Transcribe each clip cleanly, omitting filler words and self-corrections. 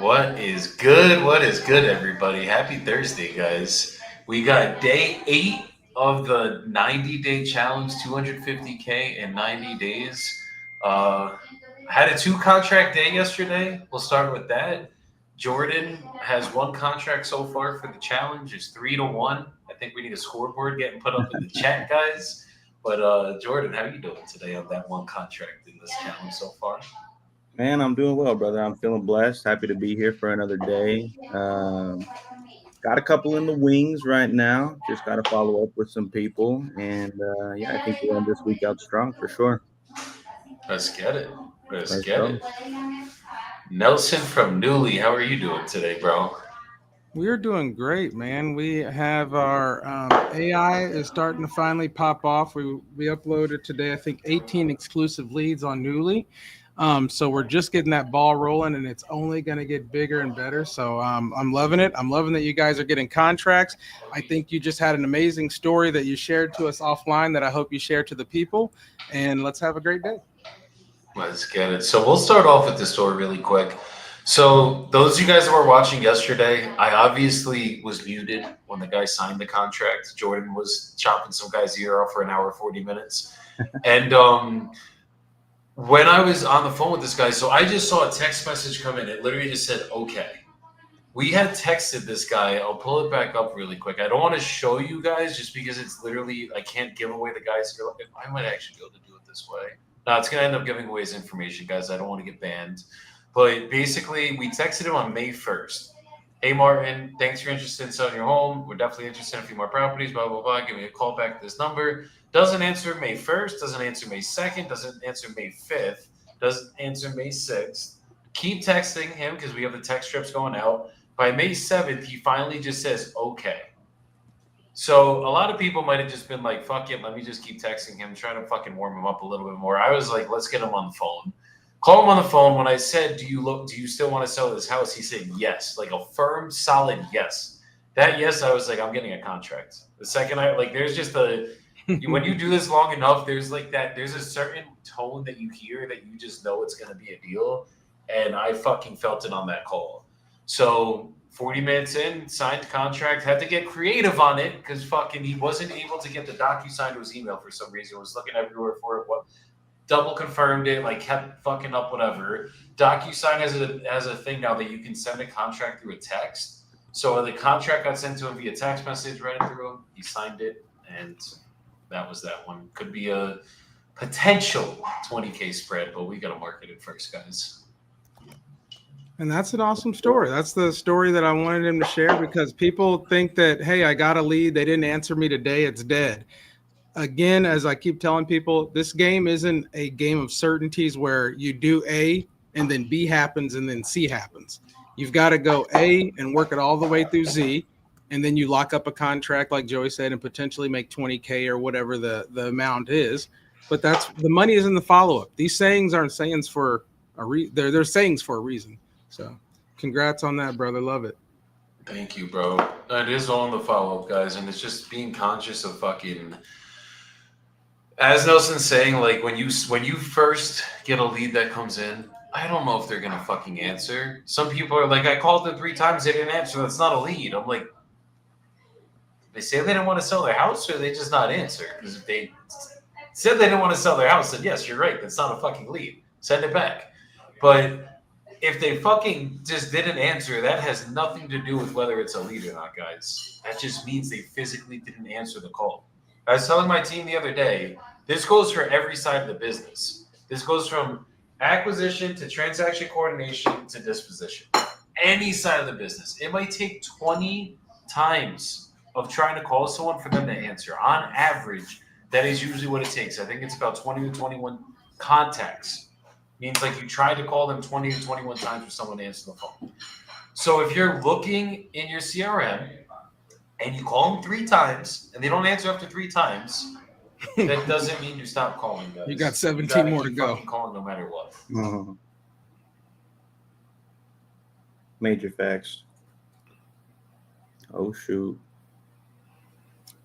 What is good? What is good, everybody? Happy Thursday, guys. We got day 8 of the 90-day challenge, 250K in 90 days. Uh, had a 2 contract day yesterday. We'll start with that. Jordan has 1 contract so far for the challenge. It's 3-1. I think we need a scoreboard getting put up in the chat, guys. But Jordan, how are you doing today on that 1 contract in this challenge so far? Man, I'm doing well, brother. I'm feeling blessed. Happy to be here for another day. Got a couple in the wings right now. Just got to follow up with some people, and yeah, I think we'll end this week out strong for sure. Let's get it. Let's Let's get go. it. Nelson from Newleey, how are you doing today, bro? We're doing great, man. We have our AI is starting to finally pop off. We uploaded today, I think, 18 exclusive leads on Newly. So we're just getting that ball rolling, and it's only going to get bigger and better. So I'm loving it. I'm loving that you guys are getting contracts. I think you just had an amazing story that you shared to us offline that I hope you share to the people. And let's have a great day. Let's get it. So we'll start off with the story really quick. So those of you guys that were watching yesterday, I obviously was muted when the guy signed the contract. Jordan was chopping some guy's ear off for an hour, 40 minutes. And when I was on the phone with this guy, so I just saw a text message come in. It literally just said, okay. We had texted this guy. I'll pull it back up really quick. I don't want to show you guys just because it's literally, I can't give away the guy's. I might actually be able to do it this way. No, it's going to end up giving away his information, guys. I don't want to get banned. But basically, we texted him on May 1st. Hey, Martin, thanks for your interest in selling your home. We're definitely interested in a few more properties, blah, blah, blah. Give me a call back at this number. Doesn't answer May 1st, doesn't answer May 2nd, doesn't answer May 5th, doesn't answer May 6th. Keep texting him because we have the text strips going out. By May 7th, he finally just says, okay. So a lot of people might have just been like, fuck it, let me just keep texting him, trying to fucking warm him up a little bit more. I was like, let's get him on the phone. Call him on the phone. When I said, do you still want to sell this house? He said yes, like a firm, solid yes. That yes, I was like, I'm getting a contract. The second there's just when you do this long enough, there's a certain tone that you hear that you just know it's going to be a deal. And I fucking felt it on that call. So 40 minutes in, signed contract, had to get creative on it because fucking he wasn't able to get the DocuSign to his email for some reason. Was looking everywhere for it. What double confirmed it, like kept fucking up, whatever. DocuSign has a thing now that you can send a contract through a text. So the contract got sent to him via text message, read it through him, he signed it, and that was that one. Could be a potential 20K spread, but we gotta market it first, guys. And that's an awesome story. That's the story that I wanted him to share because people think that, hey, I got a lead. They didn't answer me today. It's dead. Again, as I keep telling people, this game isn't a game of certainties where you do A and then B happens and then C happens. You've got to go A and work it all the way through Z. And then you lock up a contract, like Joey said, and potentially make 20K or whatever the amount is. But that's the money is in the follow-up. These sayings aren't sayings for they're sayings for a reason. So congrats on that, brother. Love it. Thank you, bro. It is all in the follow-up, guys, and it's just being conscious of fucking, as Nelson's saying, like when you first get a lead that comes in, I don't know if they're gonna fucking answer. Some people are like, I called them 3 times, they didn't answer. That's not a lead. I'm like, they say they didn't want to sell their house, or they just not answer? Because if they said they didn't want to sell their house, then yes, you're right. That's not a fucking lead. Send it back. But if they fucking just didn't answer, that has nothing to do with whether it's a lead or not, guys. That just means they physically didn't answer the call. I was telling my team the other day, this goes for every side of the business. This goes from acquisition to transaction coordination to disposition. Any side of the business. It might take 20 times of trying to call someone for them to answer. On average, that is usually what it takes. I think it's about 20 to 21 contacts. Means like you tried to call them 20 to 21 times for someone to answer the phone. So if you're looking in your CRM and you call them 3 times and they don't answer after 3 times, that doesn't mean you stop calling, guys. You got 17 more to go. Calling no matter what. Major facts. Oh, shoot.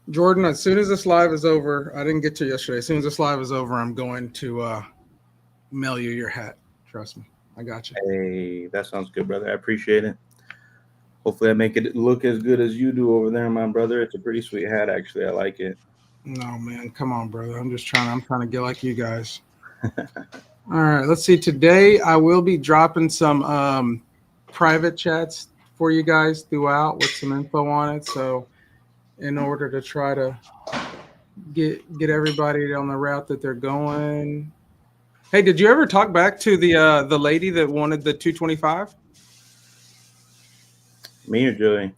Jordan, as soon as this live is over, I didn't get to yesterday. As soon as this live is over, I'm going to mail you your hat. Trust me. I got you. Hey, that sounds good, brother. I appreciate it. Hopefully I make it look as good as you do over there, my brother. It's a pretty sweet hat, actually. I like it. No, man, come on, brother. I'm trying to get like you guys. All right, let's see. Today I will be dropping some private chats for you guys throughout with some info on it. So in order to try to get everybody on the route that they're going. Hey, did you ever talk back to the lady that wanted the 225? Me or Joey?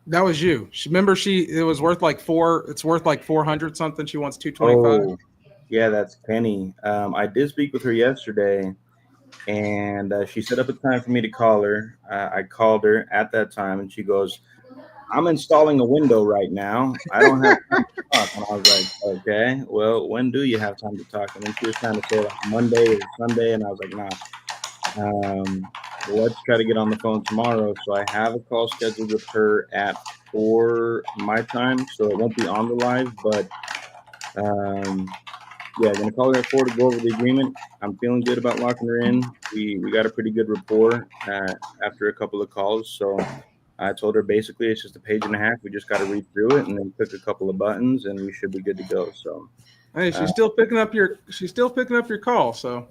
That was you. Remember it was worth like it's worth like 400 something. She wants 225. Oh, yeah, that's Penny. I did speak with her yesterday, and she set up a time for me to call her. I called her at that time, and she goes, "I'm installing a window right now. I don't have time to talk." And I was like, "Okay, well, when do you have time to talk?" And then she was trying to say like Monday or Sunday, and I was like, "Nah. Let's try to get on the phone tomorrow." So I have a call scheduled with her at 4 my time, so it won't be on the live, but yeah, gonna call her at 4 to go over the agreement. I'm feeling good about locking her in. We got a pretty good rapport after a couple of calls, so I told her basically it's just a page and a half. We just got to read through it and then click a couple of buttons, and we should be good to go. So Hey, she's still picking up your call. So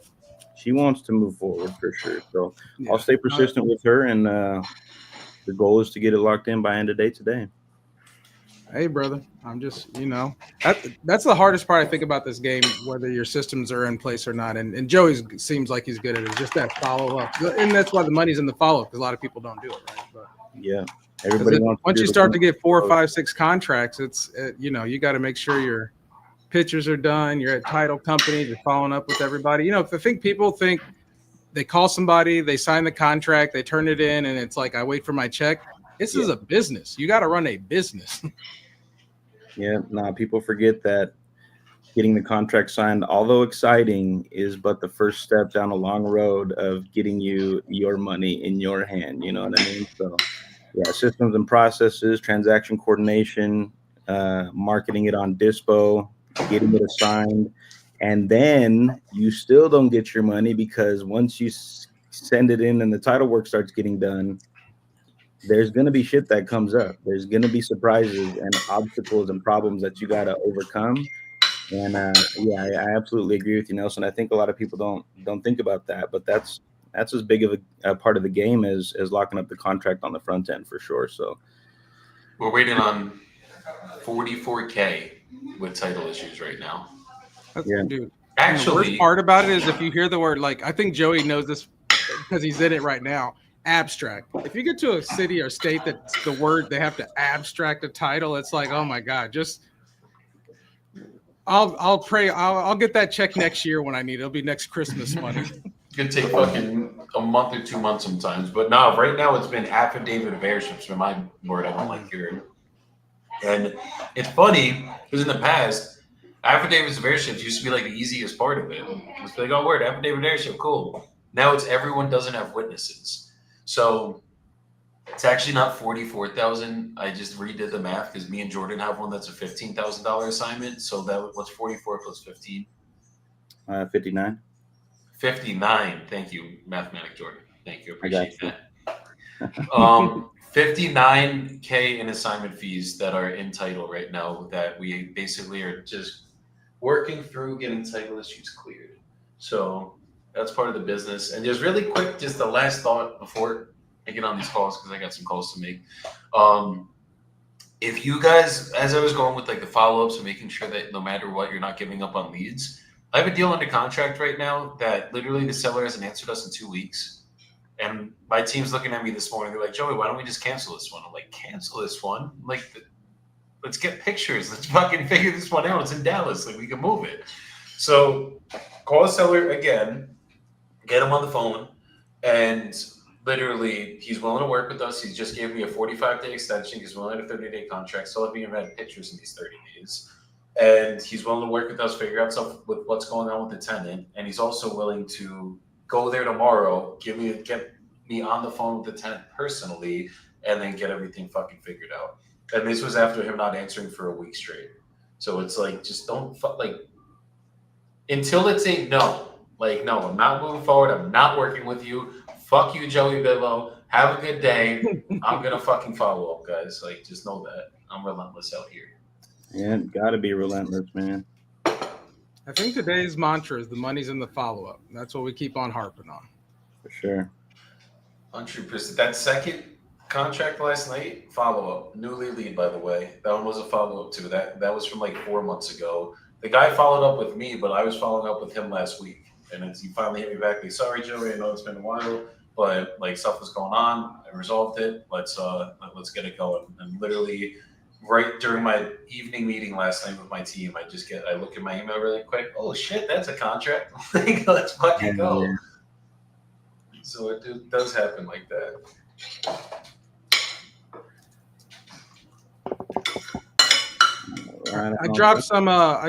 she wants to move forward for sure. So yeah. I'll stay persistent with her, and the goal is to get it locked in by end of day today. Hey, brother, I'm just, that's the hardest part I think about this game, whether your systems are in place or not. And Joey seems like he's good at it. Just that follow up, and that's why the money's in the follow up because a lot of people don't do it, right? But yeah, everybody wants. Once you start to get 4, 5, 6 contracts, you got to make sure your pictures are done. You're at title companies. You're following up with everybody. I think people think they call somebody, they sign the contract, they turn it in, and it's like I wait for my check. This is a business. You got to run a business. Yeah, people forget that getting the contract signed, although exciting, is but the first step down a long road of getting you your money in your hand. You know what I mean? So, yeah, systems and processes, transaction coordination, marketing it on Dispo, getting it assigned, and then you still don't get your money because once you send it in and the title work starts getting done, there's going to be shit that comes up. There's going to be surprises and obstacles and problems that you got to overcome. And yeah, I absolutely agree with you, Nelson. I think a lot of people don't think about that, but that's as big of a part of the game as locking up the contract on the front end for sure. So we're waiting on 44K with title issues right now. Yeah, dude. Actually, the worst part about it is if you hear the word, like, I think Joey knows this because he's in it right now. Abstract. If you get to a city or state that's the word they have to abstract a title, it's like, oh my god, just I'll pray. I'll get that check next year when I need it. It'll be next Christmas money. It could take fucking a month or 2 months sometimes, but no, right now it's been affidavit of airships. For my word, I don't like hearing. And it's funny because in the past, affidavits of airships used to be like the easiest part of it. It's like, oh, word, affidavit of airship, cool. Now it's everyone doesn't have witnesses. So it's actually not 44,000. I just redid the math because me and Jordan have one that's a $15,000 assignment. So what's 44 plus 15? 59. 59. Thank you, Mathematic Jordan. Thank you. Appreciate that. 59K in assignment fees that are in title right now that we basically are just working through getting title issues cleared. So that's part of the business. And just really quick, just the last thought before I get on these calls because I got some calls to make. If you guys, as I was going with like the follow-ups and making sure that no matter what, you're not giving up on leads. I have a deal under contract right now that literally the seller hasn't answered us in 2 weeks. And my team's looking at me this morning. They're like, Joey, why don't we just cancel this one? I'm like, cancel this one? Like, let's get pictures. Let's fucking figure this one out. It's in Dallas. Like, we can move it. So call a seller again, get him on the phone, and literally he's willing to work with us. He just gave me a 45-day extension. He's willing to a 30-day contract. Still haven't even had pictures in these 30 days. And he's willing to work with us, figure out stuff with what's going on with the tenant. And he's also willing to go there tomorrow, get me on the phone with the tenant personally, and then get everything fucking figured out. And this was after him not answering for a week straight. So it's like, just don't until it's a no, Like, no, I'm not moving forward. I'm not working with you. Fuck you, Joey Bidlow. Have a good day. I'm gonna fucking follow up, guys. Like, just know that I'm relentless out here. Yeah, gotta be relentless, man. I think today's mantra is the money's in the follow-up. That's what we keep on harping on. For sure. 100%. That second contract last night, follow up. Newly lead, by the way. That one was a follow up too. That was from like 4 months ago. The guy followed up with me, but I was following up with him last week. And he finally hit me back. Like, sorry, Joey, I know it's been a while, but like stuff was going on. I resolved it. Let's get it going. And literally right during my evening meeting last night with my team, I look at my email really quick. Oh shit, that's a contract. Like, let's fucking go. Yeah. So it does happen like that. I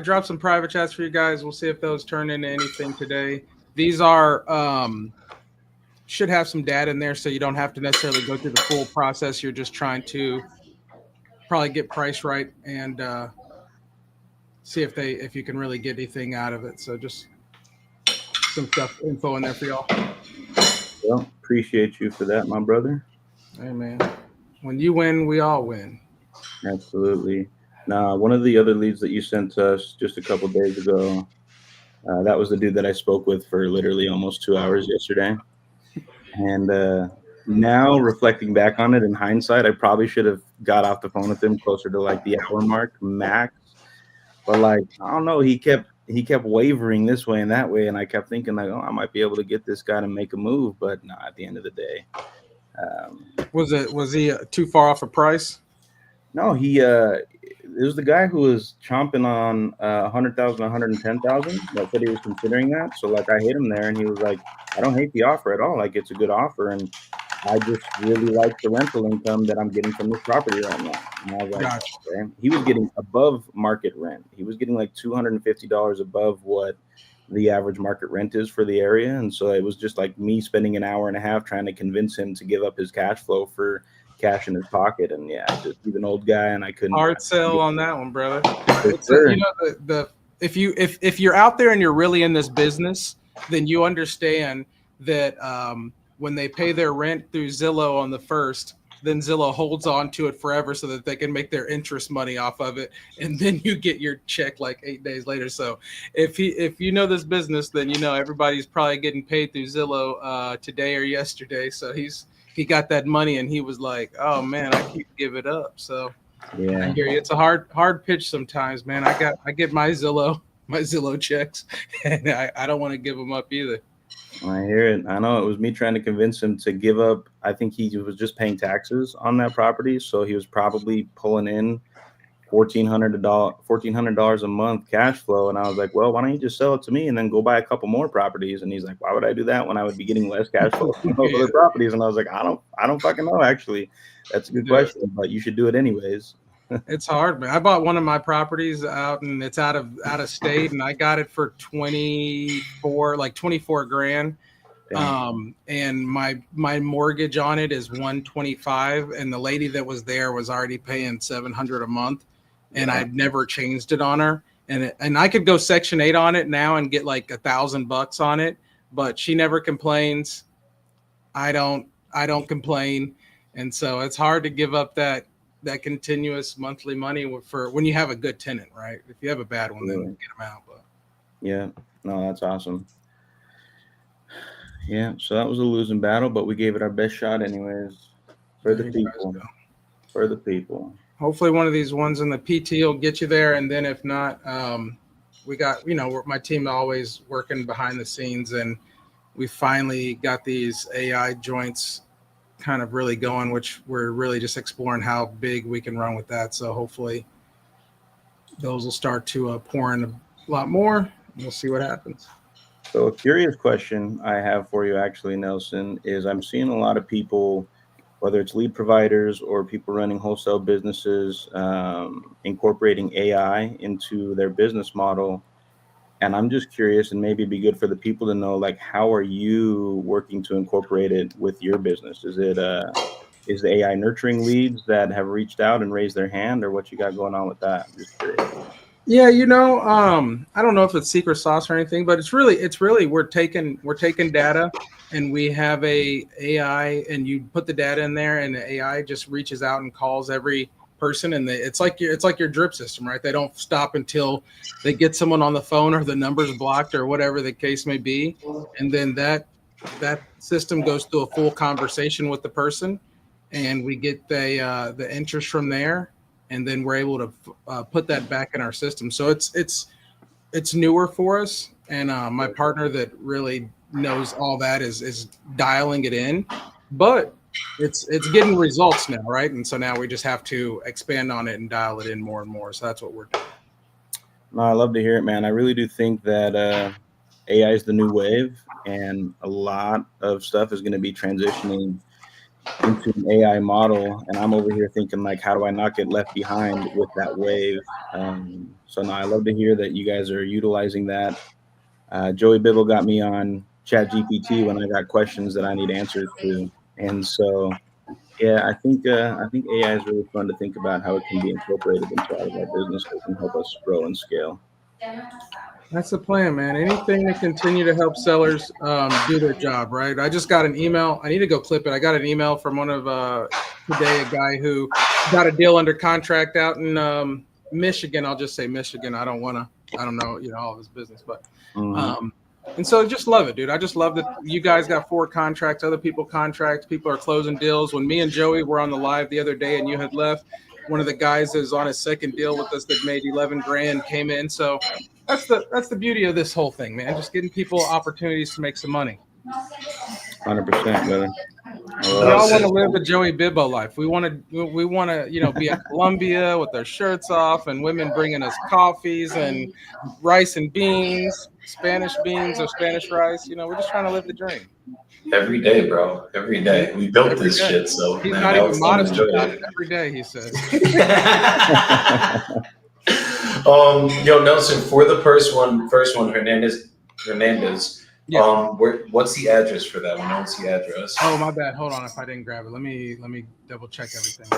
dropped some private chats for you guys. We'll see if those turn into anything today. These are should have some data in there, so you don't have to necessarily go through the full process. You're just trying to probably get price right and see if you can really get anything out of it. So just some info in there for y'all. Well, appreciate you for that, my brother. Hey man, when you win, we all win. Absolutely. Now, one of the other leads that you sent to us just a couple days ago, that was the dude that I spoke with for literally almost 2 hours yesterday. And now reflecting back on it in hindsight, I probably should have got off the phone with him closer to like the hour mark max. But like, I don't know, he kept wavering this way and that way, and I kept thinking like, oh, I might be able to get this guy to make a move, but no, at the end of the day. Was he too far off a price? No, it was the guy who was chomping on 100,000, 110,000 that said he was considering that. So like I hit him there and he was like, I don't hate the offer at all. Like it's a good offer. And I just really like the rental income that I'm getting from this property right now. And I was like, Gotcha. okay. He was getting above market rent. He was getting like $250 above what the average market rent is for the area. And so it was just like me spending an hour and a half trying to convince him to give up his cash flow for cash in his pocket. And yeah, just he's an old guy and I couldn't. Hard sell on that one, brother. Sure. You know, if you're out there and you're really in this business, then you understand that when they pay their rent through Zillow on the first, then Zillow holds on to it forever so that they can make their interest money off of it, and then you get your check like 8 days later. So if you know this business, then you know everybody's probably getting paid through Zillow today or yesterday. So he got that money and he was like, oh man, I can't give it up. So yeah, I hear you. It's a hard pitch sometimes, man. I get my Zillow checks and I don't want to give them up either. I hear it. I know it was me trying to convince him to give up. I think he was just paying taxes on that property. So he was probably pulling in $1,400 a month cash flow. And I was like, well, why don't you just sell it to me and then go buy a couple more properties? And he's like, why would I do that when I would be getting less cash flow from those other properties? And I was like, I don't fucking know, actually. That's a good question, but you should do it anyways. It's hard, man. I bought one of my properties out and it's out of state and I got it for 24 grand. And my mortgage on it is 125 and the lady that was there was already paying $700 a month and I've never changed it on her. And I could go Section 8 on it now and get like $1,000 on it, but she never complains. I don't complain. And so it's hard to give up that continuous monthly money for when you have a good tenant, right? If you have a bad one, then get them out. But yeah, no, that's awesome. Yeah, so that was a losing battle, but we gave it our best shot anyways. For the people. Hopefully one of these ones in the PT will get you there. And then if not, we got, my team always working behind the scenes and we finally got these AI joints kind of really going, which we're really just exploring how big we can run with that. So hopefully those will start to pour in a lot more. We'll see what happens. So a curious question I have for you actually, Nelson, is I'm seeing a lot of people, whether it's lead providers or people running wholesale businesses, incorporating AI into their business model. And I'm just curious, and maybe it'd be good for the people to know, like, how are you working to incorporate it with your business? Is the AI nurturing leads that have reached out and raised their hand, or what you got going on with that? I'm just curious. Yeah, I don't know if it's secret sauce or anything, but it's really we're taking data and we have a AI and you put the data in there and the AI just reaches out and calls every person and it's like your drip system, right? They don't stop until they get someone on the phone or the number's blocked or whatever the case may be. And then that system goes through a full conversation with the person and we get the interest from there and then we're able to put that back in our system. So it's newer for us, and my partner that really knows all that is dialing it in, but it's getting results now, right? And so now we just have to expand on it and dial it in more and more. So that's what we're doing. No, I love to hear it, man. I really do think that AI is the new wave, and a lot of stuff is going to be transitioning into an AI model. And I'm over here thinking, like, how do I not get left behind with that wave? So, no, I love to hear that you guys are utilizing that. Joey Bibble got me on ChatGPT when I got questions that I need answers to, and so yeah, I think AI is really fun to think about how it can be incorporated into all of our businesses and help us grow and scale. That's the plan, man. Anything to continue to help sellers do their job, right? I just got an email. I need to go clip it. I got an email from one of today, a guy who got a deal under contract out in Michigan. I'll just say Michigan. I don't know, all of his business, but and so just love it, dude. I just love that you guys got 4 contracts, other people contracts, people are closing deals. When me and Joey were on the live the other day and you had left, one of the guys is on his second deal with us that made 11 grand came in. So that's the beauty of this whole thing, man. Just getting people opportunities to make some money. 100%, brother. We all want to live the Joey Bibbo life. We want to, be at Columbia with our shirts off and women bringing us coffees and rice and beans, Spanish beans or Spanish rice. We're just trying to live the dream. Every day, bro. Every day. We built Every this day. shit, so He's man, not now even it's time to modest enjoy about it. it. Every day, he says. Yo, Nelson, for the first one, Hernandez. Yeah. What's the address for that one? What's the address? Oh, my bad. Hold on, if I didn't grab it, let me double check everything.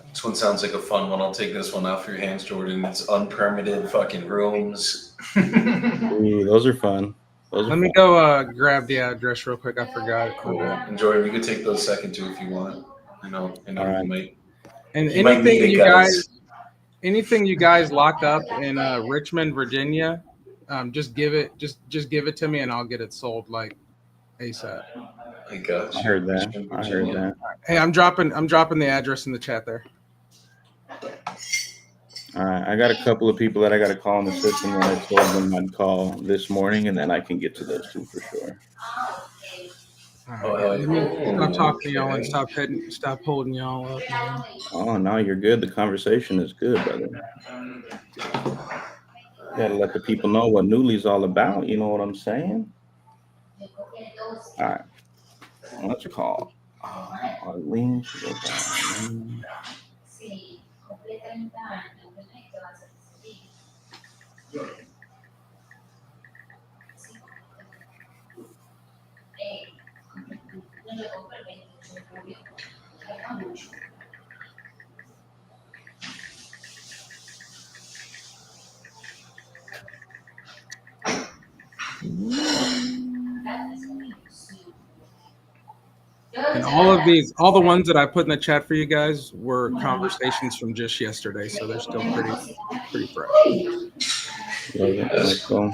This one sounds like a fun one. I'll take this one off your hands, Jordan. It's unpermitted fucking rooms. Ooh, those are fun. Let me go grab the address real quick. I forgot it. Cool. And Jordan, you can take those second too if you want. I know. All right. You might. And You might need it, anything you guys lock up in Richmond, Virginia, just give it to me and I'll get it sold like ASAP. I got you. I heard that. Hey, I'm dropping the address in the chat there. All right, I got a couple of people that I got to call in the system that I told them I'd call this morning, and then I can get to those 2 for sure. All right, let me stop talking to y'all and stop holding y'all up, man. Oh, no, you're good. The conversation is good, brother. Gotta let the people know what Newleey's all about. You know what I'm saying? All right, let's call Arlene. And all the ones that I put in the chat for you guys were conversations from just yesterday, so they're still pretty fresh. Love it. Let's go.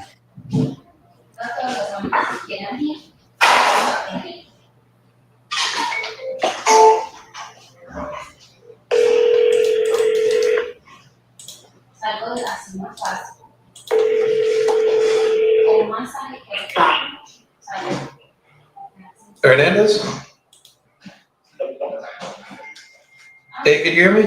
Hernandez? Hey, can you hear me?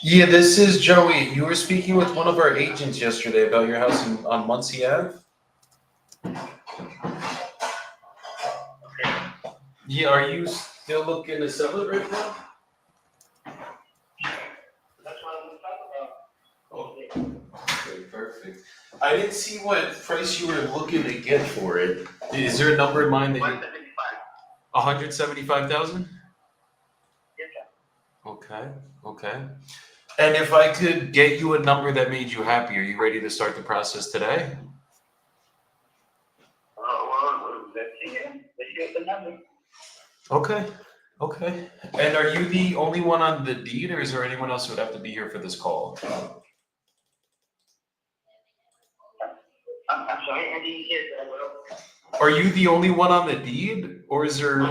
Yeah, this is Joey. You were speaking with one of our agents yesterday about your house on Muncie Ave. Yeah, are you still looking to sell it right now? That's what I'm talking about. Okay, perfect. I didn't see what price you were looking to get for it. Is there a number in mind that you? 175,000. Okay. And if I could get you a number that made you happy, are you ready to start the process today? Well, let's see the number. Okay. Okay. And are you the only one on the deed, or is there anyone else who would have to be here for this call? I'm sorry, I didn't hear that well. Are you the only one on the deed, or is there?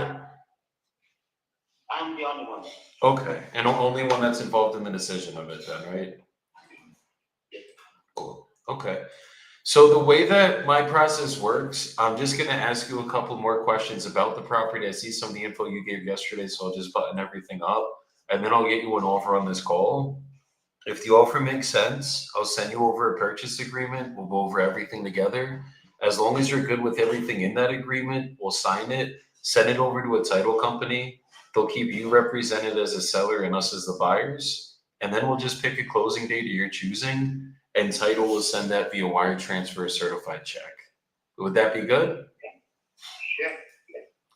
I'm the only one. Okay, and only one that's involved in the decision of it then, right? Cool. Okay. So the way that my process works, I'm just gonna ask you a couple more questions about the property. I see some of the info you gave yesterday, so I'll just button everything up, and then I'll get you an offer on this call. If the offer makes sense, I'll send you over a purchase agreement. We'll go over everything together. As long as you're good with everything in that agreement, we'll sign it, send it over to a title company. They'll keep you represented as a seller and us as the buyers. And then we'll just pick a closing date of your choosing, and title will send that via wire transfer certified check. Would that be good? Sure.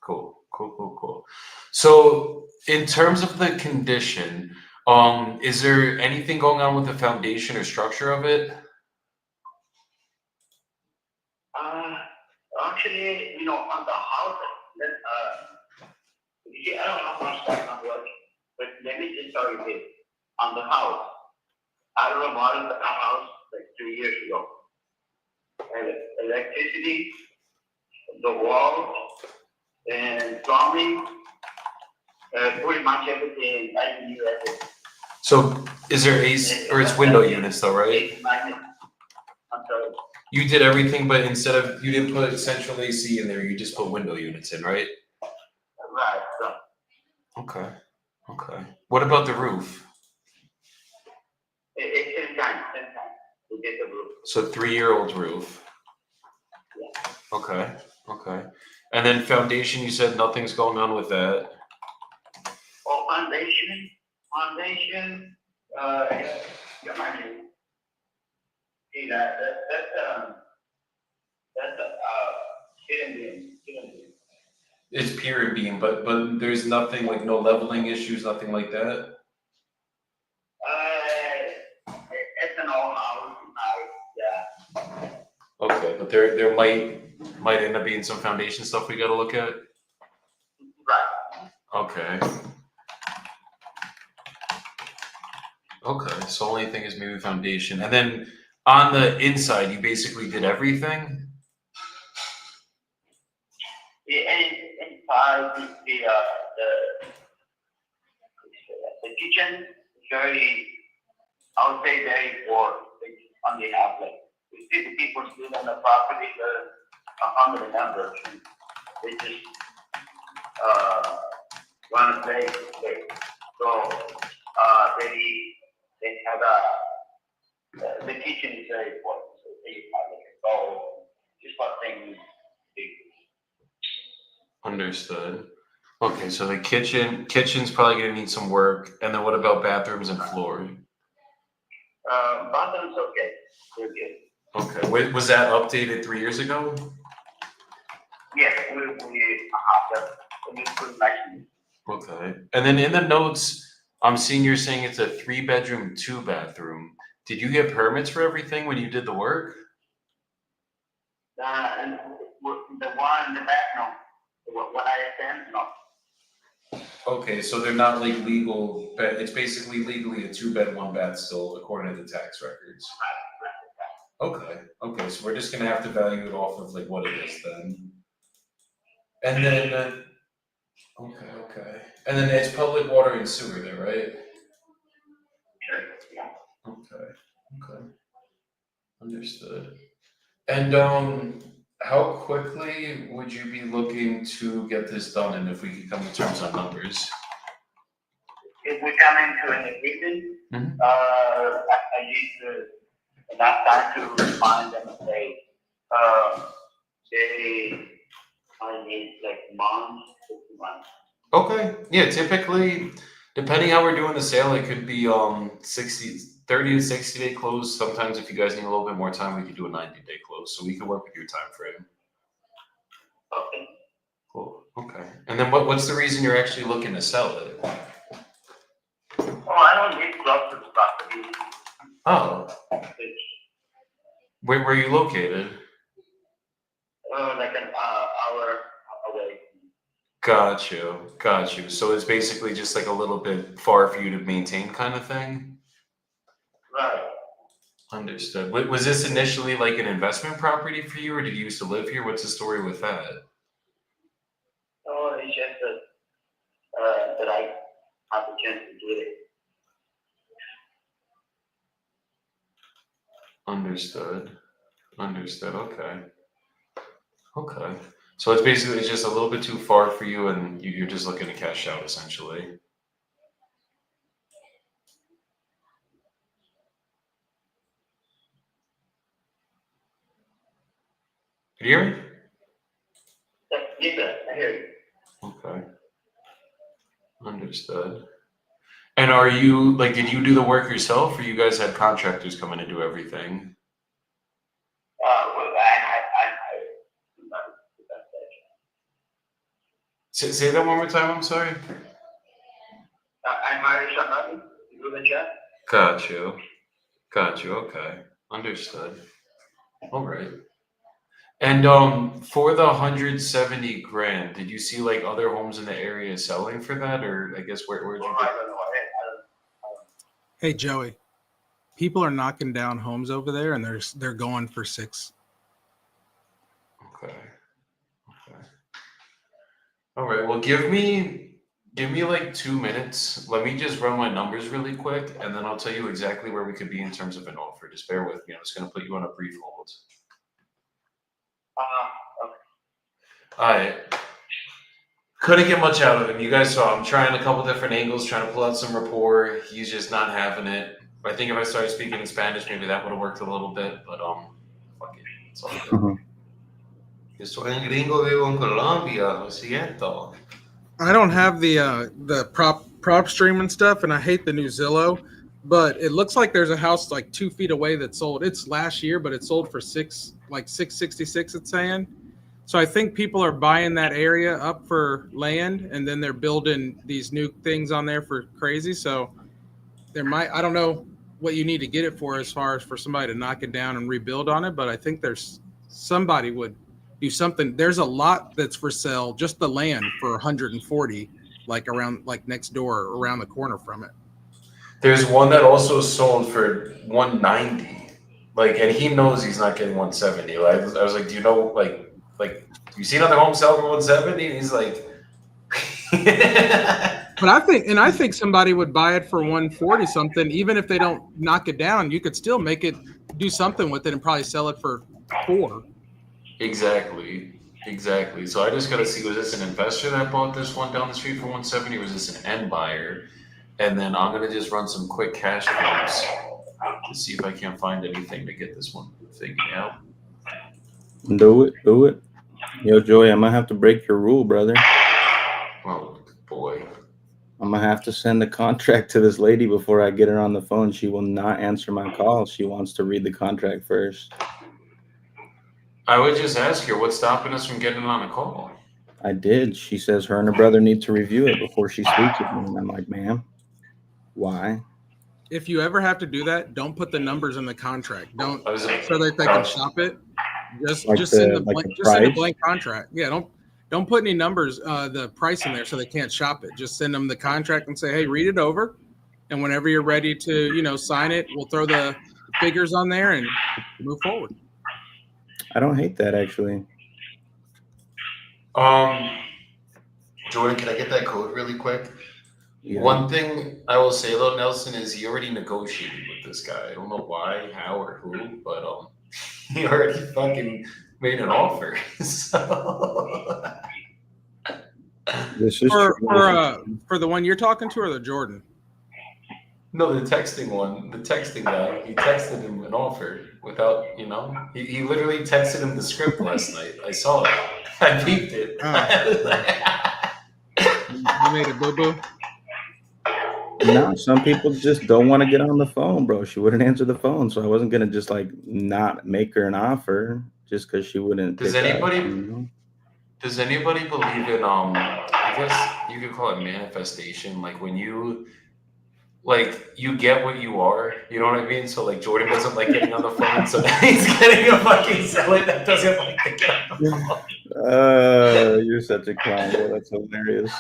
Cool. So in terms of the condition, is there anything going on with the foundation or structure of it? Actually, on the house, I don't know how much that's not working, but let me just tell you this. On the house, I remodeled the house like 2 years ago. And electricity, the walls, and plumbing, pretty much everything I knew everything. So is there AC, or it's window units though, right? I'm sorry. You did everything, but instead of, you didn't put central AC in there, you just put window units in, right? Right, so Okay. What about the roof? it's 10 times. We get the roof. So 3-year-old roof. Yeah. Okay. And then foundation, you said nothing's going on with that. Oh, foundation, you might see that's hidden beam. It's pier and beam, but there's nothing like no leveling issues, nothing like that. It's an old house, yeah. Okay, but there might end up being some foundation stuff we got to look at. Right. Okay. So only thing is maybe foundation, and then on the inside, you basically did everything. Inside the kitchen is very, I would say very poor. They only have like, we see the people still on the property, they're 100 members. They just want to play. So they have the kitchen is very important. So they have like a stove, just what things big. Understood. Okay, so the kitchen's probably gonna need some work, and then what about bathrooms and flooring? Bathroom's okay. They're good. Okay, wait, was that updated 3 years ago? Yes, we put nice. Okay, and then in the notes, I'm seeing you're saying it's a 3-bedroom, 2-bathroom. Did you get permits for everything when you did the work? And the one in the back, no. What I attend, no. Okay, so they're not like legal, but it's basically legally a 2-bed, 1-bath still, according to the tax records. Okay, so we're just gonna have to value it off of like what it is then. And then, okay. And then it's public water and sewer there, right? Sure, yeah. Okay. Understood. And how quickly would you be looking to get this done, and if we could come to terms on numbers? If we come into an agreement, Mhm. I need enough time to find them and say, I need like months, 6 months. Okay, yeah, typically, depending how we're doing the sale, it could be 30 to 60 day close. Sometimes if you guys need a little bit more time, we could do a 90-day close, so we can work with your time frame. Okay. Cool, okay. And then what's the reason you're actually looking to sell it? Oh, I don't need close to the property. where are you located? Like an hour away. Got you. So it's basically just like a little bit far for you to maintain kind of thing? Right. Understood. Was this initially like an investment property for you, or did you used to live here? What's the story with that? So it's just that I have the chance to do it. Understood. Okay. So it's basically just a little bit too far for you, and you're just looking to cash out essentially. Can you hear me? Yes, sir. I hear you. Okay. Understood. And are you like, did you do the work yourself, or you guys had contractors come in and do everything? Well, Say that one more time. I'm sorry. I hired somebody to do the job. Got you. Okay. Understood. All right. And for the 170 grand, did you see like other homes in the area selling for that, or I guess where'd you Well, get? I don't know. Hey, Joey, people are knocking down homes over there, and they're going for 6. Okay. All right. Well, give me like 2 minutes. Let me just run my numbers really quick, and then I'll tell you exactly where we could be in terms of an offer. Just bear with me. I'm just gonna put you on a brief hold. Okay. All right. Couldn't get much out of him. You guys saw I'm trying a couple different angles, trying to pull out some rapport. He's just not having it. I think if I started speaking in Spanish, maybe that would have worked a little bit, but fuck it. It's all good. Yo soy un gringo, vivo en Colombia, lo siento. I don't have the prop stream and stuff, and I hate the new Zillow, but it looks like there's a house like 2 feet away that sold. It's last year, but it sold for 666. It's saying. So I think people are buying that area up for land, and then they're building these new things on there for crazy. So I don't know what you need to get it for as far as for somebody to knock it down and rebuild on it, but I think there's somebody would do something. There's a lot that's for sale, just the land for 140, like around, like next door, around the corner from it. There's one that also sold for 190. Like, and he knows he's not getting 170. Like, I was like, do you know, like, you seen other homes sell for 170? And he's like, But I think somebody would buy it for 140 something, even if they don't knock it down. You could still make it, do something with it, and probably sell it for 4. Exactly. So I just got to see, was this an investor that bought this one down the street for 170, or was this an end buyer? And then I'm going to just run some quick cash comps to see if I can't find anything to get this one figured out. Do it. Yo, Joey, I might have to break your rule, brother. Oh, boy. I'm going to have to send a contract to this lady before I get her on the phone. She will not answer my call. She wants to read the contract first. I would just ask her, what's stopping us from getting on a call? I did. She says her and her brother need to review it before she speaks with me. And I'm like, ma'am, why? If you ever have to do that, don't put the numbers in the contract. Don't, I was like, so that they can shop it. Just send the blank contract. Yeah, don't put any numbers, the price in there, so they can't shop it. Just send them the contract and say, hey, read it over, and whenever you're ready to, sign it, we'll throw the figures on there and move forward. I don't hate that, actually. Jordan, can I get that code really quick? Yeah. One thing I will say though, Nelson, is he already negotiated with this guy. I don't know why, how, or who, but he already fucking made an offer. So This is for the one you're talking to, or the Jordan? no, the texting one, the texting guy. He texted him an offer without, he literally texted him the script last night. I saw it. I peeped it. You made a boo-boo? No, some people just don't want to get on the phone, bro. She wouldn't answer the phone, so I wasn't gonna just like not make her an offer just because she wouldn't. Does anybody believe in I guess you could call it manifestation, like when you like you get what you are, you know what I mean? So like Jordan doesn't like getting on the phone, so now he's getting a fucking seller that doesn't like to get on the phone. You're such a clown, bro. That's hilarious.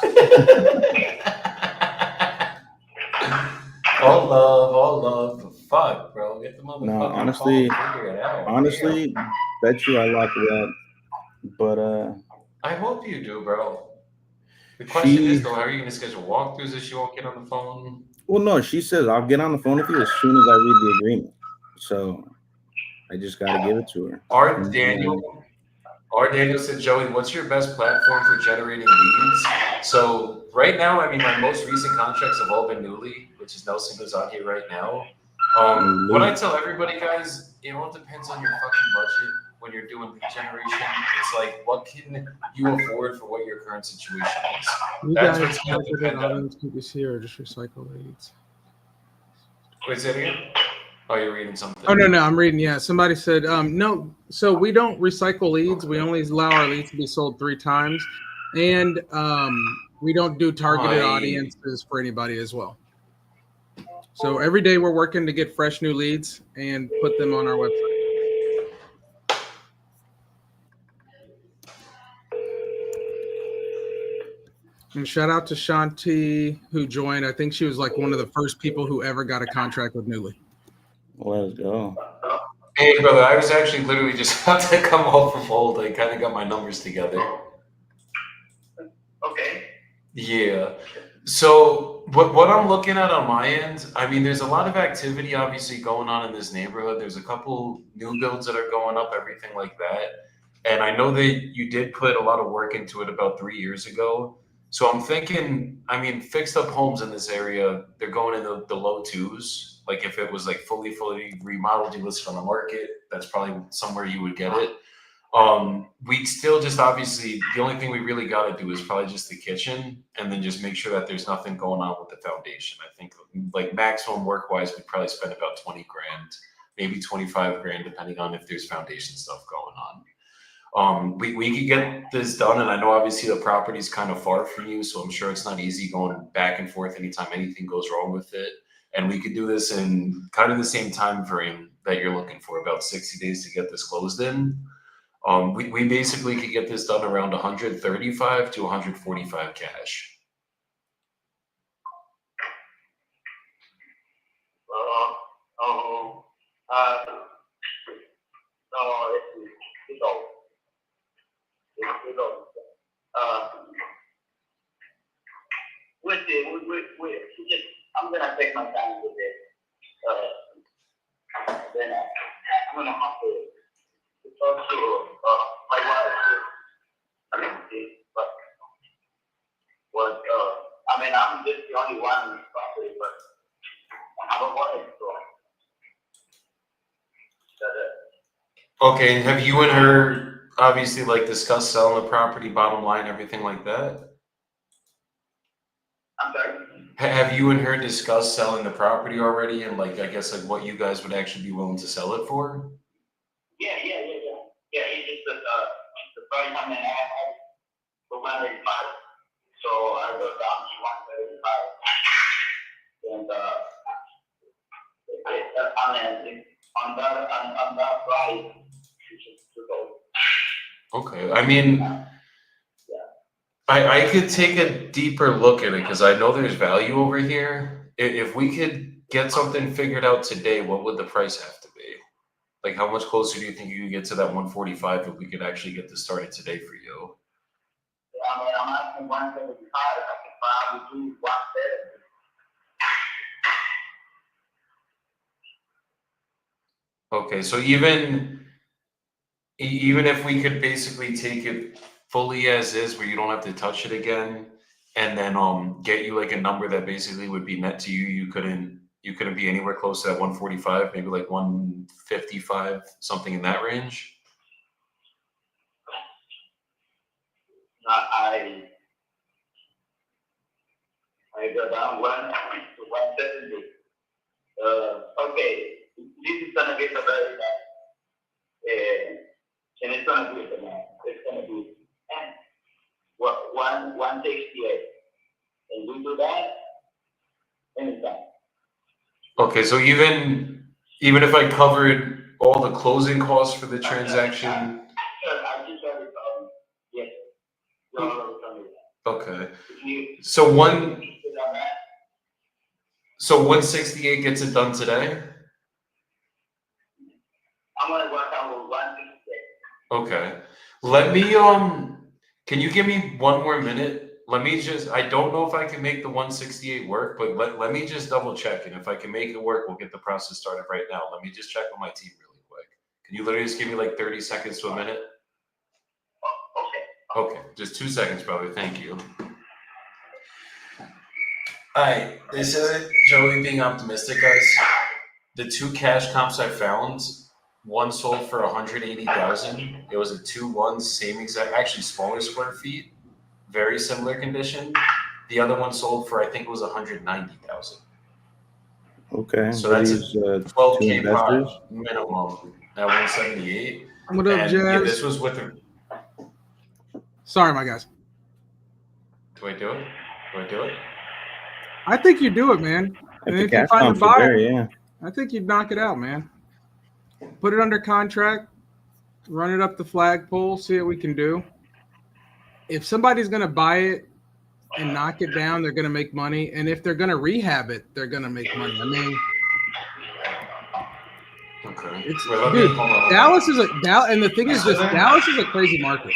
all love. Fuck, bro. Get the motherfucking No, call and honestly, figure it out. honestly, bet you I lock it up. But I hope you do, bro. The question she, is though, how are you gonna schedule walkthroughs if she won't get on the phone? well, no, she says I'll get on the phone with you as soon as I read the agreement. So I just got to give it to her. Our And, Daniel, our Daniel said, Joey, what's your best platform for generating leads? So right now, I mean, my most recent contracts have all been Newleey, which is Nelson who's on here right now. What I tell everybody, guys, it all depends on your fucking budget when you're doing lead generation. It's like, what can you afford for what your current situation is? You That's guys what's going to targeted depend on. audience PPC or just recycle leads? Wait, say it again? Oh, you're reading something. Oh no, I'm reading. Yeah, somebody said no. So we don't recycle leads. We only allow our leads to be sold 3 times, and we don't do targeted audiences for anybody as well. So every day we're working to get fresh new leads and put them on our website. And shout out to Shanti who joined. I think she was like one of the first people who ever got a contract with Newleey. let's go. Hey, brother, I was actually literally just about to come off of hold. I kind of got my numbers together. Okay. Yeah. So what I'm looking at on my end, I mean, there's a lot of activity obviously going on in this neighborhood. There's a couple new builds that are going up, everything like that. And I know that you did put a lot of work into it about 3 years ago. So I'm thinking, I mean, fixed up homes in this area, they're going in the low twos. Like if it was like fully remodeled, you list it on the market, that's probably somewhere you would get it. We'd still just obviously the only thing we really got to do is probably just the kitchen and then just make sure that there's nothing going on with the foundation. I think like maximum work wise, we'd probably spend about 20 grand, maybe 25 grand, depending on if there's foundation stuff going on. We could get this done, and I know obviously the property's kind of far from you, so I'm sure it's not easy going back and forth anytime anything goes wrong with it. And we could do this in kind of the same time frame that you're looking for, about 60 days to get this closed in. We basically could get this done around 135 to 145 cash. No, it's all. It's all. I'm gonna take my time with it. Then I'm gonna have to talk to my wife. But I mean, I'm just the only one in this property, but I don't want it, so. Okay, have you and her obviously like discussed selling the property, bottom line, everything like that? I'm sorry. Have you and her discussed selling the property already, and like I guess like what you guys would actually be willing to sell it for? Yeah. Yeah, it's just that the price. I mean, I the 185, so I go down to 135, and I mean, on that price, to go. Okay, I mean, I could take a deeper look at it because I know there's value over here. If we could get something figured out today, what would the price have to be? Like, how much closer do you think you could get to that 145 if we could actually get this started today for you? I mean, I'm asking 175. I can probably do 170. Okay, so even if we could basically take it fully as is, where you don't have to touch it again, and then get you like a number that basically would be net to you, you couldn't be anywhere close to that 145, maybe like 155, something in that range. I go down 170. Okay, this is gonna be the very best. And it's gonna be the man. It's gonna be 168. And we do that anytime. Okay, so even if I covered all the closing costs for the transaction, I just heard it. Yes. You already told me that. okay. If you- So if you did on that, 168 gets it done today? I'm gonna work out with 168. Okay. Let me can you give me one more minute? Let me just I don't know if I can make the 168 work, but let me just double check, and if I can make it work, we'll get the process started right now. Let me just check with my team really quick. Can you literally just give me like 30 seconds to a minute? Oh, okay. Okay, just 2 seconds, brother. Thank you. Alright, this isn't Joey being optimistic, guys. The 2 cash comps I found, one sold for 180,000. It was a 2-1, same exact, actually smaller square feet, very similar condition. The other one sold for I think it was 190,000. Okay. So Were that's these a two 12K investors? pop minimum at 178. What up, And yeah, Jazz? this was with the. Sorry, my guys. Do I do it? Do I do it? I think you do it, man. If And the if you cash find a comps are there, buyer, yeah. I think you'd knock it out, man. Put it under contract, run it up the flagpole, see what we can do. If somebody's going to buy it and knock it down, they're going to make money. And if they're going to rehab it, they're going to make money. I mean, Okay. it's Wait, let me- dude. hold on. Dallas is and the thing is this: Dallas is a crazy market.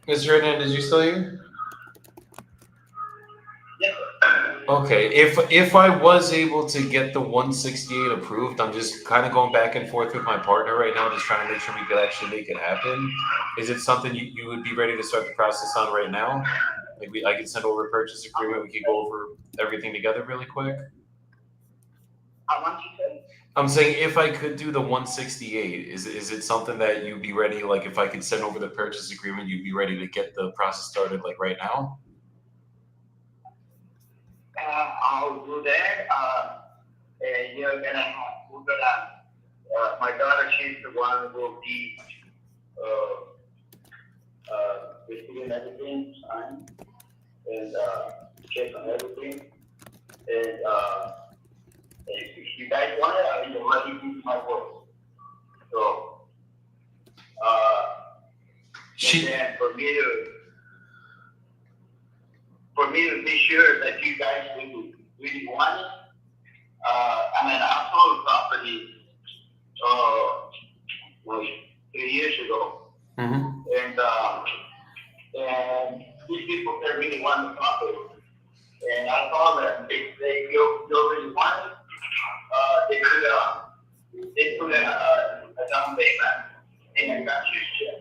Mr. Hernandez, you still here? Yes. Okay, if I was able to get the 168 approved, I'm just kind of going back and forth with my partner right now, just trying to make sure we could actually make it happen. Is it something you would be ready to start the process on right now? Like I could send over a purchase agreement, we could go over everything together really quick. How much you say? I'm saying if I could do the 168, is it something that you'd be ready, like if I could send over the purchase agreement, you'd be ready to get the process started like right now? I'll do that. You're gonna have, my daughter, she's the one who will be, receiving everything, sign, and, check on everything. And, if you guys want it, I will already give you my word. So, and then for me to be sure that you guys really want it, I mean, I sold the property, like 3 years ago. Mm-hmm. And these people, they really want the property. And I told them, if you really want it, they put a down payment in a country's check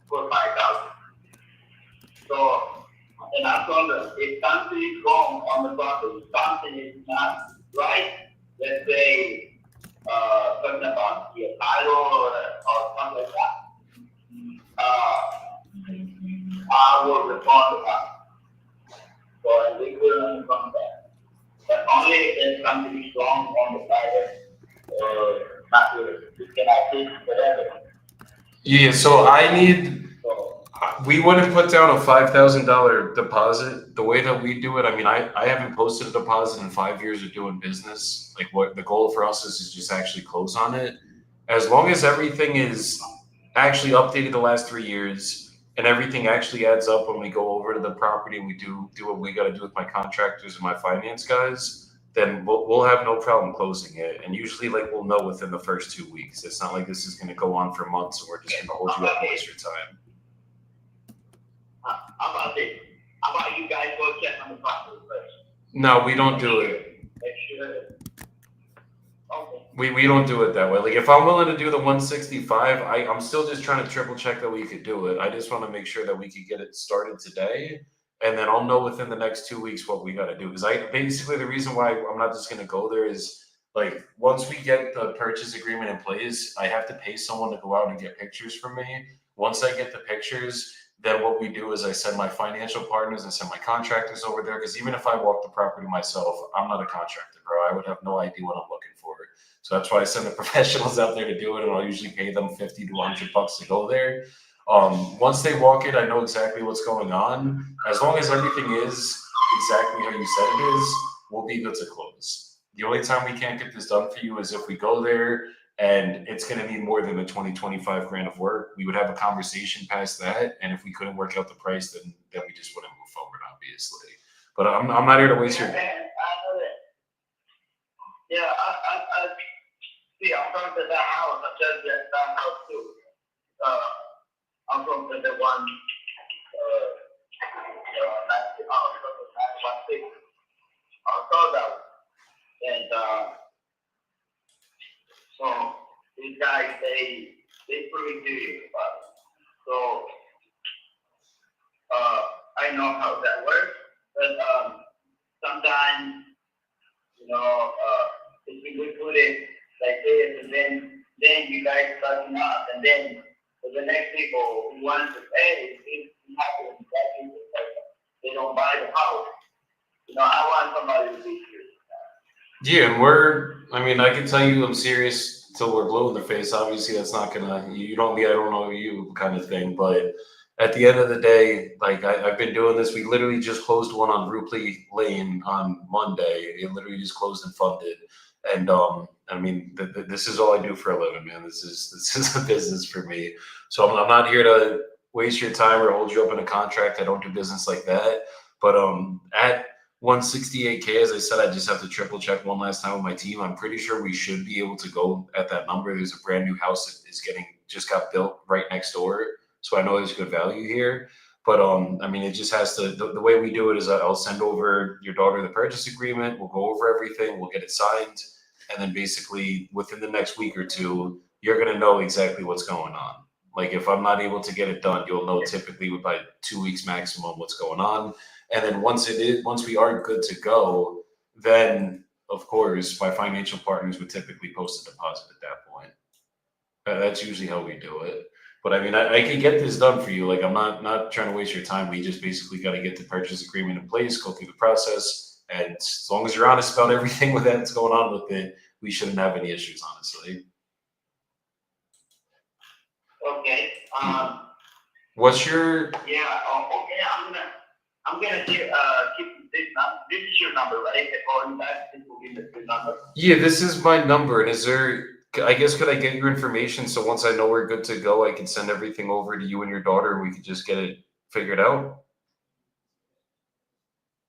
for 5,000. So, and I told them, if something is wrong on the property, something is not right, let's say, something about the title or something like that, I will respond to that. So, and they couldn't respond back. But only if there's something wrong on the title, not good. You cannot fix whatever. Yeah, so I need. So, We wouldn't put down a $5,000 deposit. The way that we do it, I mean, I haven't posted a deposit in 5 years of doing business. Like what the goal for us is just actually close on it. As long as everything is actually updated the last 3 years and everything actually adds up when we go over to the property and we do what we got to do with my contractors and my finance guys, then we'll have no problem closing it. And usually like we'll know within the first 2 weeks. It's not like this is going to go on for months and we're just going to hold you up and waste your time. how about this? How about you guys go check on the property first? No, we don't do it. Make sure. Okay. We don't do it that way. Like if I'm willing to do the 165, I'm still just trying to triple check that we could do it. I just want to make sure that we could get it started today. And then I'll know within the next 2 weeks what we got to do. Because basically the reason why I'm not just going to go there is like once we get the purchase agreement in place, I have to pay someone to go out and get pictures from me. Once I get the pictures, then what we do is I send my financial partners and send my contractors over there. Because even if I walk the property myself, I'm not a contractor, bro. I would have no idea what I'm looking for. So that's why I send the professionals out there to do it, and I'll usually pay them $50 to $100 to go there. Once they walk it, I know exactly what's going on. As long as everything is exactly how you said it is, we'll be good to close. The only time we can't get this done for you is if we go there and it's going to need more than the 25 grand of work. We would have a conversation past that, and if we couldn't work out the price, then we just wouldn't move forward, obviously. But I'm not here to waste your. I know that. Yeah, I see. I'm from the house. I just get that house too. I'm from the one. I saw that, and so these guys they pretty serious about it. So I know how that works, but sometimes if we put it like this, and then you guys starting up, and then for the next people who want to pay, it happens exactly like they don't buy the house. I want somebody to be serious. Yeah, and I can tell you I'm serious till we're blue in the face. Obviously, that's not gonna, you know me, I don't know you kind of thing. But at the end of the day, like I've been doing this. We literally just closed one on Rupley Lane on Monday. It literally just closed and funded. And this is all I do for a living, man. This is a business for me. So I'm not here to waste your time or hold you up in a contract. I don't do business like that. But at 168K, as I said, I just have to triple check one last time with my team. I'm pretty sure we should be able to go at that number. There's a brand new house that just got built right next door, so I know there's good value here. But it just has to. The way we do it is I'll send over your daughter the purchase agreement. We'll go over everything. We'll get it signed, and then basically within the next week or two, you're gonna know exactly what's going on. Like if I'm not able to get it done, you'll know typically by 2 weeks maximum what's going on. And then once we are good to go, then of course my financial partners would typically post a deposit at that point. That's usually how we do it. But I can get this done for you. Like I'm not trying to waste your time. We just basically got to get the purchase agreement in place, go through the process, and as long as you're honest about everything with that's going on with it, we shouldn't have any issues, honestly. Okay. What's your? Yeah. Okay. I'm gonna keep this number. This is your number, right? Or you guys, this will be the number. Yeah, this is my number. And is there? I guess could I get your information so once I know we're good to go, I can send everything over to you and your daughter, and we could just get it figured out.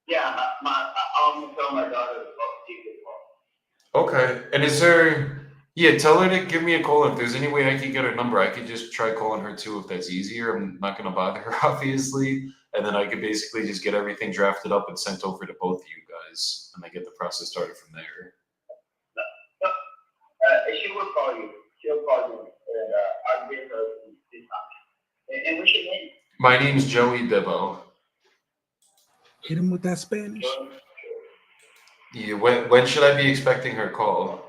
Yeah, I'll tell my daughter to keep it. Okay. And is there? Yeah, tell her to give me a call. If there's any way I can get her number, I could just try calling her too if that's easier. I'm not going to bother her, obviously. And then I could basically just get everything drafted up and sent over to both of you guys, and I get the process started from there. She will call you. She'll call you, and I'll get her this time. And what's your name? My name's Joey Bibbo. Hit him with that Spanish. Yeah, when should I be expecting her call?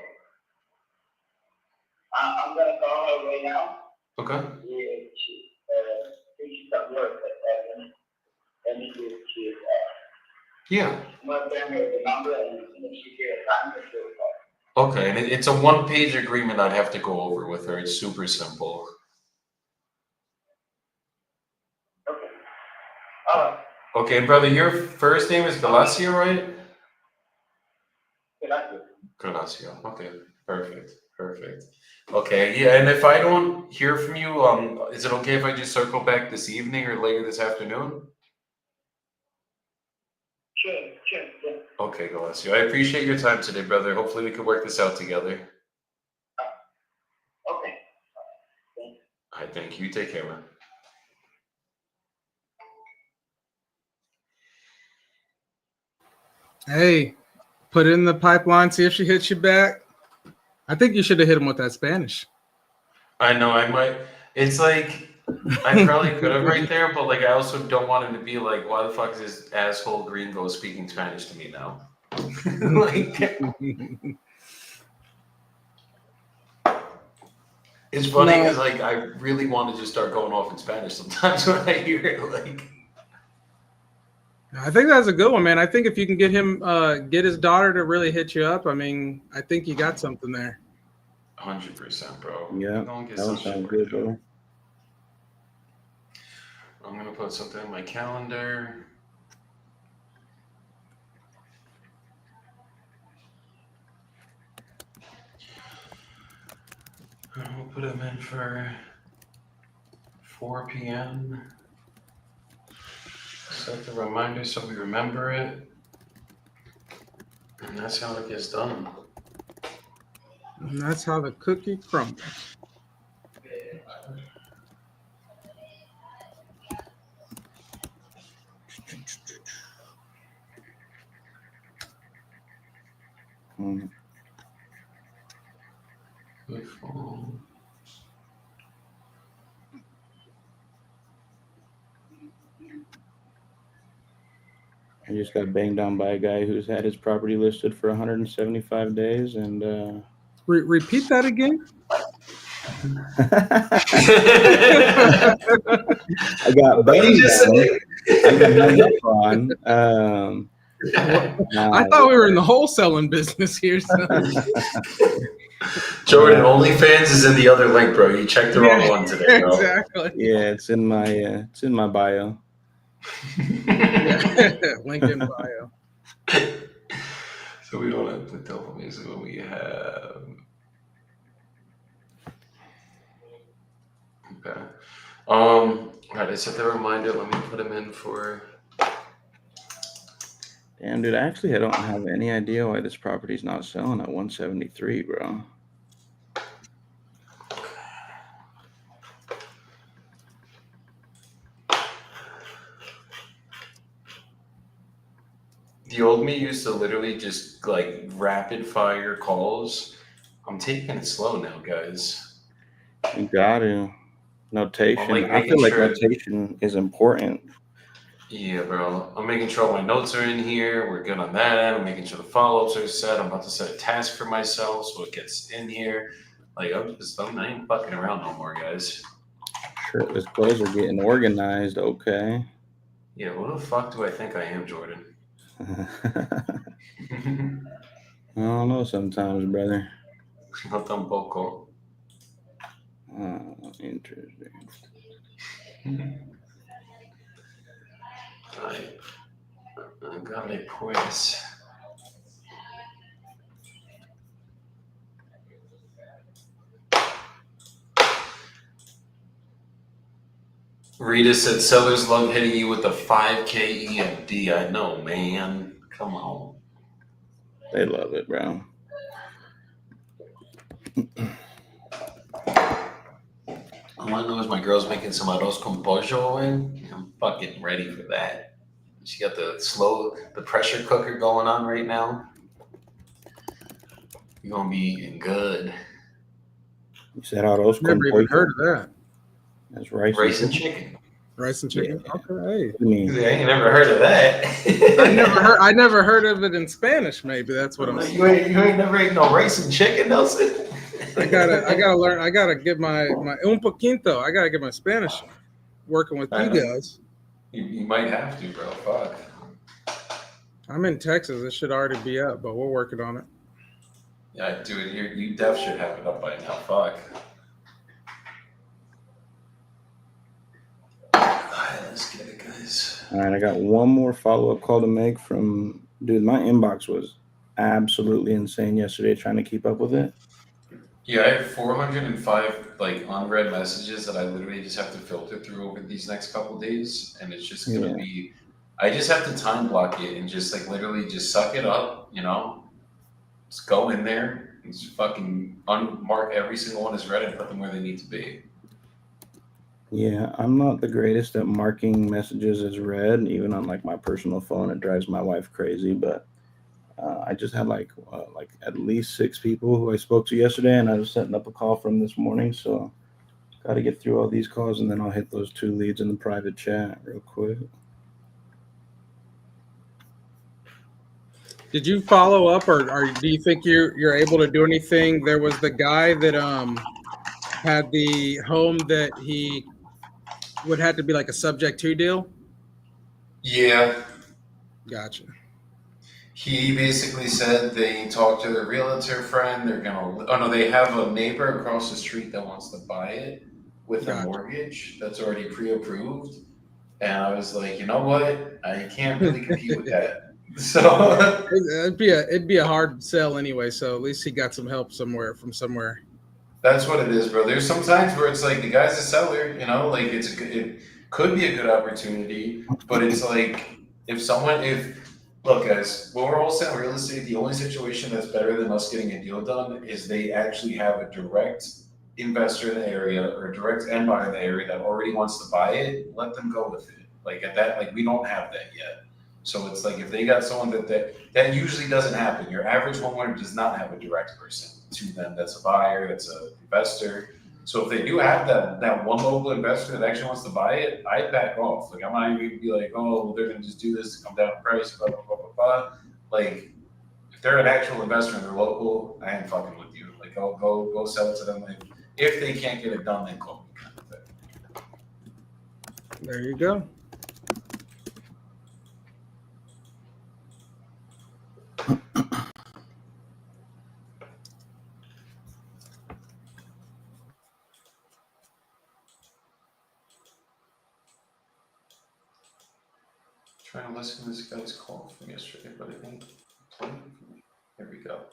I'm gonna call her right now. Okay. Yeah, she's at work. Let me give you. Yeah. I'm gonna send her the number, and she get a time to she'll call. Okay, and it's a one-page agreement I'd have to go over with her. It's super simple. Okay. All right. Okay, and brother, your first name is Galacio, right? Gracias. Galacio. Okay, perfect. Okay, yeah, and if I don't hear from you, is it okay if I just circle back this evening or later this afternoon? Sure. Yeah. Okay, Galacio. I appreciate your time today, brother. Hopefully we can work this out together. Okay. All right, thank you. Take care, man. Hey, put it in the pipeline, see if she hits you back. I think you should have hit him with that Spanish. I know, I might. It's like, I probably could have right there, but like I also don't want him to be like, why the fuck is this asshole gringo speaking Spanish to me now? Like, it's funny because like I really want to just start going off in Spanish sometimes when I hear it. Like, I think that's a good one, man. I think if you can get him, get his daughter to really hit you up, I think you got something there. 100%, bro. Yeah, that sounds good, bro. I'm gonna put something in my calendar. We'll put them in for 4 p.m. Set the reminder so we remember it. And that's how it gets done. And that's how the cookie crumbles. Good phone. I just got banged down by a guy who's had his property listed for 175 days, and Repeat that again. I got banged down. I got hung up on. I thought we were in the wholesaling business here. So. Jordan, OnlyFans is in the other link, bro. You checked the wrong one today, bro. Exactly. Yeah, it's in my bio. Link in bio. So we don't have to put telephone music when we have. Okay. All right, I set the reminder. Let me put them in for. Damn, dude, actually, I don't have any idea why this property's not selling at 173, bro. The old me used to literally just like rapid fire calls. I'm taking it slow now, guys. You got to. Notation. I'm, like, I making feel like sure- notation is important. Yeah, bro. I'm making sure all my notes are in here. We're good on that end. I'm making sure the follow-ups are set. I'm about to set a task for myself so it gets in here. Like, I'm not even fucking around no more, guys. Shirtless Closer getting organized. Okay. Yeah, who the fuck do I think I am, Jordan? I don't know sometimes, brother. No tampoco. Interesting. Ay, hágale pues. Rita said sellers love hitting you with the 5K EMD. I know, man. Come on. They love it, bro. All I know is my girl's making some arroz con pollo, and I'm fucking ready for that. She got the pressure cooker going on right now. You're gonna be eating good. You said arroz con Never even pollo? heard of that. That's rice. Rice and chicken. Rice and chicken. Yeah. Okay. I mean, I ain't never heard of that. I never heard of it in Spanish. Maybe that's what I'm Like, saying. you ain't never ate no rice and chicken, Nelson. I gotta learn. I gotta get my un poquito. I gotta get my Spanish working with I you know. guys. You might have to, bro. Fuck. I'm in Texas. It should already be up, but we're working on it. Yeah, dude, you def should have it up by now. Fuck. Alright, let's get it, guys. all right, I got one more follow-up call to make from dude. My inbox was absolutely insane yesterday trying to keep up with it. Yeah, I have 405 like unread messages that I literally just have to filter through over these next couple days, and it's just gonna Yeah. be. I just have to time block it and just like literally just suck it up, you know. Just go in there and just fucking unmark every single one as read and put them where they need to be. Yeah, I'm not the greatest at marking messages as read, even on like my personal phone. It drives my wife crazy, but I just had like at least 6 people who I spoke to yesterday, and I was setting up a call from this morning. So got to get through all these calls, and then I'll hit those 2 leads in the private chat real quick. Did you follow up, or do you think you're able to do anything? There was the guy that had the home that he would have to be like a subject to deal. Yeah. Gotcha. He basically said they talked to their realtor friend. They're gonna. Oh no, they have a neighbor across the street that wants to buy it with a Gotcha. mortgage that's already pre-approved. And I was like, you know what? I can't really compete with that. So It'd be a hard sell anyway. So at least he got some help from somewhere. that's what it is, bro. There's some times where it's like the guy's a seller, like it could be a good opportunity, but it's like if look guys, when we're wholesaling real estate, the only situation that's better than us getting a deal done is they actually have a direct investor in the area or a direct end buyer in the area that already wants to buy it. Let them go with it. Like at that, like we don't have that yet. So it's like if they got someone that usually doesn't happen. Your average homeowner does not have a direct person to them that's a buyer, that's an investor. So if they do have that one local investor that actually wants to buy it, I back off. Like I'm not even gonna be like, oh, well, they're gonna just do this to come down in price, blah blah blah blah blah. Like if they're an actual investor and they're local, I ain't fucking with you. Like go sell it to them. If they can't get it done, then call me kind of thing. There you go. Trying to listen to this guy's call from yesterday, but it ain't playing for me. Here we go.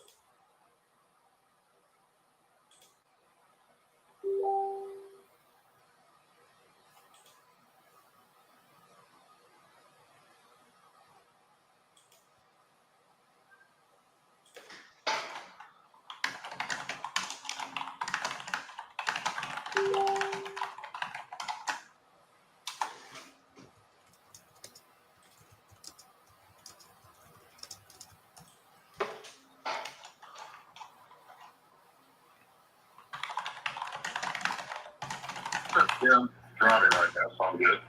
Yeah, I'm driving right now, so I'm good.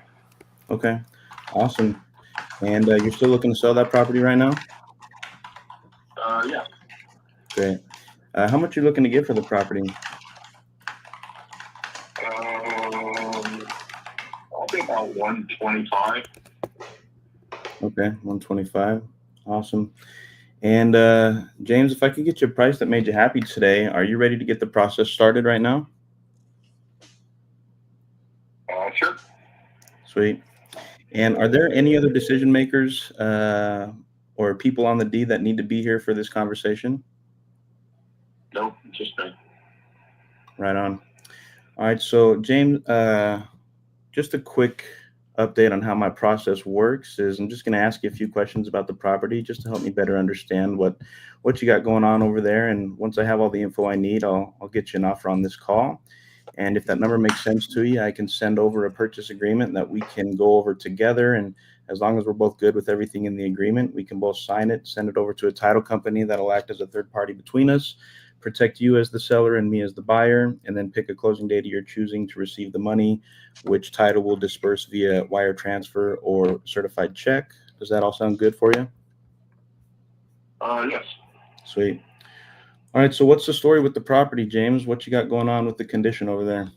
Okay, awesome. And you're still looking to sell that property right now? Yeah. Great. How much are you looking to get for the property? I'll be about 125. Okay, 125. Awesome. And James, if I could get you a price that made you happy today, are you ready to get the process started right now? Sure. Sweet. And are there any other decision makers or people on the D that need to be here for this conversation? Nope, just me. Right on. All right, so James, just a quick update on how my process works is I'm just going to ask you a few questions about the property just to help me better understand what you got going on over there. And once I have all the info I need, I'll get you an offer on this call. And if that number makes sense to you, I can send over a purchase agreement that we can go over together. And as long as we're both good with everything in the agreement, we can both sign it, send it over to a title company that'll act as a third party between us, protect you as the seller and me as the buyer, and then pick a closing date of your choosing to receive the money, which title will disperse via wire transfer or certified check. Does that all sound good for you? Yes. Sweet. All right, so what's the story with the property, James? What you got going on with the condition over there?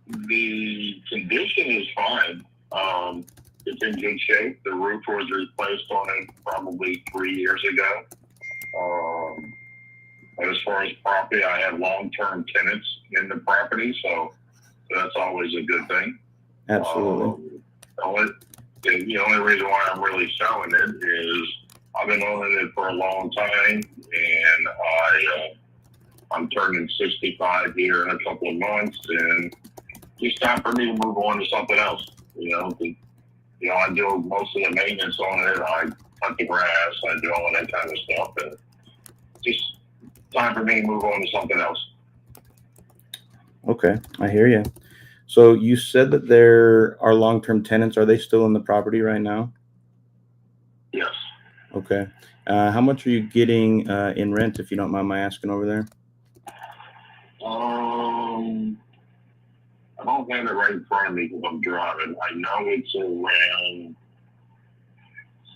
The condition is fine. It's in good shape. The roof was replaced on it probably 3 years ago. As far as property, I have long-term tenants in the property, so that's always a good thing. Absolutely. The only reason why I'm really selling it is I've been owning it for a long time, and I'm turning 65 here in a couple of months, and it's time for me to move on to something else. I do most of the maintenance on it. I cut the grass. I do all that kind of stuff, and just time for me to move on to something else. Okay, I hear you. So you said that there are long-term tenants. Are they still in the property right now? Yes. Okay. How much are you getting in rent, if you don't mind my asking over there? I don't have it right in front of me because I'm driving. I know it's around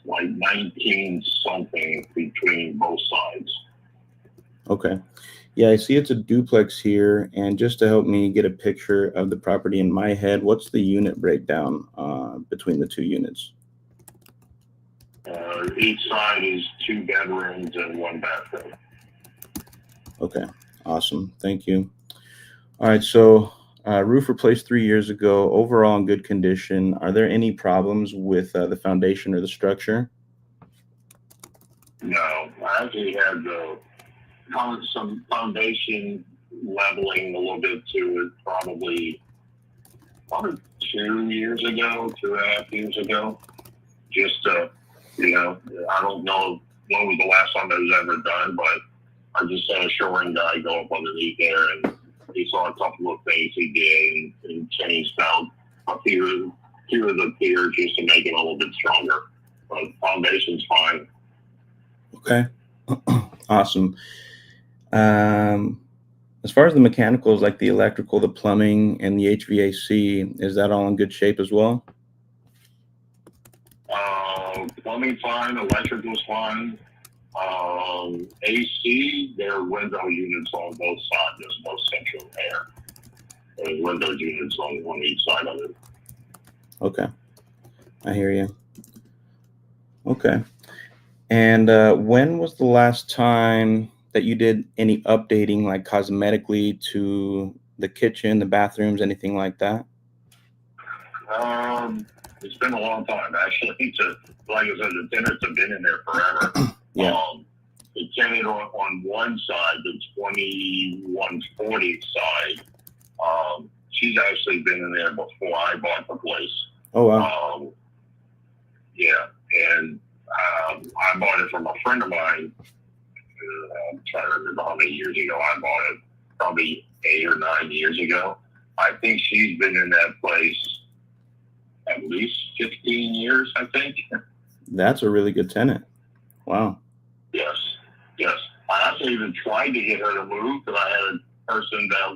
like 19 something between both sides. Okay. Yeah, I see it's a duplex here. And just to help me get a picture of the property in my head, what's the unit breakdown between the two units? Each side is 2 bedrooms and 1 bathroom. Okay, awesome. Thank you. All right, so Roof replaced 3 years ago. Overall in good condition. Are there any problems with the foundation or the structure? No, I actually had some foundation leveling a little bit to it probably 2 years ago, 2.5 years ago. Just I don't know when was the last time that was ever done, but I just had a shoring guy go up underneath there, and he saw a couple of things he did and changed out a few of the piers just to make it a little bit stronger. But foundation's fine. Okay. Awesome. As far as the mechanicals, like the electrical, the plumbing, and the HVAC, is that all in good shape as well? Plumbing fine, electrical's fine. AC, there are window units on both sides. There's no central air. There's window units on each side of it. Okay. I hear you. Okay. And when was the last time that you did any updating, like cosmetically, to the kitchen, the bathrooms, anything like that? It's been a long time, actually. Like I said, the tenants have been in there forever. Yeah. The tenant on one side, the 2140 side, she's actually been in there before I bought the place. Oh, wow. Yeah, and I bought it from a friend of mine. I'm trying to remember how many years ago I bought it. Probably 8 or 9 years ago. I think she's been in that place at least 15 years, I think. That's a really good tenant. Wow. Yes. I actually even tried to get her to move because I had a person that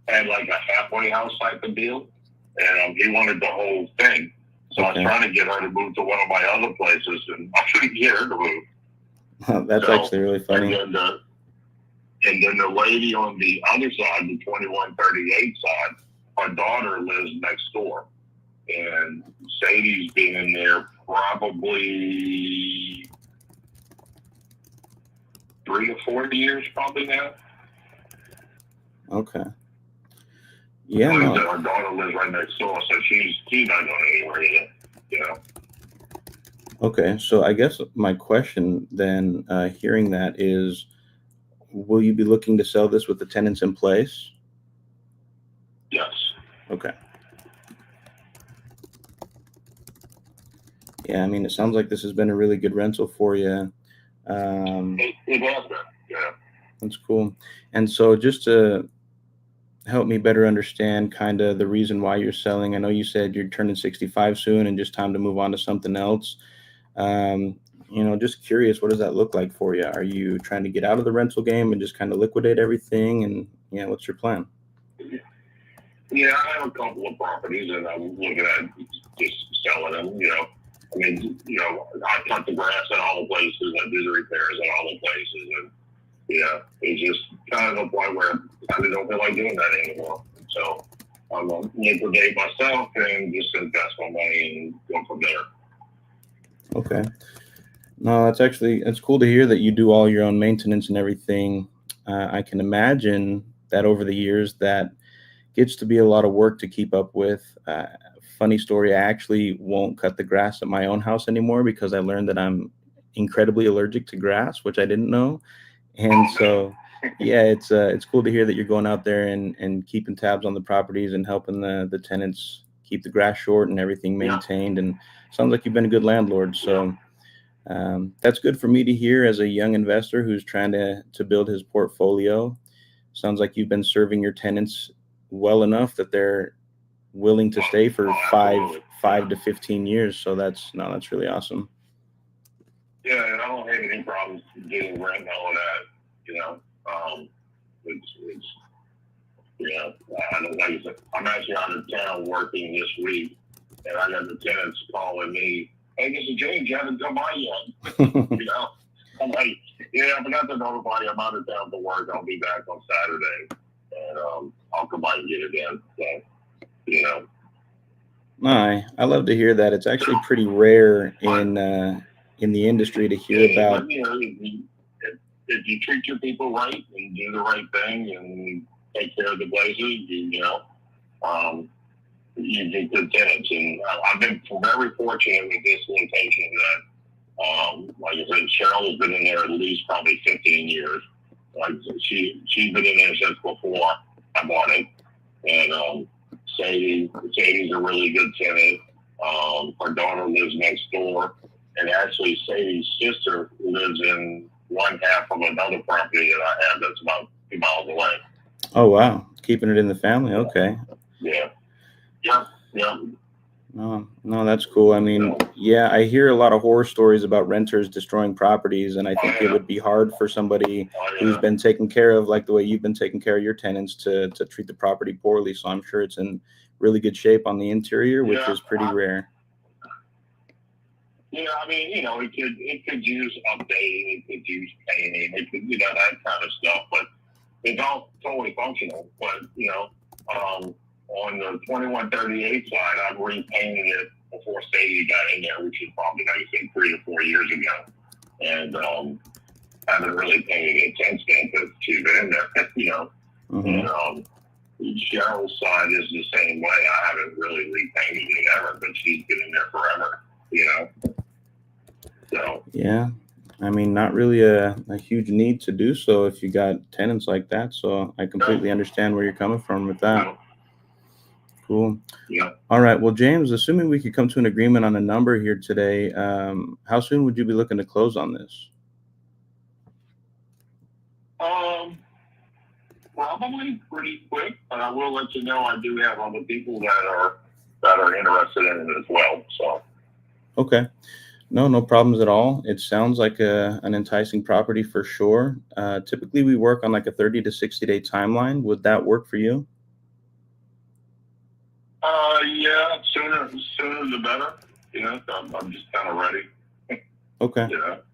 had like a halfway house type of deal, and he wanted the whole thing. So I was trying to get her to move to one of my other places, and I couldn't get her to move. That's actually really funny. And then the lady on the other side, the 2138 side, her daughter lives next door. And Sadie's been in there probably 3 to 4 years probably now. Okay. Yeah. Like her daughter lives right next door, so she's not going anywhere yet, you know. Okay, so I guess my question then, hearing that is, will you be looking to sell this with the tenants in place? Yes. Okay. Yeah, I mean, it sounds like this has been a really good rental for you. It has been, yeah. That's cool. And so just to help me better understand kind of the reason why you're selling, I know you said you're turning 65 soon and just time to move on to something else. Just curious, what does that look like for you? Are you trying to get out of the rental game and just kind of liquidate everything? And what's your plan? Yeah, I have a couple of properties and I'm looking at just selling them, I mean, I cut the grass at all the places, I do the repairs at all the places, and it's just kind of a point where I really don't feel like doing that anymore. So I'm gonna liquidate myself and just invest my money and go from there. Okay. No, it's cool to hear that you do all your own maintenance and everything. I can imagine that over the years that gets to be a lot of work to keep up with. Funny story, I actually won't cut the grass at my own house anymore because I learned that I'm incredibly allergic to grass, which I didn't know. And so, yeah, it's cool to hear that you're going out there and keeping tabs on the properties and helping the tenants keep the grass short and everything maintained. And sounds like you've been a good landlord. So that's good for me to hear as a young investor who's trying to build his portfolio. Sounds like you've been serving your tenants well enough that they're willing to stay for 5 to 15 years. So that's really awesome. Yeah, and I don't have any problems getting rent and all of that. I don't like I said, I'm actually out of town working this week, and I got the tenants calling me, "Hey, Mr. James, you haven't come by yet." I'm like, "Yeah, I forgot to notify you I'm out of town for work. I'll be back on Saturday, and I'll come by and get it in." So, I love to hear that. It's actually pretty rare in the industry to hear about. If you treat your people right and do the right thing and take care of the places, you get good tenants. And I've been very fortunate with this location that, like I said, Cheryl has been in there at least probably 15 years. Like she's been in there since before I bought it. And Sadie's a really good tenant. Her daughter lives next door. And actually, Sadie's sister lives in one half of another property that I have that's about 2 miles away. Oh, wow. Keeping it in the family. Okay. Yeah. No, that's cool. I mean, yeah, I hear a lot of horror stories about renters destroying properties, and I think it would be hard for somebody who's been taken care of, like the way you've been taking care of your tenants, to treat the property poorly. So I'm sure it's in really good shape on the interior, which is pretty rare. Yeah, I mean, it could use updating, it could use painting, it could, that kind of stuff, but it's all totally functional. But, on the 2138 side, I've repainted it before Sadie got in there, which is probably, like I said, 3 or 4 years ago. And haven't really painted it since then because she's been in there, And Cheryl's side is the same way. I haven't really repainted it ever, but she's been in there forever, So. Yeah. I mean, not really a huge need to do so if you got tenants like that. So I completely understand where you're coming from with that. Cool. Yeah. All right. Well, James, assuming we could come to an agreement on a number here today, how soon would you be looking to close on this? Probably pretty quick, but I will let you know I do have other people that are interested in it as well. So. Okay. No problems at all. It sounds like an enticing property for sure. Typically, we work on like a 30 to 60-day timeline. Would that work for you? Yeah, sooner the better. I'm just kind of ready. Okay.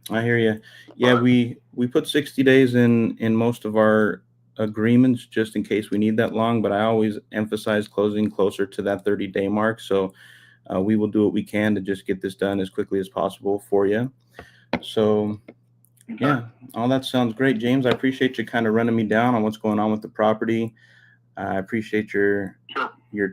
I hear you. Yeah, we put 60 days in most of our agreements just in case we need that long, but I always emphasize closing closer to that 30-day mark. So we will do what we can to just get this done as quickly as possible for you. So yeah, all that sounds great, James. I appreciate you kind of running me down on what's going on with the property. I appreciate your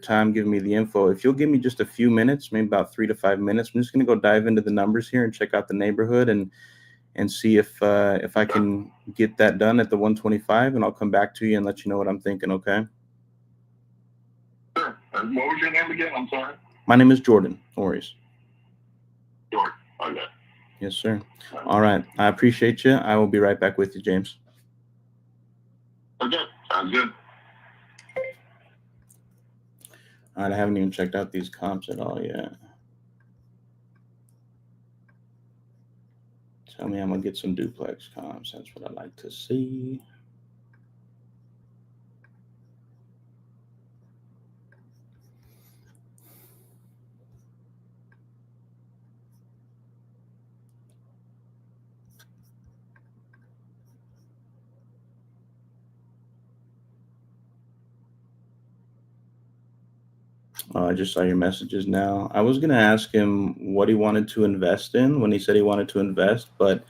time giving me the info. If you'll give me just a few minutes, maybe about 3 to 5 minutes, I'm just going to go dive into the numbers here and check out the neighborhood and see if I can get that done at the 125, and I'll come back to you and let you know what I'm thinking. Okay. Sure. What was your name again? I'm sorry. My name is Jordan. No worries. Jordan. Okay. Yes, sir. All right. I appreciate you. I will be right back with you, James. Okay. Sounds good. All right. I haven't even checked out these comps at all yet. Tell me I'm going to get some duplex comps. That's what I like to see. Oh, I just saw your messages now. I was going to ask him what he wanted to invest in when he said he wanted to invest, but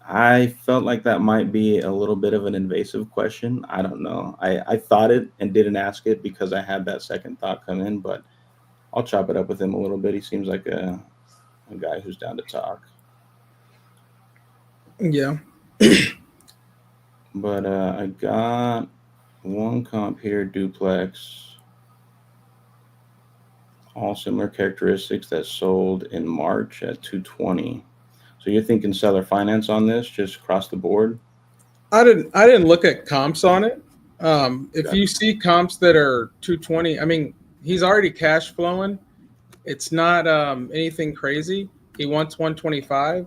I felt like that might be a little bit of an invasive question. I don't know. I thought it and didn't ask it because I had that second thought come in, but I'll chop it up with him a little bit. He seems like a guy who's down to talk. Yeah. But I got one comp here, duplex. All similar characteristics that sold in March at 220. So you're thinking seller finance on this, just across the board? I didn't look at comps on it. If you see comps that are 220, I mean, he's already cash flowing. It's not anything crazy. He wants 125.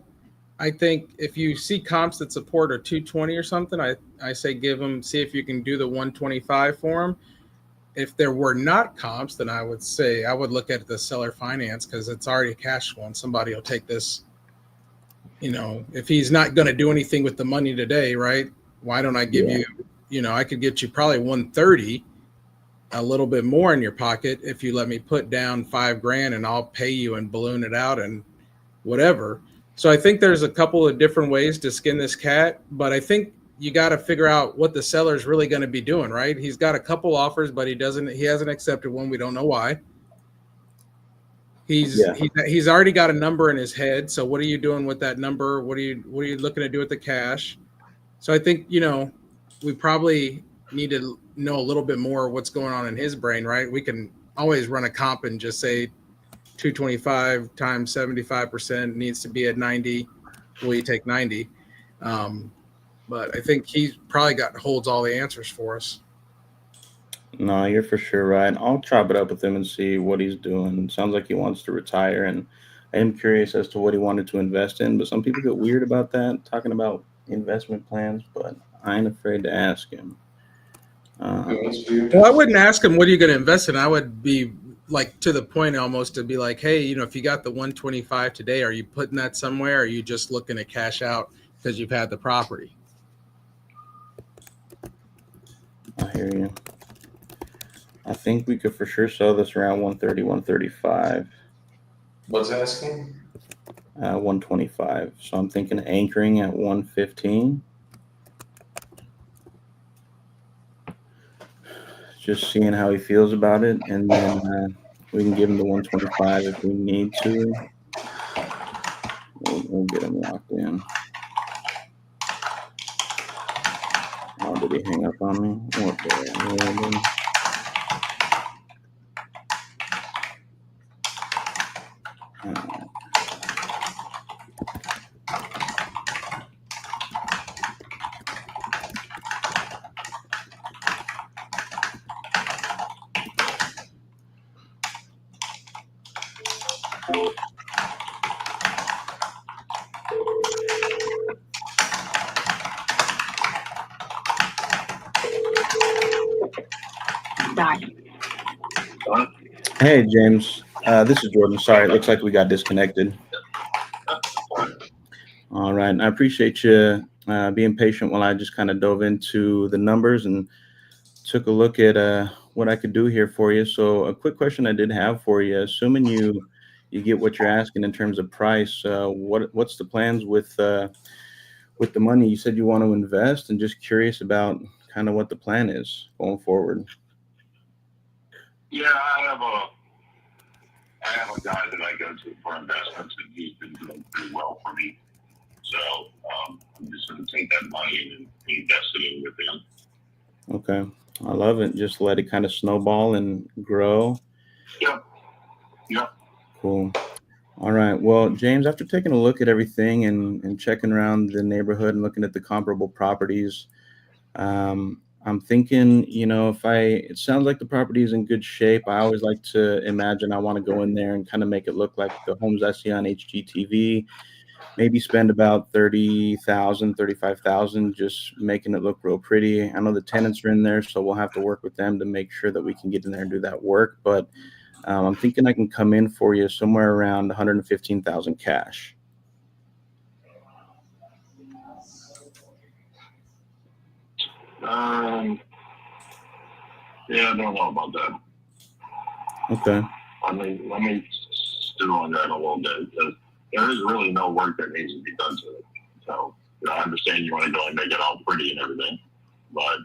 I think if you see comps that support a 220 or something, I say see if you can do the 125 for him. If there were not comps, then I would say I would look at the seller finance because it's already cash flowing. Somebody will take this. If he's not going to do anything with the money today, right? Why don't I give you, I could get you probably 130, a little bit more in your pocket if you let me put down $5,000 and I'll pay you and balloon it out and whatever. So I think there's a couple of different ways to skin this cat, but I think you got to figure out what the seller's really going to be doing, right? He's got a couple offers, but he hasn't accepted one. We don't know why. He's already got a number in his head. So what are you doing with that number? What are you looking to do with the cash? So I think, we probably need to know a little bit more what's going on in his brain, right? We can always run a comp and just say 225 times 75% needs to be at 90. Will you take 90? But I think he's probably holds all the answers for us. No, you're for sure right. I'll chop it up with him and see what he's doing. Sounds like he wants to retire, and I am curious as to what he wanted to invest in. But some people get weird about that, talking about investment plans, but I ain't afraid to ask him. Well, I wouldn't ask him, what are you going to invest in? I would be like to the point almost to be like, hey, if you got the 125 today, are you putting that somewhere? Or are you just looking to cash out because you've had the property? I hear you. I think we could for sure sell this around 130, 135. What's asking? 125. So I'm thinking anchoring at 115. Just seeing how he feels about it, and then we can give him the 125 if we need to. We'll get him locked in. Oh, did he hang up on me? What the Hey, James. This is Jordan. Sorry, it looks like we got disconnected. All right. And I appreciate you being patient while I just kind of dove into the numbers and took a look at what I could do here for you. So a quick question I did have for you, assuming you get what you're asking in terms of price, what's the plans with the money? You said you want to invest, and just curious about kind of what the plan is going forward. Yeah, I have a guy that I go to for investments, and he's been doing pretty well for me. So I'm just going to take that money and invest it in with him. Okay, I love it. Just let it kind of snowball and grow. Yep. Cool. All right. Well, James, after taking a look at everything and checking around the neighborhood and looking at the comparable properties, I'm thinking, it sounds like the property is in good shape. I always like to imagine I want to go in there and kind of make it look like the homes I see on HGTV, maybe spend about $30,000, $35,000, just making it look real pretty. I know the tenants are in there, so we'll have to work with them to make sure that we can get in there and do that work. But I'm thinking I can come in for you somewhere around $115,000 cash. Yeah, I don't know about that. Okay. Let me stew on that a little bit, because there is really no work that needs to be done to it. So I understand you want to go and make it all pretty and everything, but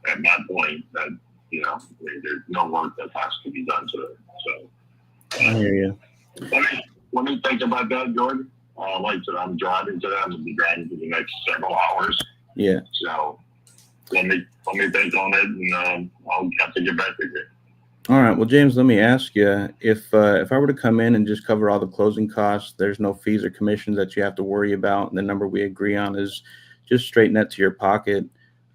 at that point, that there's no work that has to be done to it. So I hear you. Let me think about that, Jordan. Like I said, I'm driving to that. I'm gonna be driving for the next several hours. Yeah. So let me think on it, and I'll have to get back to you. All right. Well, James, let me ask you, if I were to come in and just cover all the closing costs, there's no fees or commissions that you have to worry about, and the number we agree on is just straight net to your pocket.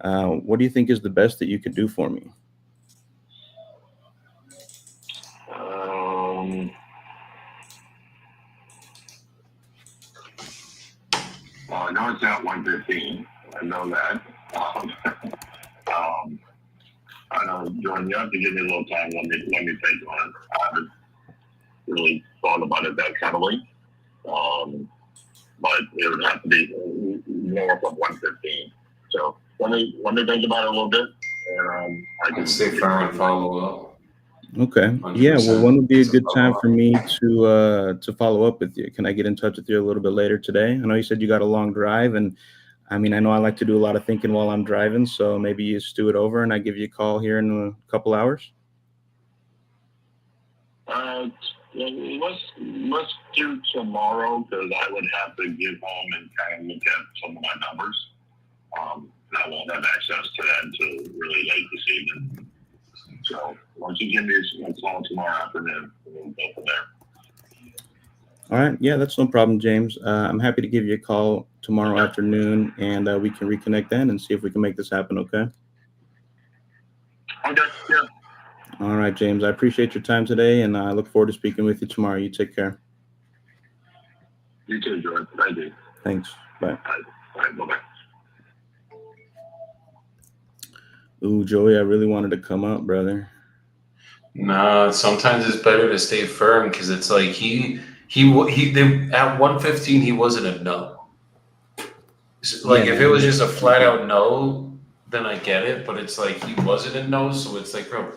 What do you think is the best that you could do for me? I know it's at 115. I know that. I know, Jordan, you have to give me a little time. Let me think on it. I haven't really thought about it that heavily. But it would have to be north of 115. So let me think about it a little bit, and I can stay firm and follow up. Okay. 100%. Yeah. Well, when would be a good time for me to follow up with you? Can I get in touch with you a little bit later today? I know you said you got a long drive, and I mean, I know I like to do a lot of thinking while I'm driving, so maybe you stew it over and I give you a call here in a couple hours. Let's do tomorrow because I would have to get home and kind of look at some of my numbers. And I won't have access to that until really late this evening. So once you give me a call tomorrow afternoon, we'll go from there. All right. Yeah, that's no problem, James. I'm happy to give you a call tomorrow afternoon, and we can reconnect then and see if we can make this happen, okay? Okay, yeah. All right, James. I appreciate your time today, and I look forward to speaking with you tomorrow. You take care. You too, Jordan. Thank you. Thanks. Bye. All right, bye-bye. Ooh, Joey, I really wanted to come up, brother. Nah, sometimes it's better to stay firm because it's like at 115 he wasn't a no. Like if it was just a flat out no, then I get it. But it's like he wasn't a no, so it's like, bro,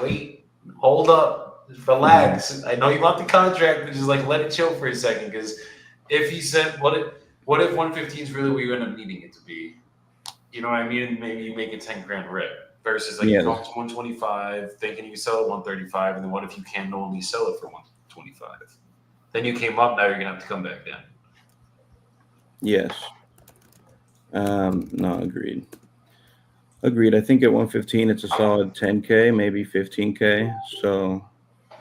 wait, hold up, relax. I know you want the contract, but just like let it chill for a second. Because if he said, what if 115 is really what you end up needing it to be? You know what I mean? Maybe you make a 10 grand rip versus like you come to 125 thinking you sell it 135, and then what if you can only sell it for 125? Then you came up, now you're gonna have to come back down. Yes. No, agreed. Agreed. I think at 115 it's a solid 10K, maybe 15K. So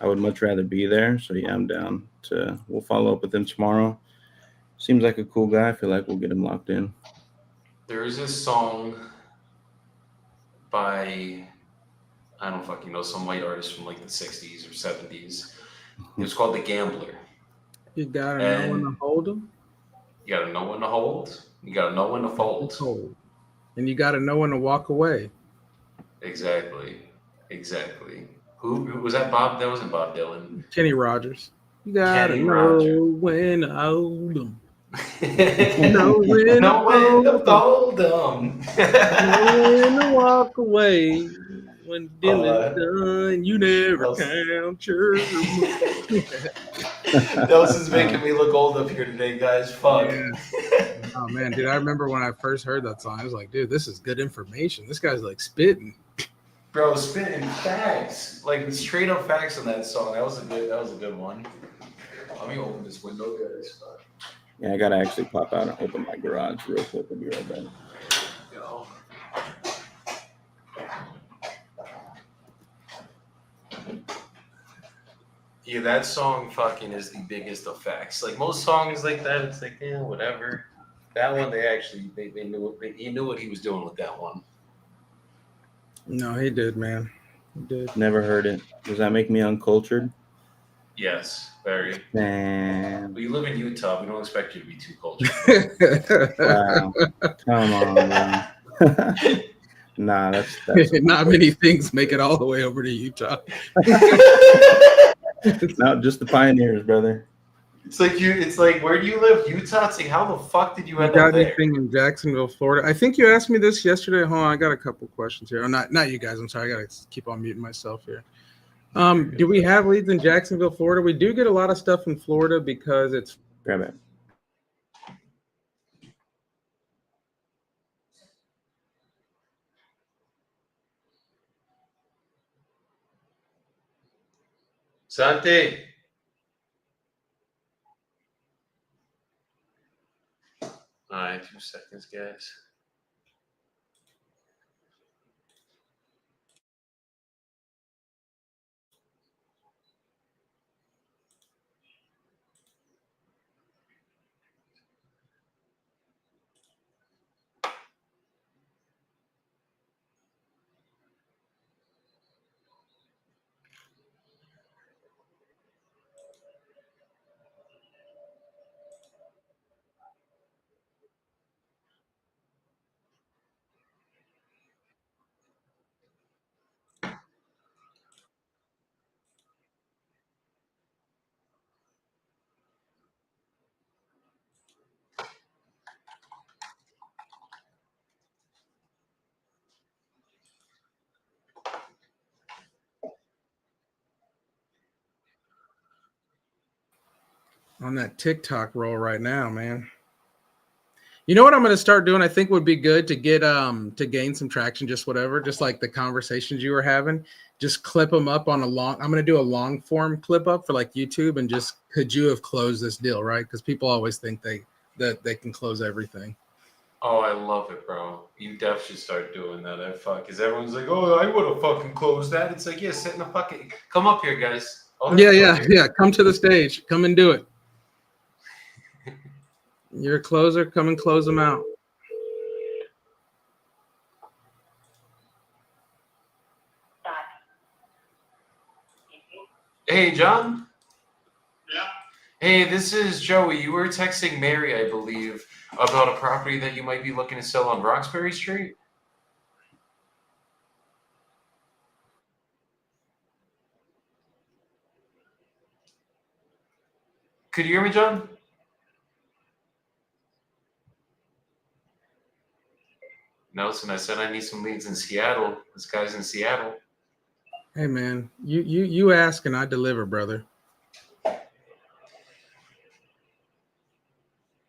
I would much rather be there. So yeah, I'm down to. We'll follow up with him tomorrow. Seems like a cool guy. I feel like we'll get him locked in. There is this song by, I don't fucking know, some white artist from like the 60s or 70s. It was called The Gambler. You gotta know when to hold them. You gotta know when to hold. You gotta know when to fold. And you gotta know when to walk away. Exactly. Who was that? Bob? That wasn't Bob Dylan. Kenny Rogers. You gotta know when to hold them. Know when to fold them. Know when to walk away. When Dylan's done, you never count your money. This is making me look old up here today, guys. Fuck. Yeah. Oh man, dude, I remember when I first heard that song, I was like, dude, this is good information. This guy's like spitting. Bro, spitting facts. Like straight up facts on that song. That was a good one. Let me open this window, guys. Yeah, I gotta actually pop out and open my garage real quick. I'll be right back. Go. Yeah, that song fucking is the biggest of facts. Like most songs like that, it's like, yeah, whatever. That one, they knew he knew what he was doing with that one. No, he did, man. He did. Never heard it. Does that make me uncultured? Yes, very. Man. We live in Utah. We don't expect you to be too cultured. Wow. Come on, man. Nah, that's not many things make it all the way over to Utah. No, just the pioneers, brother. It's like where do you live? Utah? It's like how the fuck did you end got up there? anything in Jacksonville, Florida? I think you asked me this yesterday. Hold on, I got a couple questions here. Oh, not you guys. I'm sorry, I gotta keep on muting myself here. Do we have leads in Jacksonville, Florida? We do get a lot of stuff in Florida because it's Grab it. Santi. All right, 2 seconds, guys. on that TikTok roll right now, man. You know what I'm going to start doing? I think would be good to get to gain some traction. Just whatever, just like the conversations you were having. Just clip them up on a long. I'm going to do a long form clip up for like YouTube and just could you have closed this deal, right? Because people always think that they can close everything. Oh, I love it, bro. You definitely should start doing that. Because everyone's like, oh, I would have fucking closed that. It's like, yeah, sit in the fucking. Come up here, guys. Yeah. Come to the stage. Come and do it. You're a closer. Come and close them out. Hey, John. Yeah. Hey, this is Joey. You were texting Mary, I believe, about a property that you might be looking to sell on Roxbury Street. Could you hear me, John? Nelson, I said I need some leads in Seattle. This guy's in Seattle. Hey man, you ask and I deliver, brother.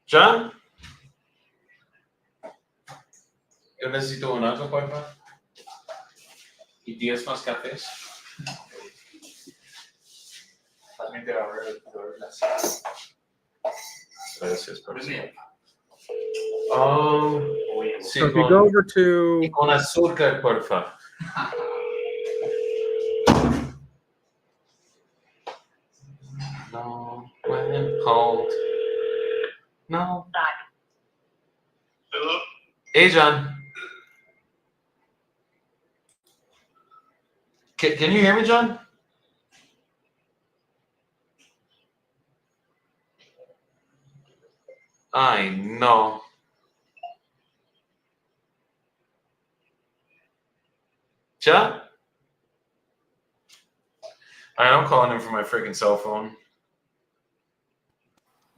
John? Yo necesito un algo, porfa. Y 10 más cafés. También te va a ver Gracias, por eso. Sí, So if you go over to con azúcar, porfa. No, when hold. No. Hello? Hey, John. Can you hear me, John? I know. John? I'm calling him from my freaking cell phone.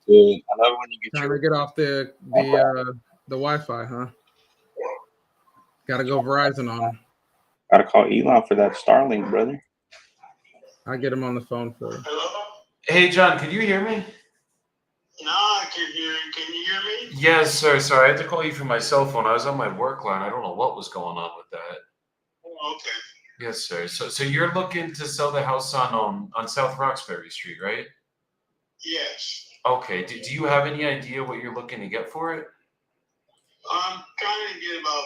Good. I love when you get trying to get off the Wi-Fi, huh? Got to go Verizon on him. Gotta call Elon for that Starlink, brother. I'll get him on the phone for you. Hello? Hey, John, can you hear me? No, I can hear you. Can you hear me? Yes, sir. Sorry, I had to call you from my cell phone. I was on my work line. I don't know what was going on with that. Oh, okay. Yes, sir. So you're looking to sell the house on South Roxbury Street, right? Yes. Okay. Do you have any idea what you're looking to get for it? I'm trying to get about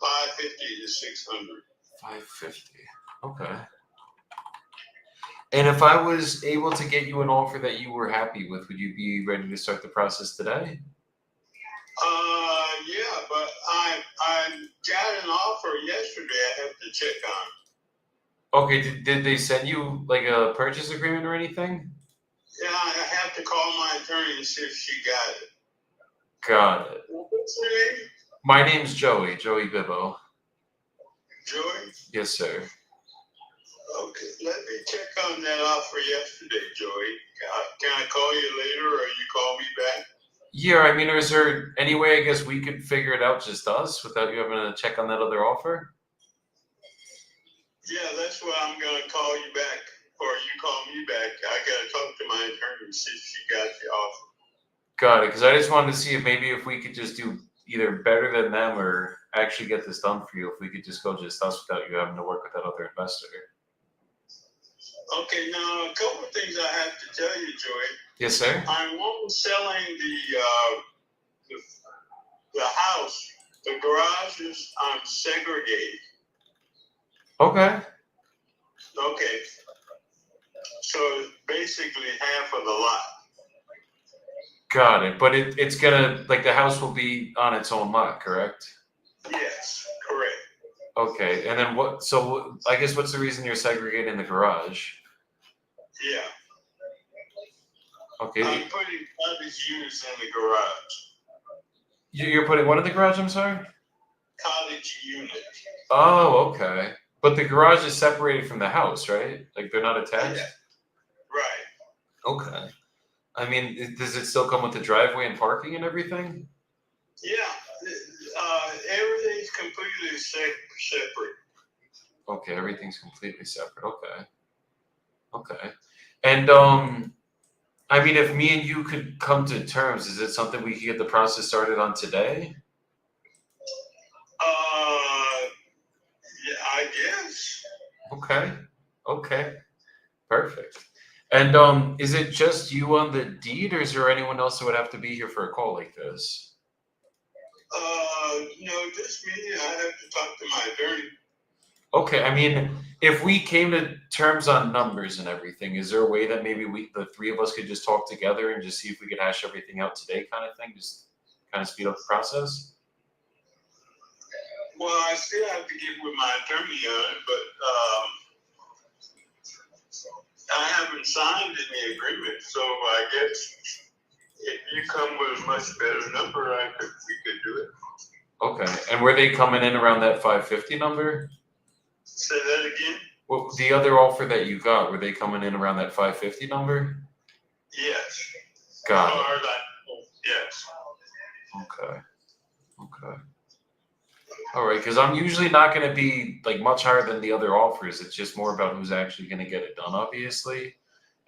550 to 600. 550. Okay. And if I was able to get you an offer that you were happy with, would you be ready to start the process today? Yeah, but I got an offer yesterday. I have to check on. Okay. Did they send you like a purchase agreement or anything? Yeah, I have to call my attorney and see if she got it. Got it. What's her name? My name's Joey Bibbo. Joy? Yes, sir. Okay, let me check on that offer yesterday, Joey. Can I call you later or you call me back? Yeah, I mean, is there any way, I guess, we could figure it out just us without you having to check on that other offer? Yeah, that's why I'm going to call you back or you call me back. I got to talk to my attorney and see if she got the offer. Got it, because I just wanted to see if we could just do either better than them or actually get this done for you, if we could just go just us without you having to work with that other investor. Okay, now a couple of things I have to tell you, Joey. Yes, sir? I'm only selling the house. The garages, I'm segregating. Okay. Okay. So basically half of the lot. Got it. But it's gonna, like, the house will be on its own lot, correct? Yes, correct. Okay. And then I guess what's the reason you're segregating the garage? Yeah. Okay. I'm putting cottage units in the garage. You're putting what in the garage, I'm sorry? Cottage unit. Oh, okay. But the garage is separated from the house, right? Like they're not attached? Yeah. Right. Okay. I mean, does it still come with the driveway and parking and everything? Yeah. Everything's completely separate. Okay, everything's completely separate. Okay. And I mean, if me and you could come to terms, is it something we could get the process started on today? Yeah, I guess. Okay, perfect. And is it just you on the deed, or is there anyone else that would have to be here for a call like this? No, just me. I have to talk to my attorney. Okay, I mean, if we came to terms on numbers and everything, is there a way that maybe the three of us could just talk together and just see if we could hash everything out today, kind of thing, just kind of speed up the process? Well, I still have to get with my attorney on it, but I haven't signed any agreement, so I guess if you come with a much better number, we could do it. Okay, and were they coming in around that 550 number? Say that again? Well, the other offer that you got, were they coming in around that 550 number? Yes. Got it. Or yes. Okay. All right, because I'm usually not going to be like much higher than the other offers. It's just more about who's actually going to get it done, obviously.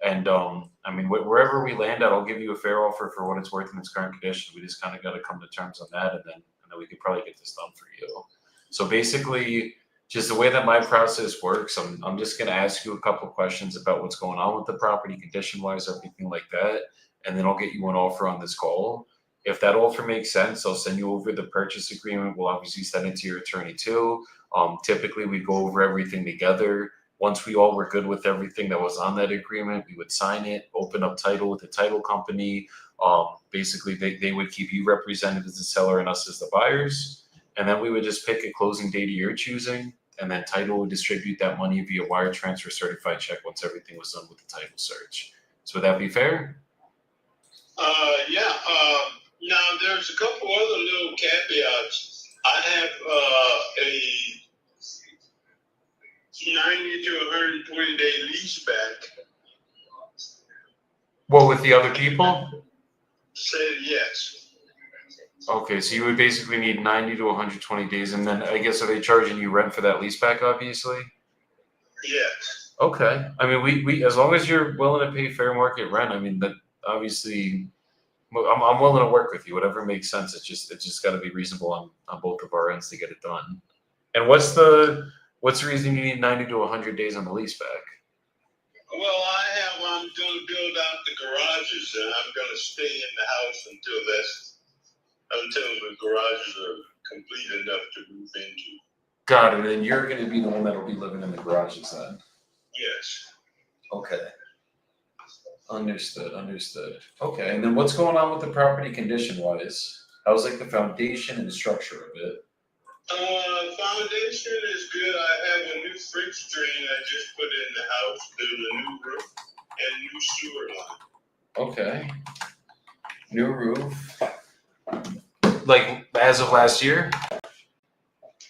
And I mean, wherever we land at, I'll give you a fair offer for what it's worth in its current condition. We just kind of got to come to terms on that, and then we could probably get this done for you. So basically, just the way that my process works, I'm just going to ask you a couple questions about what's going on with the property, condition-wise, everything like that, and then I'll get you an offer on this call. If that offer makes sense, I'll send you over the purchase agreement. We'll obviously send it to your attorney too. Typically, we go over everything together. Once we all were good with everything that was on that agreement, we would sign it, open up title with the title company. Basically, they would keep you represented as the seller and us as the buyers. And then we would just pick a closing date of your choosing. And then title would distribute that money via wire transfer certified check once everything was done with the title search. So would that be fair? Yeah. Now, there's a couple other little caveats. I have a 90 to 120 day lease back. Well, with the other people? Said yes. Okay, so you would basically need 90 to 120 days, and then I guess are they charging you rent for that lease back, obviously? Yes. Okay. I mean, we as long as you're willing to pay fair market rent, I mean, that obviously, I'm willing to work with you, whatever makes sense. It's just got to be reasonable on both of our ends to get it done. And what's the reason you need 90 to 100 days on the lease back? Well, I'm going to build out the garages, and I'm going to stay in the house until the garages are complete enough to move into. Got it. And you're going to be the one that'll be living in the garages then. Yes. Okay. Understood. Okay. And then what's going on with the property condition wise? How's like the foundation and the structure of it? Foundation is good. I have a new fridge drain I just put in the house. There's a new roof and new sewer line. Okay. New roof. Like as of last year?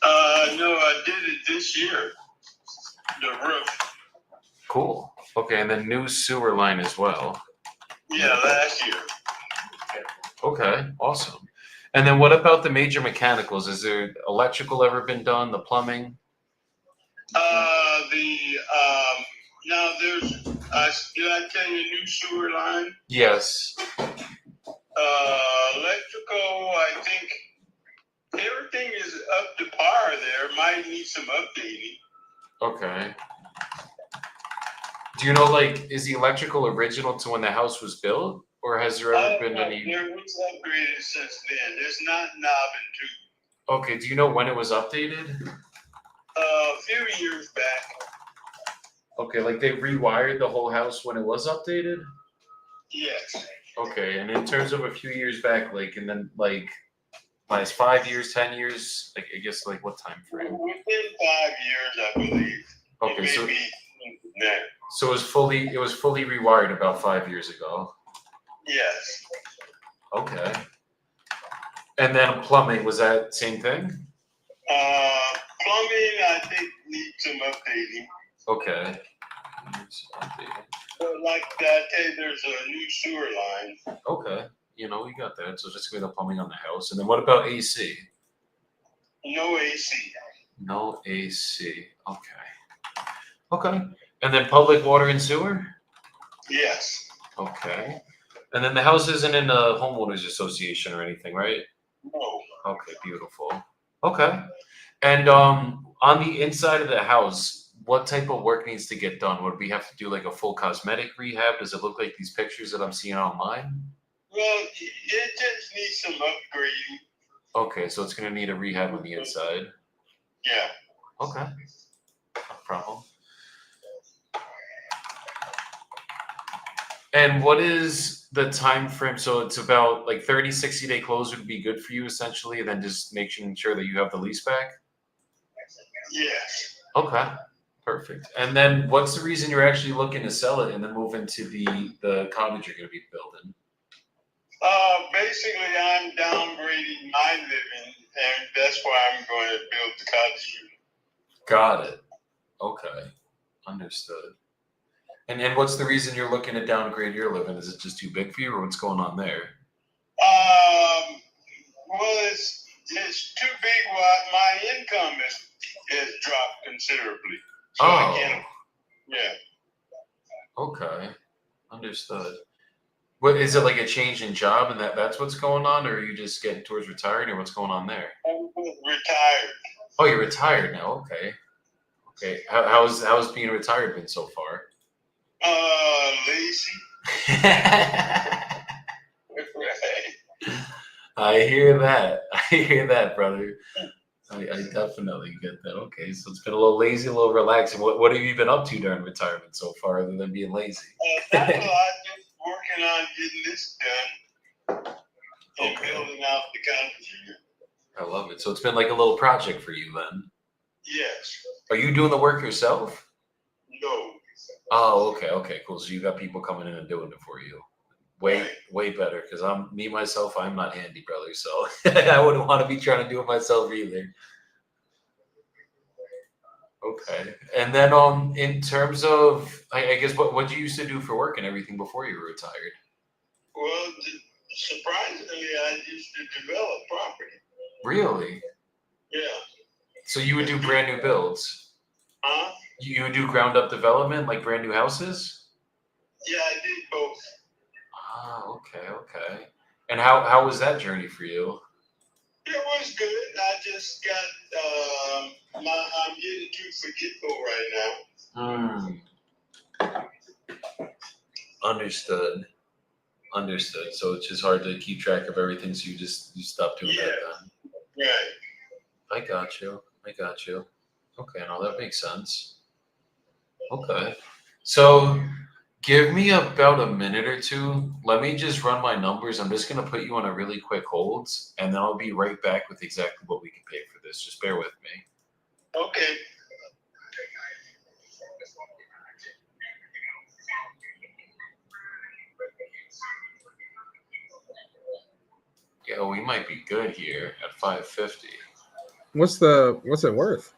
No, I did it this year. The roof. Cool. Okay, and then new sewer line as well. Yeah, last year. Okay, awesome. And then what about the major mechanicals? Is there electrical ever been done? The plumbing? Now there's, did I tell you new sewer line? Yes. Electrical, I think everything is up to par there. Might need some updating. Okay. Do you know, like, is the electrical original to when the house was built? Or has there ever been any? There was upgraded since then. There's not knob and tube. Okay, do you know when it was updated? A few years back. Okay, like they rewired the whole house when it was updated? Yes. Okay, and in terms of a few years back, like, and then like last 5 years, 10 years, like I guess like what time frame? Within 5 years, I believe. Okay, It so may be now. so it was fully rewired about 5 years ago. Yes. Okay. And then plumbing, was that same thing? Plumbing, I think, needs some updating. Okay. But like I tell you, there's a new sewer line. Okay. You know, we got that. So just give me the plumbing on the house. And then what about AC? No AC. No AC. Okay. Okay. And then public water and sewer? Yes. Okay. And then the house isn't in a homeowners association or anything, right? No. Okay, beautiful. Okay. And on the inside of the house, what type of work needs to get done? Would we have to do like a full cosmetic rehab? Does it look like these pictures that I'm seeing online? Well, it just needs some upgrading. Okay, so it's gonna need a rehab on the inside. Yeah. Okay, no problem. And what is the time frame? So it's about like 30, 60-day close would be good for you essentially, and then just making sure that you have the lease back? Yes. Okay, perfect. And then what's the reason you're actually looking to sell it and then move into the cottage you're gonna be building? Basically, I'm downgrading my living, and that's why I'm going to build the cottage unit. Got it. Okay, understood. And what's the reason you're looking to downgrade your living? Is it just too big for you, or what's going on there? Well, it's too big. Well, my income is dropped considerably, so I can't. Yeah. Okay, understood. What is it, like a change in job and that's what's going on, or are you just getting towards retiring, or what's going on there? I'm retired. Oh, you're retired now. Okay. Okay. How's being retired been so far? Lazy. Right. I hear that. I hear that, brother. I definitely get that. Okay, so it's been a little lazy, a little relaxing. What have you been up to during retirement so far, other than being lazy? Not a lot. Just working on getting this done and Okay. building out the cottage unit. I love it. So it's been like a little project for you then. Yes. Are you doing the work yourself? No. Oh, okay, okay, cool. So you got people coming in and doing it for you. Way better, because myself, I'm not handy, brother. So I wouldn't want to be trying to do it myself either. Okay. And then in terms of I guess what you used to do for work and everything before you were retired? Well, surprisingly, I used to develop property. Really? Yeah. So you would do brand new builds? Huh? You would do ground up development, like brand new houses? Yeah, I did both. Ah, okay, okay. And how was that journey for you? It was good. I just got I'm getting too forgetful right now. Understood. Understood. So it's just hard to keep track of everything, so you stopped doing that then. Right. I got you. I got you. Okay, now that makes sense. Okay. So give me about a minute or two. Let me just run my numbers. I'm just gonna put you on a really quick hold, and then I'll be right back with exactly what we can pay for this. Just bear with me. Okay. Yeah, we might be good here at 550. What's it worth?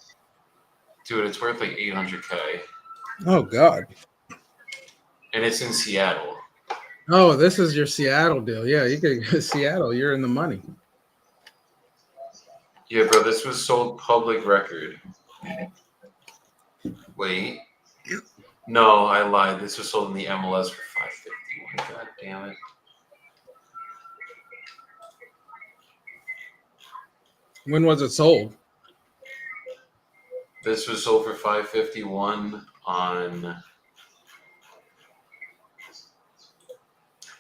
Dude, it's worth like 800K. Oh God. And it's in Seattle. Oh, this is your Seattle deal. Yeah, you could go to Seattle. You're in the money. Yeah, bro, this was sold public record. Wait. No, I lied. This was sold in the MLS for 551. God damn it. When was it sold? This was sold for 551 on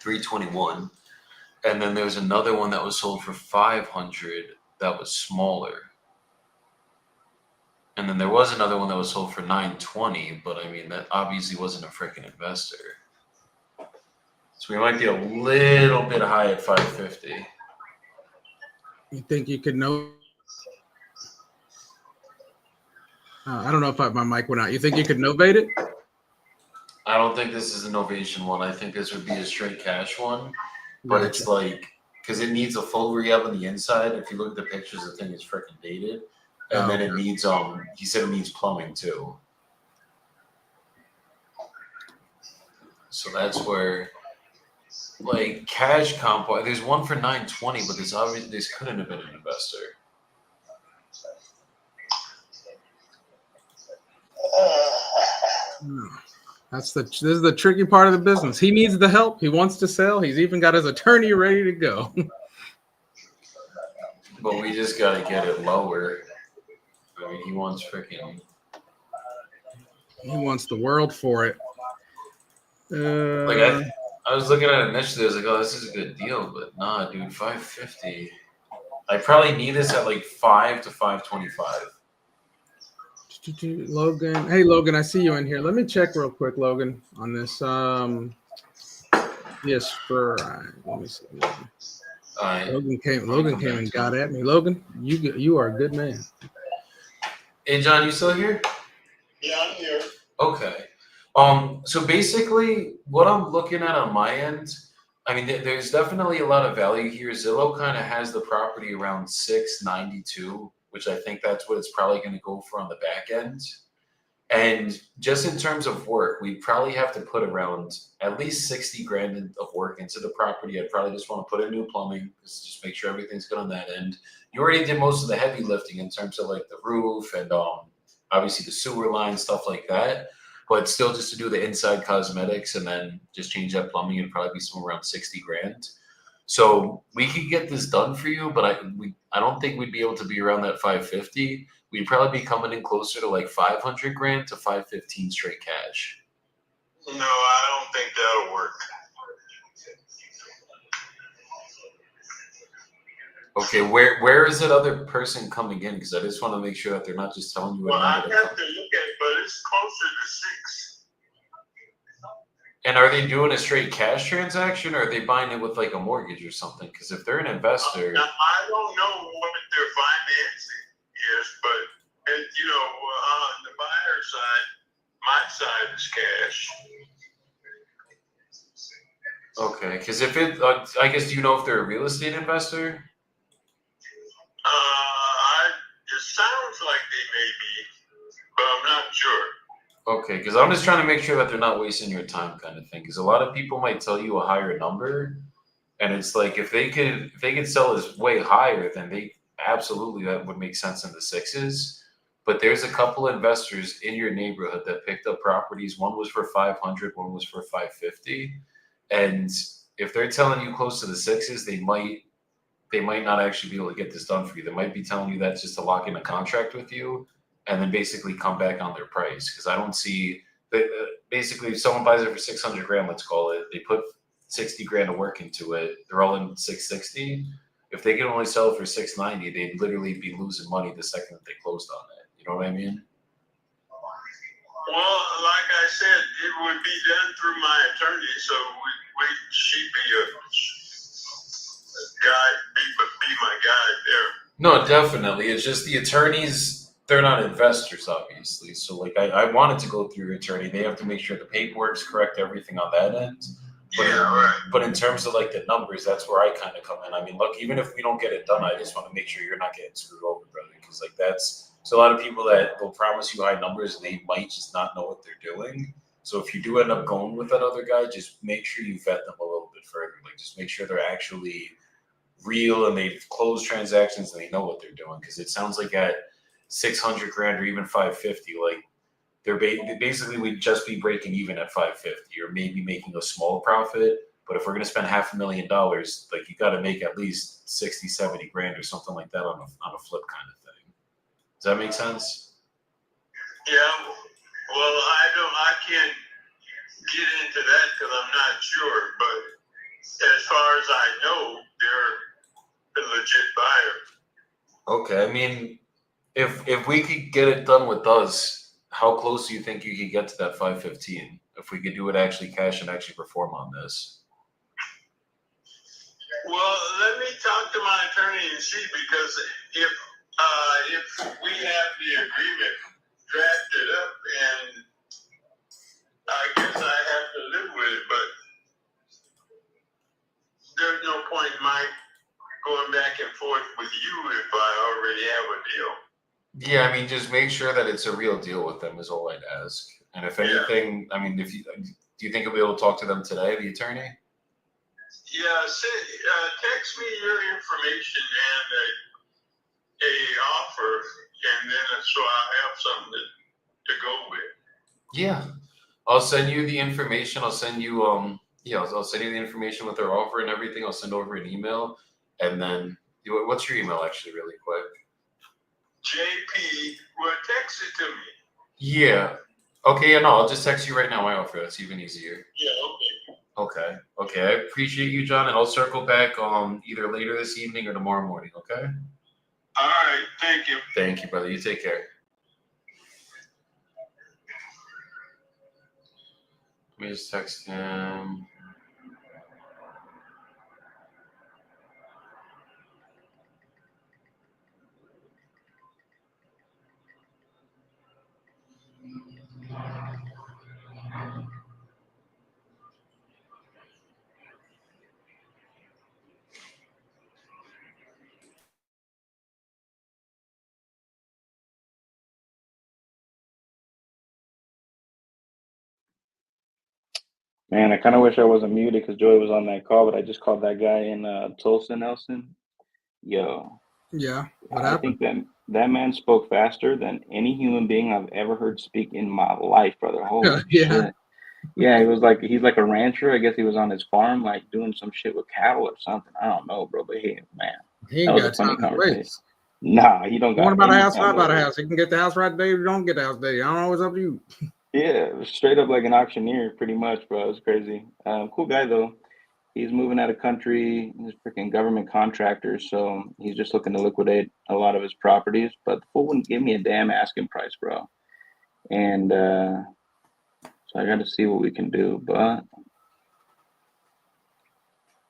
321. And then there's another one that was sold for 500 that was smaller. And then there was another one that was sold for 920, but I mean that obviously wasn't a freaking investor. So we might be a little bit high at 550. You think you could know? I don't know if my mic went out. You think you could novate it? I don't think this is an Novation one. I think this would be a straight cash one. But it's like, because it needs a full rehab on the inside. If you look at the pictures, the thing is freaking dated. And then it needs, he said it needs plumbing too. So that's where, like, cash comp, there's one for 920, but this couldn't have been an investor. This is the tricky part of the business. He needs the help. He wants to sell. He's even got his attorney ready to go. But we just gotta get it lower. I mean, he wants freaking. He wants the world for it. Like I was looking at it initially. I was like, "Oh, this is a good deal," but nah, dude, 550. I probably need this at like 5 to 525. Logan, hey Logan, I see you in here. Let me check real quick, Logan, on this. Yes, let me see. Logan came and got at me. Logan, you are a good man. Hey, John, you still here? Yeah, I'm here. Okay. So basically, what I'm looking at on my end, I mean, there's definitely a lot of value here. Zillow kind of has the property around 692, which I think that's what it's probably going to go for on the back end. And just in terms of work, we'd probably have to put around at least 60 grand of work into the property. I'd probably just want to put in new plumbing, just make sure everything's good on that end. You already did most of the heavy lifting in terms of like the roof and obviously the sewer line, stuff like that. But still, just to do the inside cosmetics and then just change that plumbing, it'd probably be somewhere around 60 grand. So we could get this done for you, but I don't think we'd be able to be around that 550. We'd probably be coming in closer to like 500 grand to 515 straight cash. No, I don't think that'll work. Okay, where is that other person coming in? Because I just want to make sure that they're not just telling you. Well, I have to look at it, but it's closer to 6. And are they doing a straight cash transaction, or are they buying it with like a mortgage or something? Because if they're an investor, Now, I don't know what their financing is, but on the buyer side, my side is cash. okay. Because if I guess, do you know if they're a real estate investor? It sounds like they may be, but I'm not sure. Okay, because I'm just trying to make sure that they're not wasting your time, kind of thing. Because a lot of people might tell you a higher number, and it's like if they could sell this way higher, then that would make sense in the 6s. But there's a couple investors in your neighborhood that picked up properties. One was for 500, one was for 550, and if they're telling you close to the 6s, they might not actually be able to get this done for you. They might be telling you that just to lock in a contract with you and then basically come back on their price. Because I don't see basically if someone buys it for 600 grand, let's call it, they put 60 grand of work into it, they're all in 660. If they can only sell it for 690, they'd literally be losing money the second that they closed on it. You know what I mean? Well, like I said, it would be done through my attorney, so she'd be a guide, be my guide there. No, definitely. It's just the attorneys, they're not investors, obviously. So like I wanted to go through your attorney. They have to make sure the paperwork's correct, everything on that end. But, Yeah, right. But in terms of like the numbers, that's where I kind of come in. I mean, look, even if we don't get it done, I just want to make sure you're not getting screwed over, brother. Because like so a lot of people that will promise you high numbers and they might just not know what they're doing. So if you do end up going with that other guy, just make sure you vet them a little bit further. Like just make sure they're actually real and they've closed transactions and they know what they're doing. Because it sounds like at 600 grand or even 550, like they're basically we'd just be breaking even at 550 or maybe making a small profit. But if we're going to spend $500,000, like you got to make at least 60, 70 grand or something like that on a flip kind of thing. Does that make sense? Yeah. Well, I can't get into that because I'm not sure. But as far as I know, they're a legit buyer. Okay. I mean, if we could get it done with us, how close do you think you could get to that 515? If we could do it actually cash and actually perform on this? Well, let me talk to my attorney and see, because if we have the agreement drafted up, and I guess I have to live with it, but there's no point in my going back and forth with you if I already have a deal. Yeah, I mean, just make sure that it's a real deal with them is all I'd ask. And if anything, I mean, do you think you'll be able to talk to them today, the attorney? Yeah, text me your information and a offer, and then so I have something to go with. Yeah. I'll send you the information. I'll send you I'll send you the information with their offer and everything. I'll send over an email, and then what's your email actually, really quick? JP, well, text it to me. Yeah. Okay. Yeah. No, I'll just text you right now my offer. That's even easier. Yeah, okay. Okay. Okay. I appreciate you, John, and I'll circle back either later this evening or tomorrow morning. Okay. All right, thank you. Thank you, brother. You take care. Let me just text him. Man, I kind of wish I wasn't muted because Joey was on that call, but I just called that guy in Tulsa, Nelson. Yo, Yeah. What I happened? think that man spoke faster than any human being I've ever heard speak in my life, brother. Holy Yeah. shit. Yeah, he's like a rancher. I guess he was on his farm, like doing some shit with cattle or something. I don't know, bro, but hey, man, He that ain't was a got funny time to conversation. waste. Nah, he don't One got about a any house, time not to about a waste. house. He can get the house right today, or don't get the house today. I don't know, it's up to you. Yeah, straight up like an auctioneer, pretty much, bro. It was crazy. Cool guy though. He's moving out of country. He's a freaking government contractor, so he's just looking to liquidate a lot of his properties. But the fool wouldn't give me a damn asking price, bro. And so I got to see what we can do. But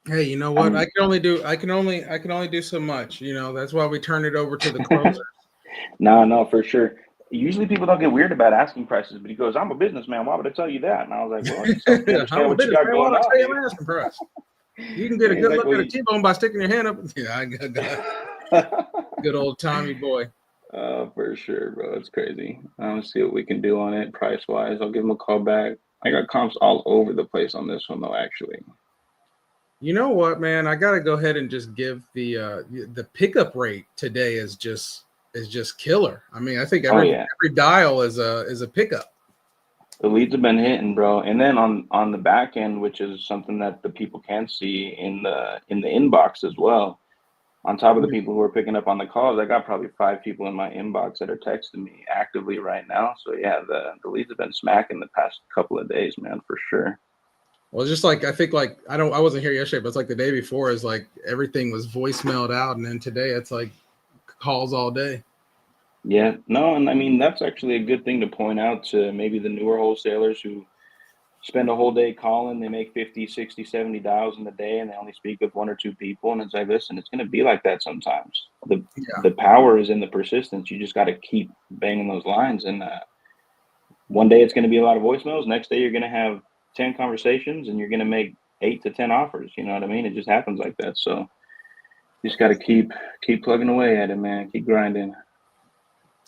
Hey, you know what? I can only do so much. You know, that's why we turn it over to the closer. no, for sure. Usually people don't get weird about asking prices, but he goes, "I'm a businessman. Why would I tell you that?" And I was like, "Well, just help me I'm understand a what you got businessman. Why going would I on." tell you Dude. I'm asking price? You can get a He's good like, look well, at a T-bone by sticking your hand up. Yeah, I got good old Tommy boy. For sure, bro. It's crazy. I'll see what we can do on it price wise. I'll give him a call back. I got comps all over the place on this one though, actually. You know what, man? I got to go ahead and just give the pickup rate today is just killer. I mean, I think every dial is a pickup. The leads have been hitting, bro. And then on the back end, which is something that the people can see in the inbox as well. On top of the people who are picking up on the calls, I got probably 5 people in my inbox that are texting me actively right now. So yeah, the leads have been smacking the past couple of days, man, for sure. Well, just like I think, like I wasn't here yesterday, but it's like the day before is like everything was voicemailed out, and then today it's like calls all day. Yeah, no, and I mean that's actually a good thing to point out to maybe the newer wholesalers who spend a whole day calling. They make 50, 60, 70 dials in a day, and they only speak with 1 or 2 people. And it's like, listen, it's going to be like that sometimes. The power is in the persistence. You just got to keep banging those lines. And one day it's going to be a lot of voicemails. Next day you're going to have 10 conversations, and you're going to make 8 to 10 offers. You know what I mean? It just happens like that. So you just got to keep plugging away at it, man. Keep grinding.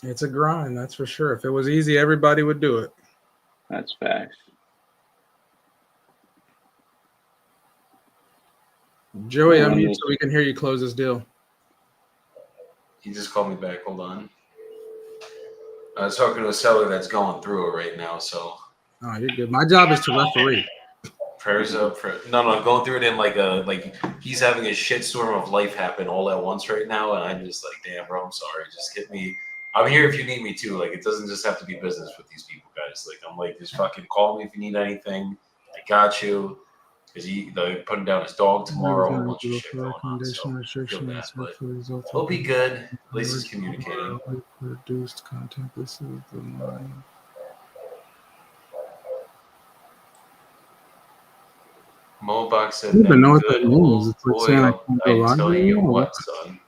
It's a grind, that's for sure. If it was easy, everybody would do it. That's facts. Joey, unmute so we can hear you close this deal. He just called me back. Hold on. I was talking to a seller that's going through it right now, so. Oh, you're good. My job is to referee. Prayers up for no, going through it in like he's having a shitstorm of life happen all at once right now, and I'm just like, damn, bro, I'm sorry. Just get me. I'm here if you need me too. Like, it doesn't just have to be business with these people, guys. Like, I'm like, just fucking call me if you need anything. I got you. Because they're putting down his dog tomorrow. A bunch of shit going on. So feel bad, but he'll be good. At least he's communicating. Produced content. This is the line. Mobox said, I don't even know what good that means. It's like saying I can't go I live tell you anymore. what, son.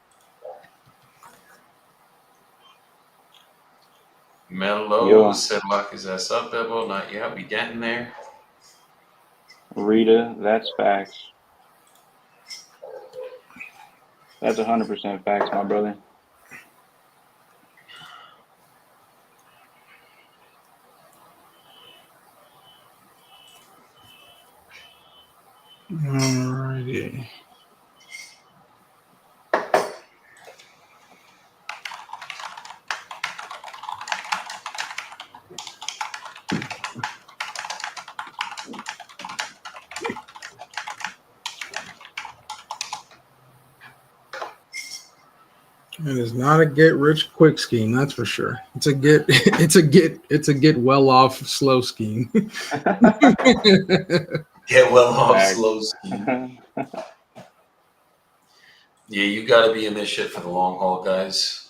Mellow said, lock his ass up, Bebo. Not yet. We getting there. Rita, that's facts. That's 100% facts, my brother. Alrighty. It is not a get rich quick scheme, that's for sure. It's a get well off slow scheme. Get well off Facts. slow scheme. Yeah, you got to be in this shit for the long haul, guys.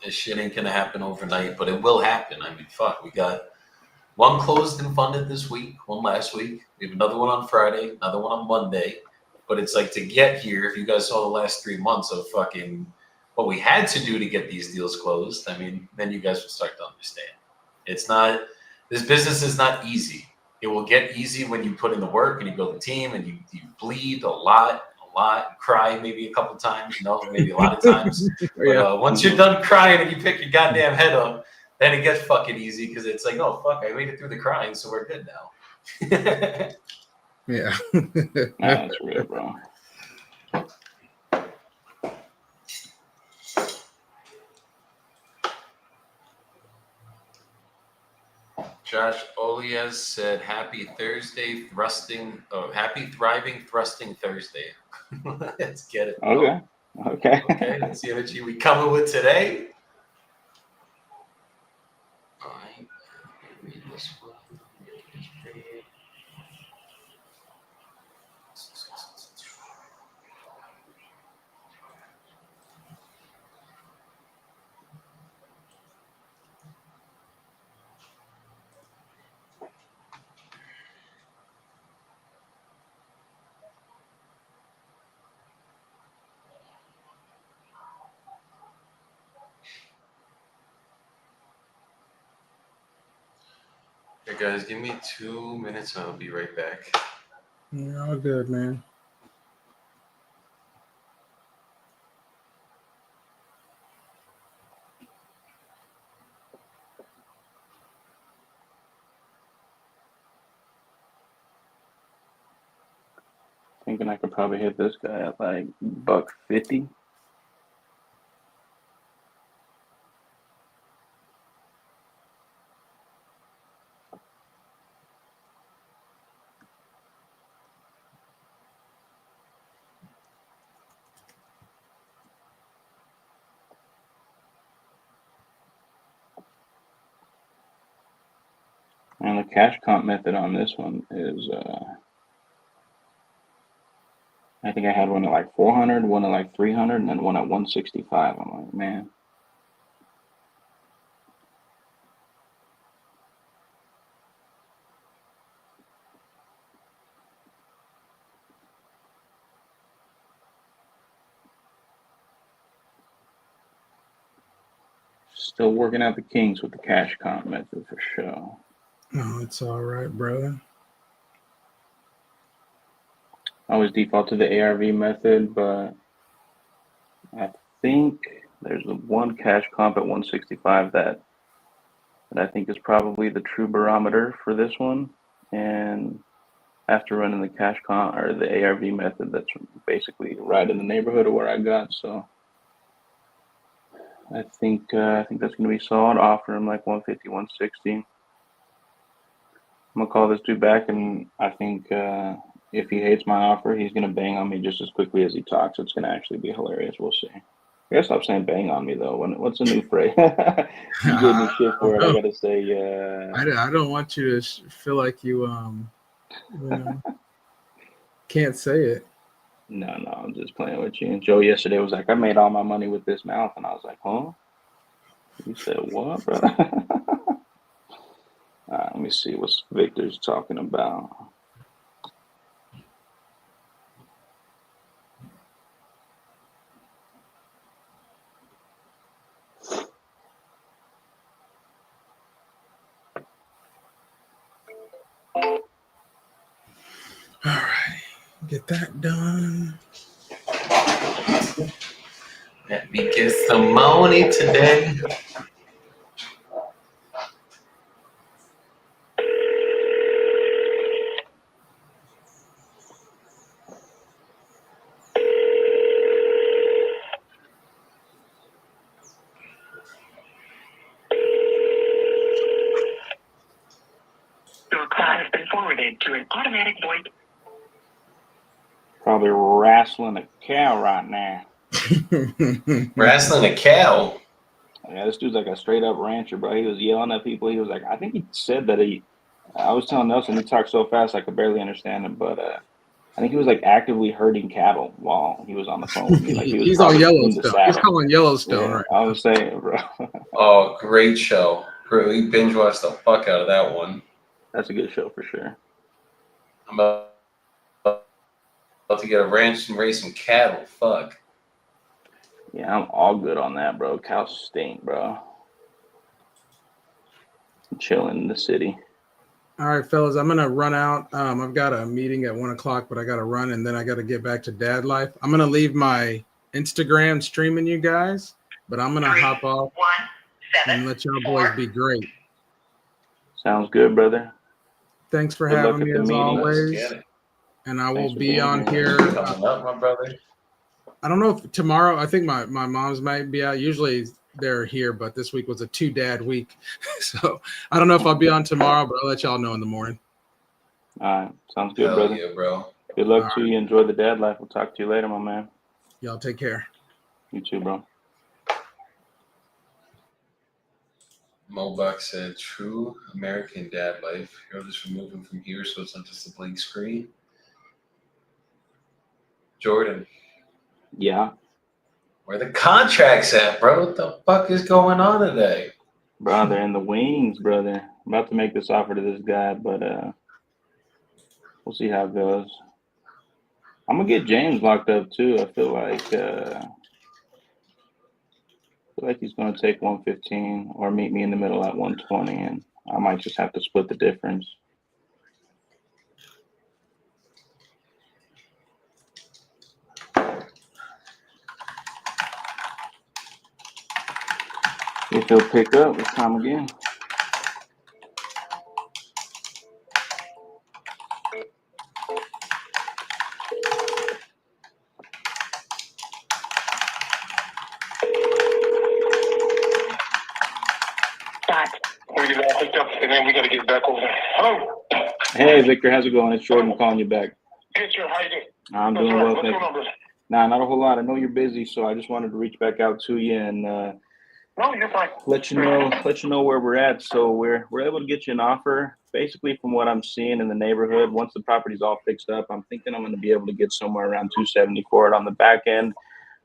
This shit ain't gonna happen overnight, but it will happen. I mean, fuck, we got one closed and funded this week, one last week. We have another one on Friday, another one on Monday. But it's like to get here, if you guys saw the last 3 months of fucking what we had to do to get these deals closed, I mean, then you guys will start to understand. It's not, this business is not easy. It will get easy when you put in the work and you build a team and you bleed a lot, cry maybe a couple times, maybe a lot of times. But once you're done crying and you pick your goddamn head up, then it gets fucking easy because it's like, oh, fuck, I made it through the crying, so we're good now. Yeah. Nah, that's real, bro. Josh Olias said, "Happy Thursday, happy thriving thrusting Thursday." Let's get it. Okay. Okay. Okay. Let's see how much we coming with today. All right. Read this one. Hey guys, give me 2 minutes and I'll be right back. You're all good, man. Thinking I could probably hit this guy at like $150. And the cash comp method on this one is, I think I had one at like 400, one at like 300, and then one at 165. I'm like, man. Still working out the kinks with the cash comp method for sure. Oh, it's all right, brother. I always default to the ARV method, but I think there's one cash comp at 165 that I think is probably the true barometer for this one. And after running the cash comp or the ARV method, that's basically right in the neighborhood of where I got. So I think that's going to be solid. Offer him like 150, 160. I'm gonna call this dude back, and I think if he hates my offer, he's gonna bang on me just as quickly as he talks. It's gonna actually be hilarious. We'll see. I gotta stop saying "bang on me" though. What's a new phrase? You gave me shit for it. I gotta say. I don't want you to feel like you can't say it. No, I'm just playing with you. And Joe yesterday was like, "I made all my money with this mouth," and I was like, "Huh?" You said what, bro? Let me see what Victor's talking about. All right, get that done. Let me get some money today. Your call has been forwarded to an automatic voice. Probably wrestling a cow right now. Wrestling a cow. Yeah, this dude's like a straight up rancher, bro. He was yelling at people. He was like, I think he said that I was telling Nelson he talked so fast I could barely understand him, but I think he was like actively herding cattle while he was on the phone with me. Like he was He's on probably in the Yellowstone. He's saddle. calling Yellowstone Yeah, right I was saying, bro. Oh, great show. We binge watched the fuck out of that one. That's a good show for sure. I'm about to get a ranch and raise some cattle. Fuck. Yeah, I'm all good on that, bro. Cows stink, bro. I'm chilling in the city. All right, fellas, I'm gonna run out. I've got a meeting at 1:00, but I gotta run, and then I gotta get back to dad life. I'm gonna leave my Instagram streaming you guys, but I'm gonna hop off and let y'all boys be great. Sounds good, brother. Thanks for Good luck having at me the as meeting. always, and I will Thanks for be being on here. here. Coming up, my brother. I don't know if tomorrow. I think my mom's might be out. Usually they're here, but this week was a 2-dad week, so I don't know if I'll be on tomorrow, but I'll let y'all know in the morning. All right, sounds good, Hell brother. yeah, bro. Good luck All to you. Enjoy the dad life. We'll talk to you later, my man. Y'all take care. You too, bro. Mobuck said, "True American dad life. You'll just remove him from here, so it's not just a blank screen." Jordan, Yeah, where the contracts at, bro? What the fuck is going on today? brother, in the wings, brother. I'm about to make this offer to this guy, but we'll see how it goes. I'm gonna get James locked up too. I feel like he's gonna take 115 or meet me in the middle at 120, and I might just have to split the difference. If he'll pick up, it's time again. We get all picked up, and then we got to get back over there. Hello. Hey, Victor, how's it going? It's Jordan calling you back. Good, sir. How you doing? I'm doing well, What's thank going you. on, brother? Nah, not a whole lot. I know you're busy, so I just wanted to reach back out to you and No, you're fine. let you know where we're at. So we're able to get you an offer. Basically, from what I'm seeing in the neighborhood, once the property's all fixed up, I'm thinking I'm going to be able to get somewhere around 270 for it on the back end.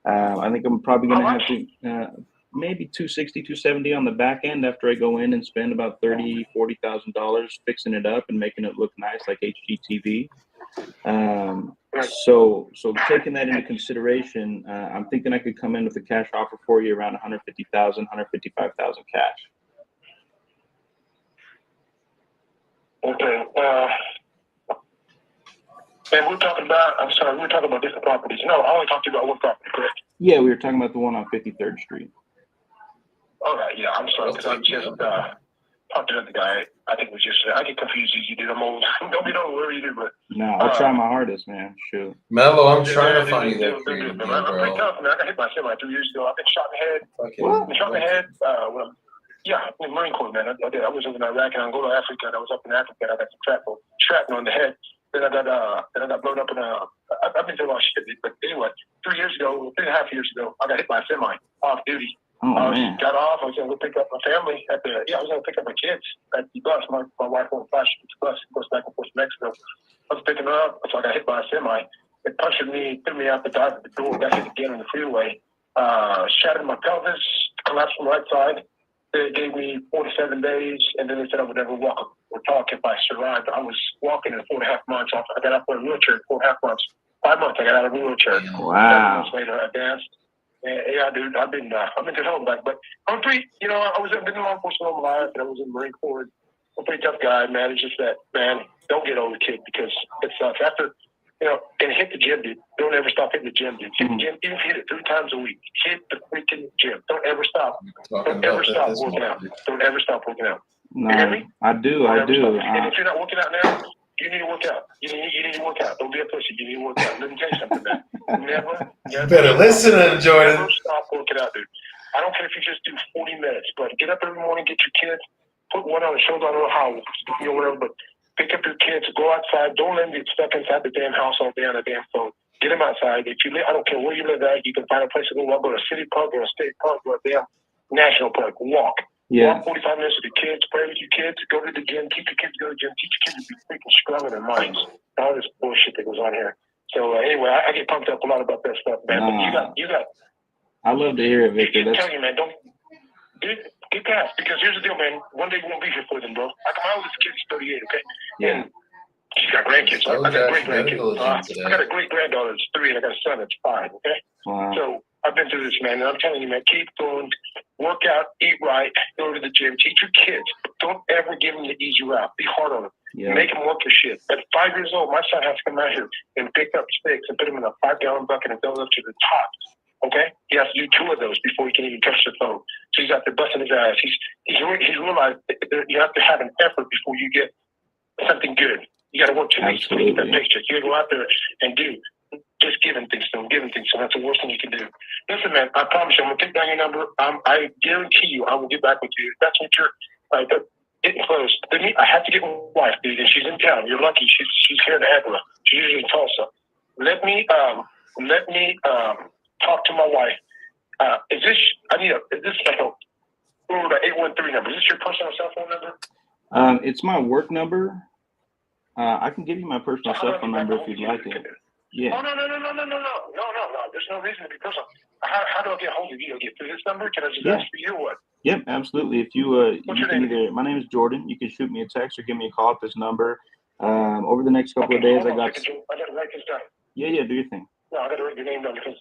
I think I'm probably going to have to maybe 260, 270 on the back end after I go in and spend about $30,000-$40,000 fixing it up and making it look nice like HGTV. So taking that into consideration, I'm thinking I could come in with a cash offer for you around 150,000, 155,000 cash. Okay. And we're talking about different properties. No, I only talked to you about one property, correct? Yeah, we were talking about the one on 53rd Street. All right. Yeah, I'm sorry because I just talked to the guy. I think it was just I get confused as you do. I'm old. Don't get over where you do, but No, I'll try my hardest, man. Shoot. Mello, I'm trying to find you that creative deal, I'm pretty bro. tough, man. I got hit by a semi 3 years ago. I've been shot in the head. Fucking Been shot in the head. Yeah, in the Marine Corps, man. I did. I was over in Iraq and Angola, Africa. And I was up in Africa. And I got some shrapnel in the head. Then I got blown up in I've been through a lot of shit. But anyway, 3.5 years ago, I got hit by a semi off duty. Oh, I man. got off. I was going to go pick up my family I was going to pick up my kids at the bus. My wife won't flash the bus. It goes back and forth to Mexico. I was picking her up. So I got hit by a semi. It punctured me, threw me out the door. Got hit again on the freeway. Shattered my pelvis, collapsed from the right side. They gave me 47 days, and then they said I would never walk or talk if I survived. I was walking in 4.5 months. I got out of a wheelchair in 4.5 months. 5 months I got out of a wheelchair. Wow. 7 months later, I danced. Yeah, dude, I've been to hell and back, but I'm pretty. I been in law enforcement all my life, and I was in the Marine Corps. I'm a pretty tough guy, man. It's just that, man, don't get over, kid, because it sucks. After, and hit the gym, dude. Don't ever stop hitting the gym, dude. Hit the gym, even if you hit it 3 times a week. Hit the freaking gym. Don't ever stop. Don't ever stop working out. Don't ever stop working out. No, You hear me? I do. And if you're not working out now, you need to work out. You need to work out. Don't be a pussy. You need to work out. Let me tell you something, man. Never Better listen to him, Jordan. Never stop working out, dude. I don't care if you just do 40 minutes, but get up every morning, get your kids, put one on the shoulder, I don't know how, whatever, but pick up your kids, go outside. Don't let them get stuck inside the damn house all day on the damn phone. Get them outside. If you live, I don't care where you live at, you can find a place to go. Walk, go to a city park, go to a state park, go to a damn national park. Walk. Yeah. Walk 45 minutes with the kids, pray with your kids, go to the gym, teach your kids to go to the gym, teach your kids to be freaking strong in their minds. All this bullshit that goes on here. So anyway, I get pumped up a lot about that stuff, man. But you got. I love to hear it, Victor. I'm telling you, man, don't get gas, because here's the deal, man. One day we won't be here for them, bro. Like my oldest kid's 38, okay? Yeah. And she's got grandkids. I got great grandkids. I got a great granddaughter that's 3, and I got a son that's 5. Okay. Wow. So I've been through this, man, and I'm telling you, man, keep going, work out, eat right, go to the gym, teach your kids. Don't ever give them the easy route. Be hard on them. Yeah. Make them work their shit. At 5 years old, my son has to come out here and pick up sticks and put them in a 5-gallon bucket and fill it up to the top. Okay, he has to do 2 of those before he can even touch the phone. So he's out there busting his ass. He's realized that you have to have an effort before you get something good. You got to work 2 weeks to get that picture. You got to go out there and do just giving things to him. So that's the worst thing you can do. Listen, man, I promise you, I'm gonna take down your number. I guarantee you, I will get back with you. If that's what you're getting close. I have to get my wife, dude, and she's in town. You're lucky. She's here in Adler. She's usually in Tulsa. Let me talk to my wife. Is this like a 813 number? Is this your personal cell phone number? It's my work number. I can give you my personal cell phone number if you'd like it. Yeah. Oh, no. There's no reason to be personal. How do I get hold of you? Do I get through this number? Can I just ask for you or what? Yep, absolutely. If you What's you your can name? either, my name is Jordan. You can shoot me a text or give me a call at this number. Over the next couple of days, I got. I got to write this down. Yeah, do your thing. No, I got to write your name down because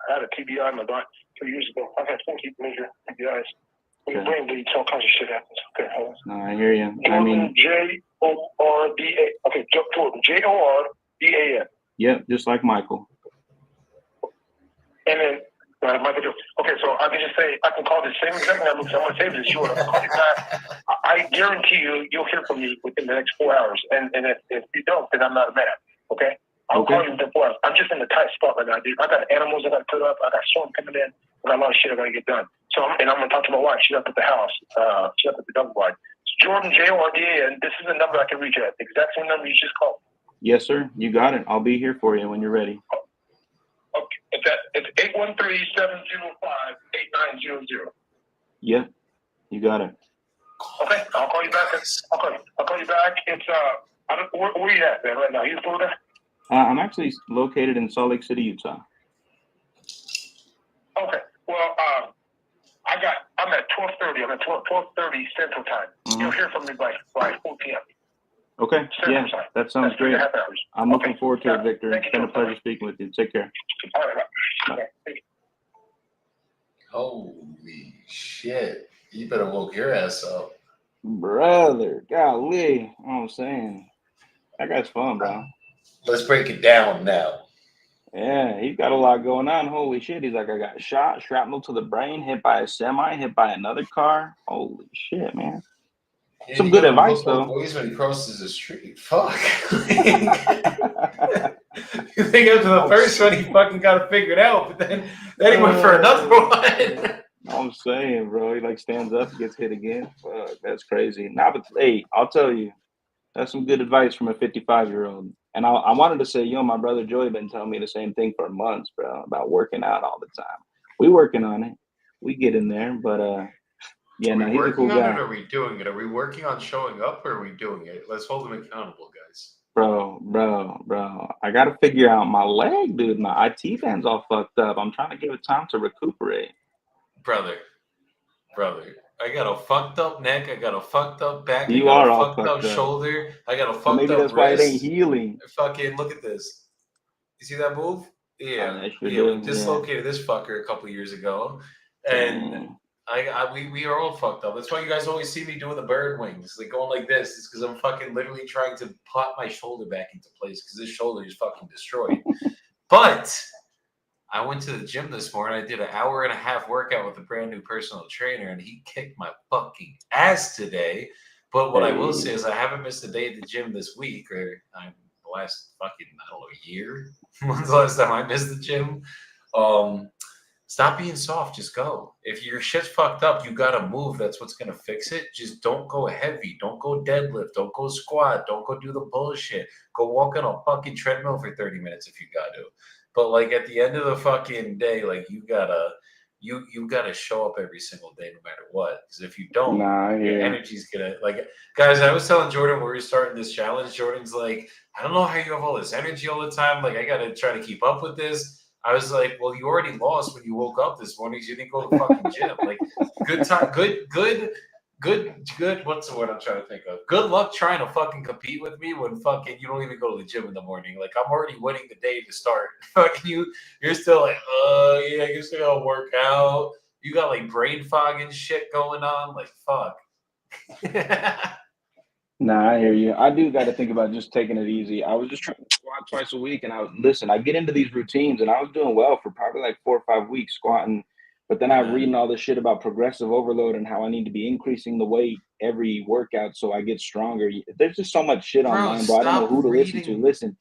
I had a TBI in my body 2 years ago. I've had 20 major TBIs. When your brain bleeds, all kinds of shit happens. Okay, hold on. No, I hear you. Jordan, I mean, Jordan, okay, Jordan, Jordan. Yep, just like Michael. And then, Michael, okay, so I can just say, I can call the same exact number because I'm going to save this short. I'll call you back. I guarantee you'll hear from me within the next 4 hours. And if you don't, then I'm not mad, okay? I'll call you within 4 hours. I'm just in a tight spot right now, dude. I got animals I got to put up. I got storm coming in. I got a lot of shit I got to get done. So, I'm going to talk to my wife. She's up at the house. She's up at the double wide. It's Jordan, Jordan, and this is the number I can reach at. The exact same number you just called. Yes, sir. You got it. I'll be here for you when you're ready. Okay. It's 813-705-8900. Yep, you got it. Okay, I'll call you back. I'll call you back. It's where you at, man? Right now, you in Florida? I'm actually located in Salt Lake City, Utah. Okay. Well, I'm at 12:30. I'm at 12:30 Central Time. Mm-hmm. You'll hear from me by 4 p.m. Okay. Central Time. That sounds great. 3.5 hours. I'm looking forward to it, Victor. Thank It's you. been a pleasure speaking with you. Take care. All right. Okay. Thank you. Holy shit. You better woke your ass up. Brother, golly. You know what I'm saying? That guy's fun, bro. Let's break it down now. Yeah, he's got a lot going on. Holy shit. He's like, I got shot, shrapnel to the brain, hit by a semi, hit by another car. Holy shit, man. Yeah, Some good advice, though. Boys when he crosses the street. Fuck. You think after the first one, he fucking got it figured out, but then he went for another one. I'm saying, bro, he like stands up, gets hit again. Fuck, that's crazy. Nah, but hey, I'll tell you, that's some good advice from a 55-year-old. And I wanted to say, my brother Joey been telling me the same thing for months, bro, about working out all the time. We working on it. We get in there, but yeah, no, he's a cool guy. Are we doing it? Are we working on showing up, or are we doing it? Let's hold him accountable, guys. Bro, I got to figure out my leg, dude. My IT band's all fucked up. I'm trying to give it time to recuperate. Brother, I got a fucked up neck. I got a fucked up back. You I got are a all fucked up fucked up. shoulder. I got a fucked So maybe up that's why it wrist. ain't healing. Fucking look at this. You see that move? Yeah. I sure We do, dislocated this fucker a couple years ago, and we are all fucked up. That's why you guys always see me doing the bird wings, like going like this. It's because I'm fucking literally trying to plot my shoulder back into place because this shoulder is fucking destroyed. But I went to the gym this morning. I did an 1.5-hour workout with a brand new personal trainer, and he kicked my fucking ass today. But what I will say is I haven't missed a day at the gym this week, or the last fucking, I don't know, year. When's the last time I missed the gym? Stop being soft. Just go. If your shit's fucked up, you got to move. That's what's going to fix it. Just don't go heavy. Don't go deadlift. Don't go squat. Don't go do the bullshit. Go walk on a fucking treadmill for 30 minutes if you got to. But like at the end of the fucking day, like you gotta show up every single day no matter what. Because if you don't, Nah, I your hear. energy's gonna like guys, I was telling Jordan when we were starting this challenge, Jordan's like, I don't know how you have all this energy all the time. Like I gotta try to keep up with this. I was like, well, you already lost when you woke up this morning, so you didn't go to the fucking gym. Like good time, good. What's the word I'm trying to think of? Good luck trying to fucking compete with me when fucking you don't even go to the gym in the morning. Like I'm already winning the day to start. Fucking you're still like, yeah, you still gotta work out. You got like brain fog and shit going on. Like fuck. Nah, I hear you. I do got to think about just taking it easy. I was just trying to squat twice a week, and I get into these routines, and I was doing well for probably like 4 or 5 weeks squatting. But then I'm reading all this shit about progressive overload and how I need to be increasing the weight every workout so I get stronger. There's just so much shit online, bro. I don't know who to listen to. Listen,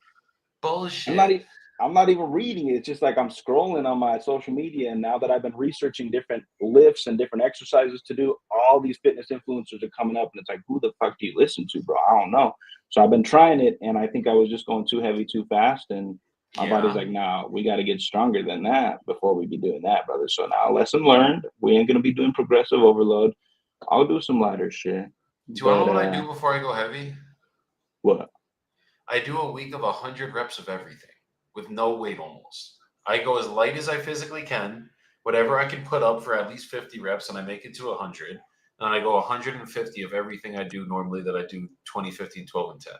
Bullshit. I'm not even reading it. It's just like I'm scrolling on my social media, and now that I've been researching different lifts and different exercises to do, all these fitness influencers are coming up, and it's like, who the fuck do you listen to, bro? I don't know. So I've been trying it, and I think I was just going too heavy too fast, and my body's like, nah, we got to get stronger than that before we be doing that, brother. So now, lesson learned. We ain't gonna be doing progressive overload. I'll do some lighter shit. Do you want to know what I do before I go heavy? What? I do a week of 100 reps of everything with no weight almost. I go as light as I physically can, whatever I can put up for at least 50 reps, and I make it to 100. And I go 150 of everything I do normally that I do 20, 15, 12, and 10.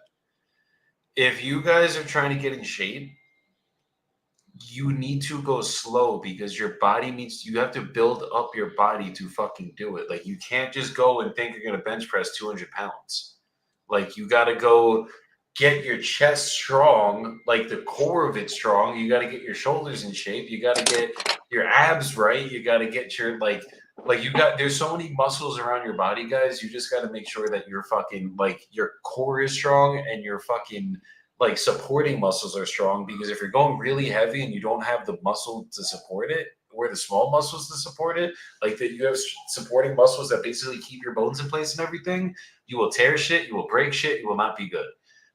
If you guys are trying to get in shape, you need to go slow because your body you have to build up your body to fucking do it. Like you can't just go and think you're going to bench press 200 pounds. Like you got to go get your chest strong, like the core of it strong. You got to get your shoulders in shape. You got to get your abs right. You got to get your there's so many muscles around your body, guys. You just got to make sure that your fucking like your core is strong and your fucking like supporting muscles are strong, because if you're going really heavy and you don't have the muscle to support it, or the small muscles to support it, like that you have supporting muscles that basically keep your bones in place and everything, you will tear shit, you will break shit, you will not be good.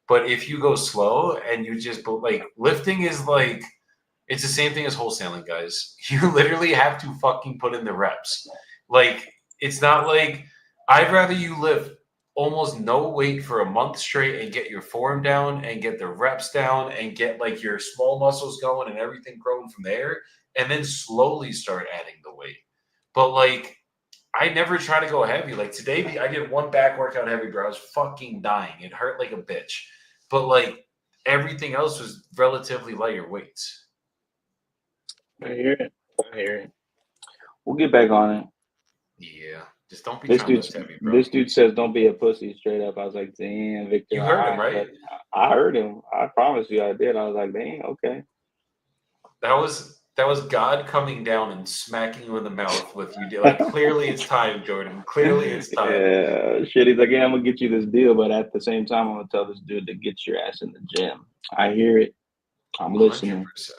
But if you go slow and you just like lifting is like, it's the same thing as wholesaling, guys. You literally have to fucking put in the reps. Like, it's not like I'd rather you lift almost no weight for a month straight and get your form down and get the reps down and get like your small muscles going and everything growing from there, and then slowly start adding the weight. But like, I never try to go heavy. Like today, I did one back workout heavy, bro. I was fucking dying. It hurt like a bitch. But like everything else was relatively lighter weights. I hear it. We'll get back on it. Yeah. Just don't be This trying dude, to heavy, bro. this dude says, "Don't be a pussy." Straight up, I was like, "Damn, Victor." You heard him, right? I heard him. I promise you, I did. I was like, "Damn, okay." That was God coming down and smacking you in the mouth with you. Like clearly, it's time, Jordan. Clearly, it's time. Yeah, shit. He's like, "Yeah, I'm gonna get you this deal, but at the same time, I'm gonna tell this dude to get your ass in the gym." I hear it. I'm listening. 100%.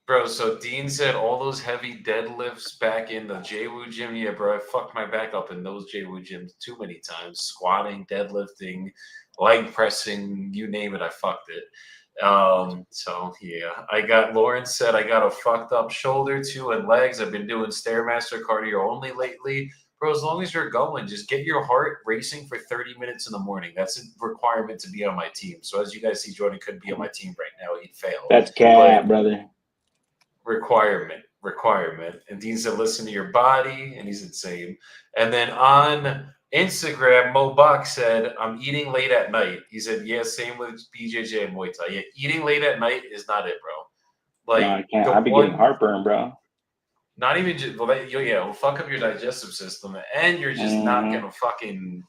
Bro, so Dean said all those heavy deadlifts back in the JWoo gym. Yeah, bro, I fucked my back up in those JWoo gyms too many times. Squatting, deadlifting, leg pressing, you name it, I fucked it. So yeah, Lauren said I got a fucked up shoulder too and legs. I've been doing Stairmaster cardio only lately. Bro, as long as you're going, just get your heart racing for 30 minutes in the morning. That's a requirement to be on my team. So as you guys see, Jordan couldn't be on my team right now. He'd fail. That's cat, brother. Requirement. And Dean said, listen to your body. And he's insane. And then on Instagram, Mo Bach said, I'm eating late at night. He said, yeah, same with BJJ and Muay Thai. Yeah, eating late at night is not it, bro. Like, no, I can't. I've been getting heartburn, bro. Not even just, it'll fuck up your digestive system, and you're just not gonna fucking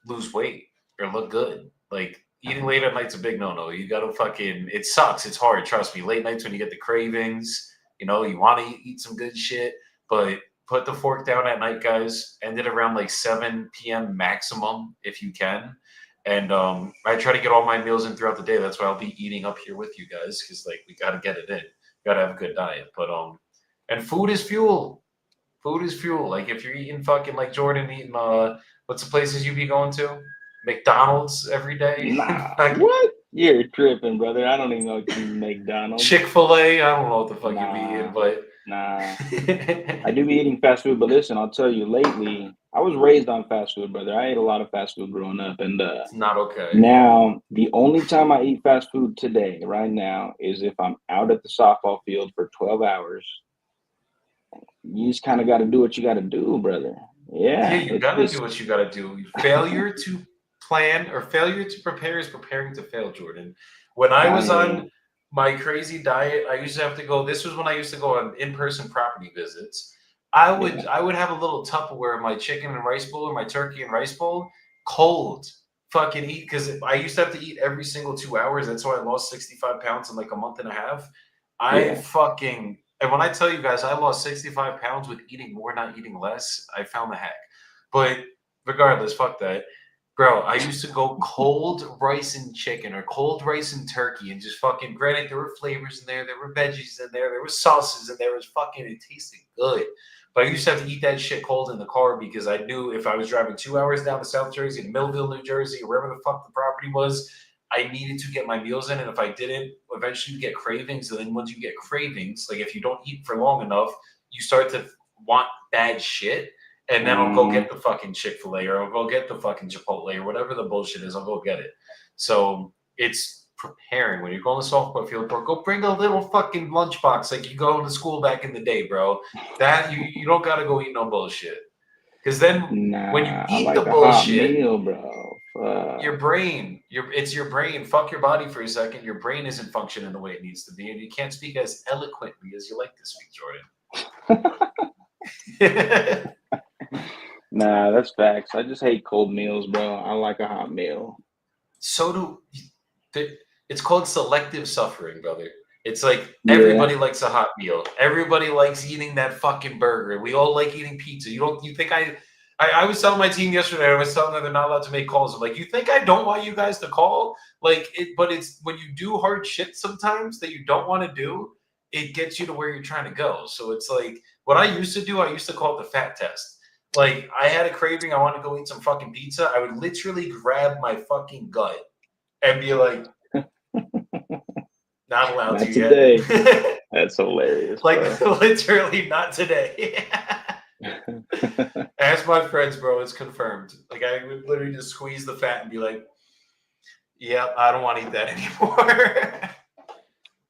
lose weight or look good. Like, eating late at night's a big no-no. You gotta fucking, it sucks. It's hard. Trust me. Late nights when you get the cravings, you want to eat some good shit, but put the fork down at night, guys. End it around like 7 p.m. maximum if you can. And I try to get all my meals in throughout the day. That's why I'll be eating up here with you guys, because like we gotta get it in. Gotta have a good diet. But and food is fuel. Food is fuel. Like if you're eating fucking like Jordan eating what's the places you be going to? McDonald's every day. Nah, like, what? You're tripping, brother. I don't even know what you McDonald's. Chick-fil-A, I don't know what the fuck you be Nah. eating, but Nah. I do be eating fast food, but listen, I'll tell you, lately, I was raised on fast food, brother. I ate a lot of fast food growing up, and it's not okay. now the only time I eat fast food today, right now, is if I'm out at the softball field for 12 hours. You just kind of got to do what you got to do, brother. Yeah, Yeah, you it's gotta just do what you gotta do. Failure to plan or failure to prepare is preparing to fail, Jordan. When I I was hear you. on my crazy diet, I used to have to go. This was when I used to go on in-person property visits. I would have a little Tupperware of my chicken and rice bowl or my turkey and rice bowl, cold. Fucking eat because I used to have to eat every single 2 hours. That's why I lost 65 pounds in like a month and a half. I Yeah. fucking and when I tell you guys I lost 65 pounds with eating more, not eating less, I found the hack. But regardless, fuck that. Bro, I used to go cold rice and chicken or cold rice and turkey and just fucking, granted, there were flavors in there were veggies in there were sauces, and there was fucking, it tasted good. But I used to have to eat that shit cold in the car because I knew if I was driving 2 hours down to South Jersey, to Millville, New Jersey, or wherever the fuck the property was, I needed to get my meals in. And if I didn't, eventually you get cravings. And then once you get cravings, like if you don't eat for long enough, you start to want bad shit. And then I'll go get the fucking Chick-fil-A or I'll go get the fucking Chipotle or whatever the bullshit is. I'll go get it. So it's preparing when you're going to softball field, bro. Go bring a little fucking lunchbox like you go to school back in the day, bro. That you don't gotta go eat no bullshit. Because then when you Nah, I eat like the a hot bullshit, meal, bro. Fuck. your brain, it's your brain. Fuck your body for a second. Your brain isn't functioning the way it needs to be, and you can't speak as eloquently as you like to speak, Jordan. Nah, that's facts. I just hate cold meals, bro. I like a hot meal. So it's called selective suffering, brother. It's like Yeah. everybody likes a hot meal. Everybody likes eating that fucking burger. We all like eating pizza. You think I was telling my team yesterday, I was telling them they're not allowed to make calls. I'm like, you think I don't want you guys to call? But it's when you do hard shit sometimes that you don't want to do, it gets you to where you're trying to go. So it's like what I used to do, I used to call it the fat test. Like I had a craving, I wanted to go eat some fucking pizza. I would literally grab my fucking gut and be like, not allowed Not to today. yet. That's hilarious, Like bro. literally not today. Ask my friends, bro. It's confirmed. Like I would literally just squeeze the fat and be like, "Yep, I don't want to eat that anymore."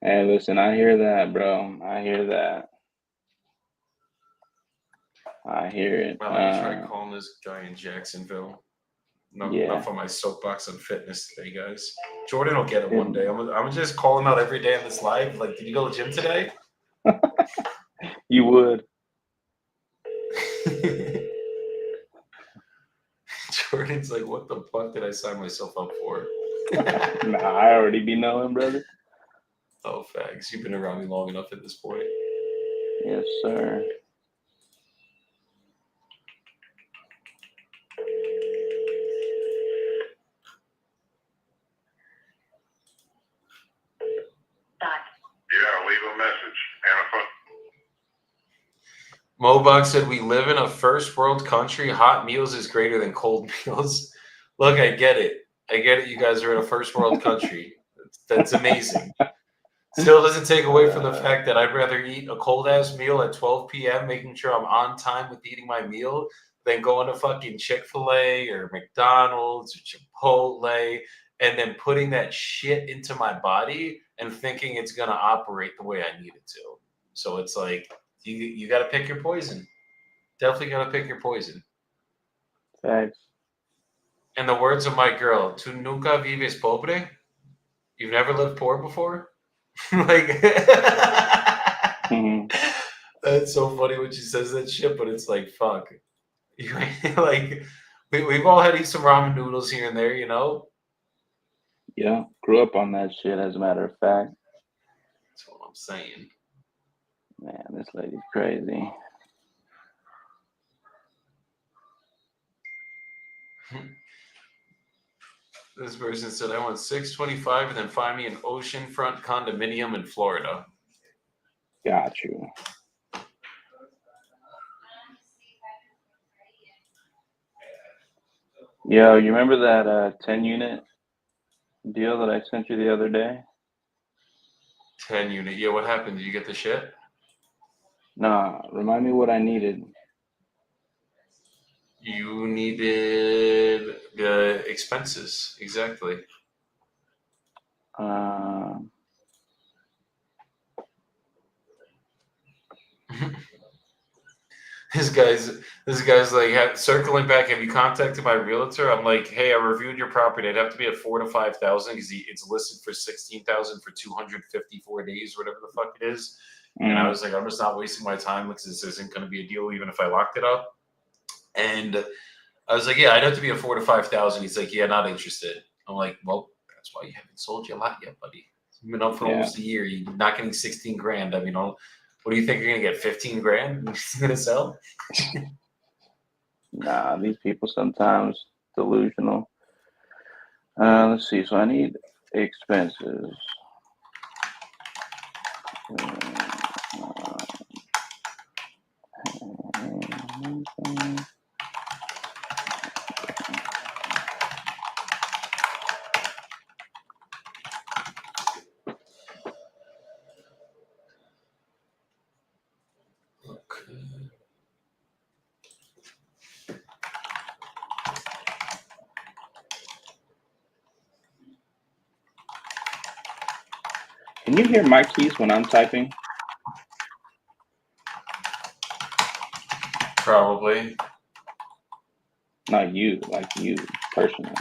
Hey, listen, I hear that, bro. I hear that. I hear it. Well, let me try calling this guy in Jacksonville. No, Yeah. enough on my soapbox on fitness today, guys. Jordan will get it one day. I'm gonna just call him out every day on this live. Like, did you go to the gym today? You would. Jordan's like, what the fuck did I sign myself up for? Nah, I already be knowing, brother. Oh, fags. You've been around me long enough at this point. Yes, sir. Yeah, leave a message, Hannaford. Mobach said, we live in a first world country. Hot meals is greater than cold meals. Look, I get it. You guys are in a first world country. That's amazing. Still doesn't take away from the fact that I'd rather eat a cold ass meal at 12 p.m., making sure I'm on time with eating my meal, than going to fucking Chick-fil-A or McDonald's or Chipotle and then putting that shit into my body and thinking it's going to operate the way I need it to. So it's like, you got to pick your poison. Definitely got to pick your poison. Thanks. In the words of my girl, "Tu nunca vives pobre?" You've never lived poor before? Like, that's so funny when she says that shit, but it's like, fuck. Like, we've all had to eat some ramen noodles here and there, you know? Yeah, grew up on that shit, as a matter of fact. That's what I'm saying. Man, this lady's crazy. This person said, I want $625 and then find me an oceanfront condominium in Florida. Got you. Yo, you remember that 10 unit deal that I sent you the other day? 10 unit. Yeah, what happened? Did you get the shit? Nah, remind me what I needed. You needed the expenses. Exactly. This guy's like circling back. Have you contacted my realtor? I'm like, hey, I reviewed your property. It'd have to be at 4,000 to 5,000 because it's listed for 16,000 for 254 days, whatever the fuck it is. And I was like, I'm just not wasting my time because this isn't going to be a deal, even if I locked it up. And I was like, yeah, I'd have to be at 4,000 to 5,000. He's like, yeah, not interested. I'm like, well, that's why you haven't sold your lot yet, buddy. You've been up for almost a year. You're not getting 16 grand. I mean, what do you think you're gonna get? 15 grand? You're gonna sell? Nah, these people sometimes delusional. Let's see. So I need expenses. Can you hear my keys when I'm typing? Probably. Not you, like you personally.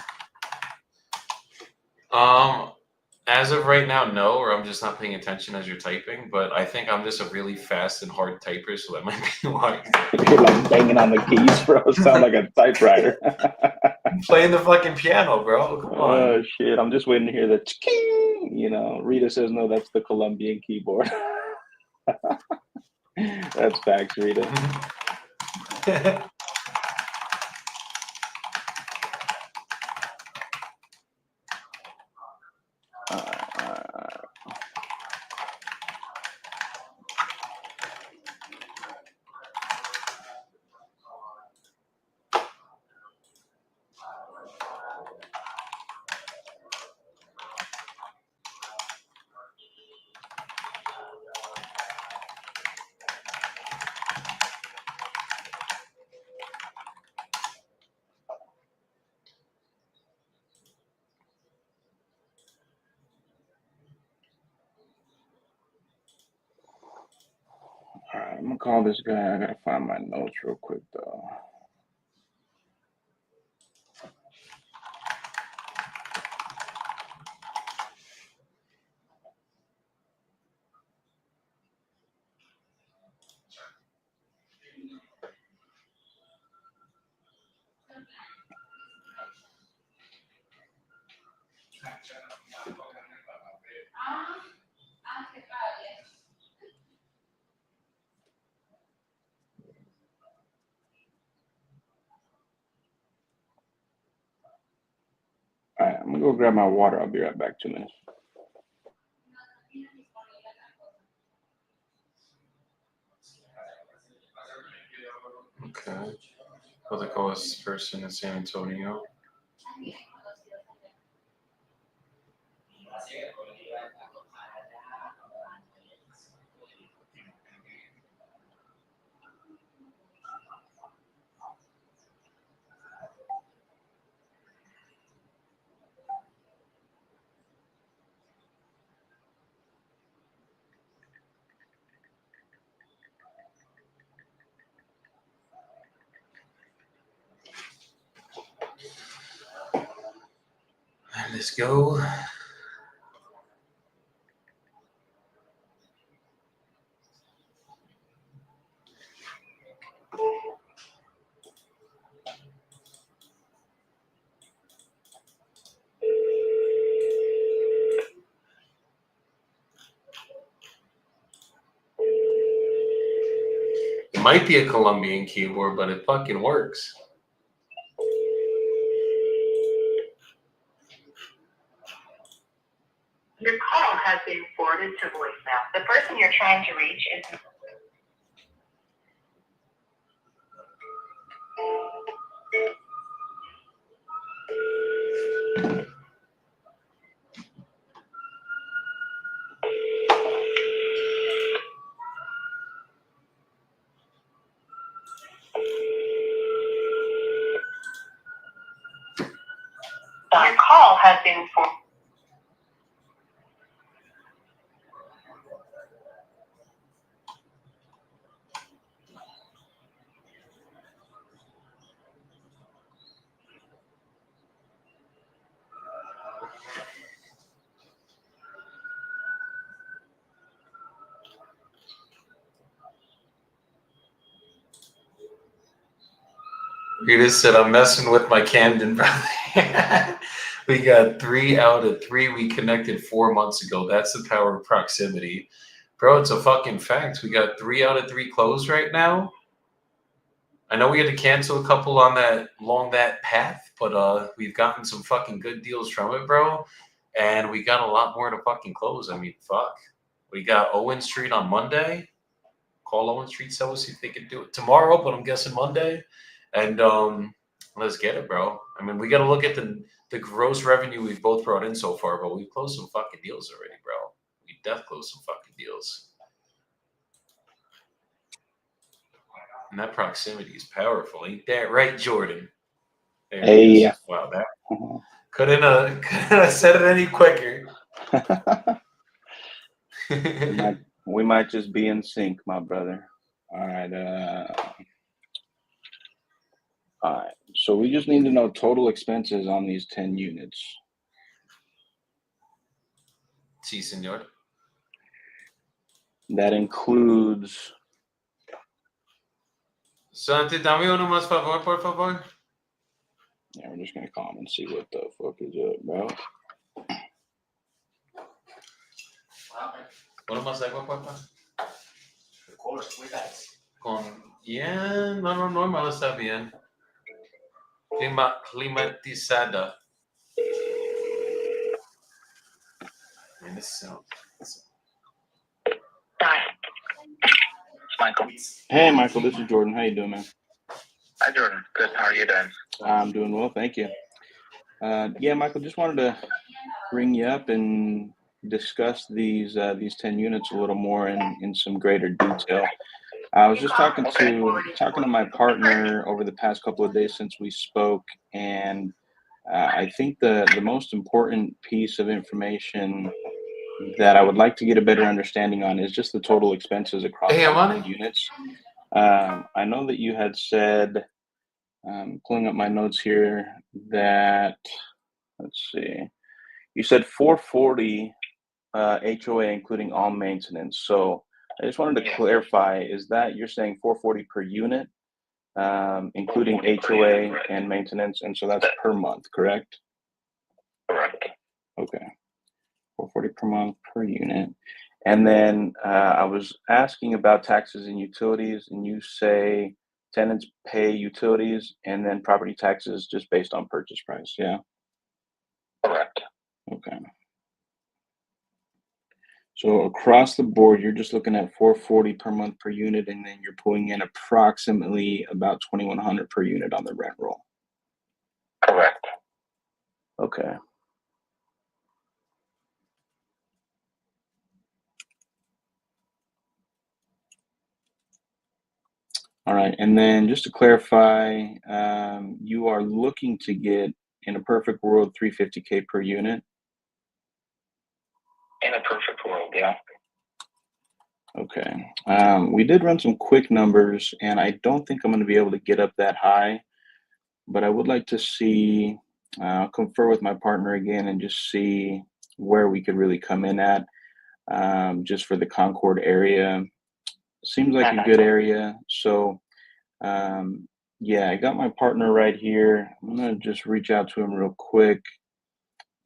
As of right now, no, or I'm just not paying attention as you're typing. But I think I'm just a really fast and hard typer, so that might be why. You're like banging on the keys, bro. Sound like a typewriter. Playing the fucking piano, bro. Come on. Oh shit! I'm just waiting to hear the ching. You know, Rita says no. That's the Colombian keyboard. That's facts, Rita. All right, I'm gonna call this guy. I gotta find my notes real quick, though. All right, I'm gonna go grab my water. I'll be right back. 2 minutes. Okay. For the coolest person in San Antonio. Let's go. It might be a Colombian keyboard, but it fucking works. Your call has been forwarded to voicemail. The person you're trying to reach is... call has been for. Rita said, I'm messing with my Camden brother. We got 3 out of 3 we connected 4 months ago. That's the power of proximity. Bro, it's a fucking fact. We got 3 out of 3 closed right now. I know we had to cancel a couple on that along that path, but we've gotten some fucking good deals from it, bro. And we got a lot more to fucking close. I mean, fuck. We got Owen Street on Monday. Call Owen Street, so we'll see if they can do it tomorrow, but I'm guessing Monday. And let's get it, bro. I mean, we got to look at the gross revenue we've both brought in so far, but we've closed some fucking deals already, bro. We def closed some fucking deals. And that proximity is powerful. Ain't that right, Jordan? There Hey. it is. Wow, that couldn't have said it any quicker. We might just be in sync, my brother. All right. All right. So we just need to know total expenses on these 10 units. Sí, señor. That includes. Santi, dame uno más favor, por favor. Yeah, we're just gonna call him and see what the fuck is up, bro. Uno más agua, papá. Yeah, no, normal está bien. Climatizada. Man, this sounds. Hi. It's Michael. Hey, Michael, this is Jordan. How you doing, man? Hi, Jordan. Good. How are you doing? I'm doing well, thank you. Yeah, Michael, just wanted to bring you up and discuss these 10 units a little more in some greater detail. I was just talking to my partner over the past couple of days since we spoke, and I think the most important piece of information that I would like to get a better understanding on is just the total expenses across the units. I know that you had said, pulling up my notes here, that, let's see, you said 440 HOA including all maintenance. So I just wanted to clarify, is that you're saying 440 per unit, including HOA and maintenance, and so that's per month, correct? Correct. Okay. 440 per month per unit. And then I was asking about taxes and utilities, and you say tenants pay utilities and then property taxes just based on purchase price, yeah? Correct. Okay. So across the board, you're just looking at 440 per month per unit, and then you're pulling in approximately about 2,100 per unit on the rent roll. Correct. Okay. All right, and then just to clarify, you are looking to get, in a perfect world, $350K per unit? In a perfect world, yeah. Okay. We did run some quick numbers, and I don't think I'm going to be able to get up that high, but I would like to see, confer with my partner again and just see where we could really come in at, just for the Concord area. Seems like a good area. So, yeah, I got my partner right here. I'm going to just reach out to him real quick,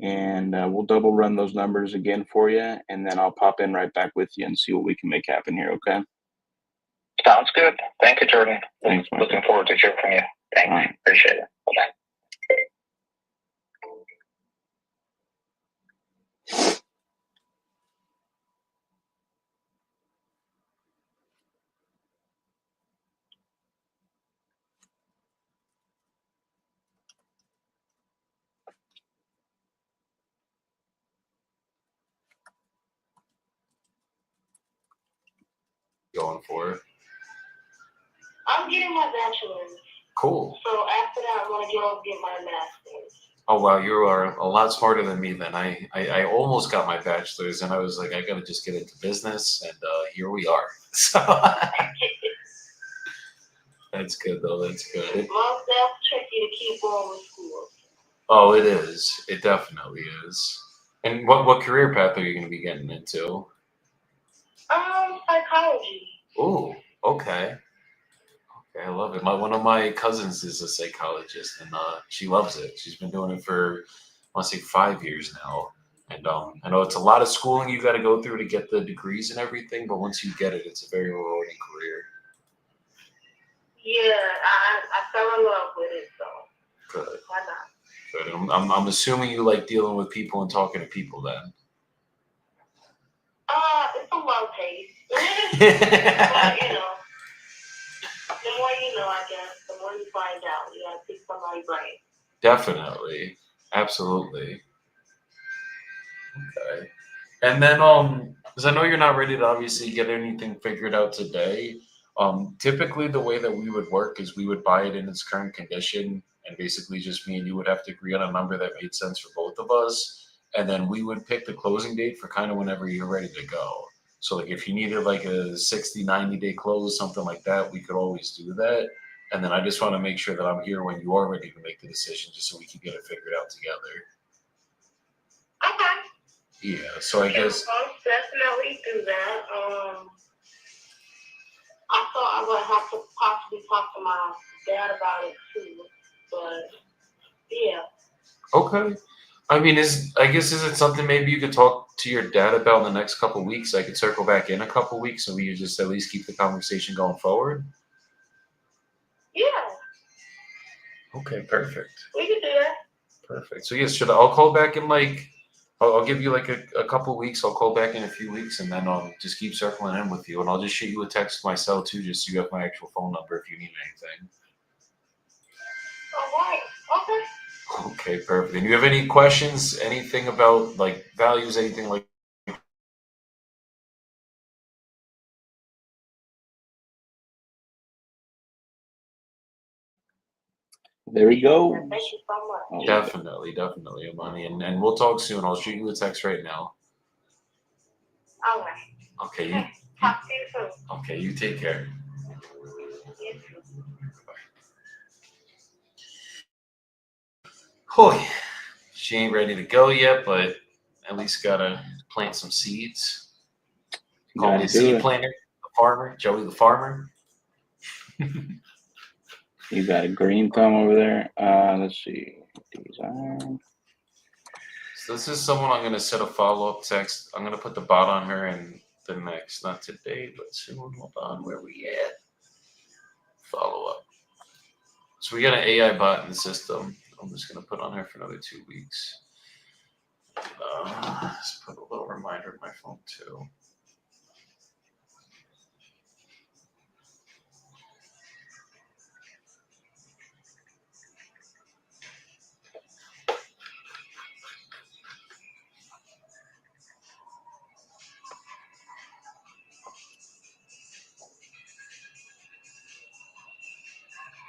and we'll double run those numbers again for you, and then I'll pop in right back with you and see what we can make happen here, okay? Sounds good. Thank you, Jordan. Thanks, Michael. Looking forward to hearing from you. Thanks. All right. Appreciate it. Bye-bye. Going for it. I'm getting my bachelor's. Cool. So after that, I want to go get my master's. Oh wow, you are a lot smarter than me then. I almost got my bachelor's and I was like, I gotta just get into business and here we are. So that's good though, that's good. Most that's tricky to keep going with school. Oh, it is. It definitely is. And what career path are you gonna be getting into? Psychology. Oh, okay. Okay, I love it. One of my cousins is a psychologist, and she loves it. She's been doing it for, I want to say, 5 years now. And I know it's a lot of schooling you got to go through to get the degrees and everything, but once you get it, it's a very rewarding career. Yeah, I fell in love with it, so Good, why not? good. I'm assuming you like dealing with people and talking to people then. It's a low pace. But, you know, the more you know, I guess, the more you find out. You gotta pick somebody's brain. Definitely, absolutely. Okay. And then, because I know you're not ready to obviously get anything figured out today. Typically the way that we would work is we would buy it in its current condition, and basically just me and you would have to agree on a number that made sense for both of us, and then we would pick the closing date for kind of whenever you're ready to go. So like if you needed like a 60, 90-day close, something like that, we could always do that. And then I just want to make sure that I'm here when you are ready to make the decision, just so we can get it figured out together. Okay. Yeah, so I guess. I'll definitely do that. I thought I would have to possibly talk to my dad about it too, but yeah. Okay. I mean, is it something maybe you could talk to your dad about in the next couple weeks? I could circle back in a couple weeks and we could just at least keep the conversation going forward. Yeah, Okay, perfect. we can do that. Perfect. So yes, I'll call back in like I'll give you like a couple weeks. I'll call back in a few weeks and then just keep circling in with you, and I'll just shoot you a text to my cell too, just so you have my actual phone number if you need anything. All right. Okay. Okay, perfect. And you have any questions, anything about like values, anything like? There we go. Thank you so much. Oh, Definitely, Amani. And we'll talk soon. I'll shoot you a text right now. All right. Okay, Talk to you soon. okay, you take care. You too. Whew. She ain't ready to go yet, but at least gotta plant some seeds. Call me gotta a do seed it. planter, the farmer, Joey the farmer. You got a green thumb over there. Let's see. Design. So this is someone I'm gonna set a follow-up text. I'm gonna put the bot on her in the next, not today, but soon. Hold on, where we at? Follow up. So we got an AI bot in the system. I'm just gonna put on her for another 2 weeks. Just put a little reminder on my phone too.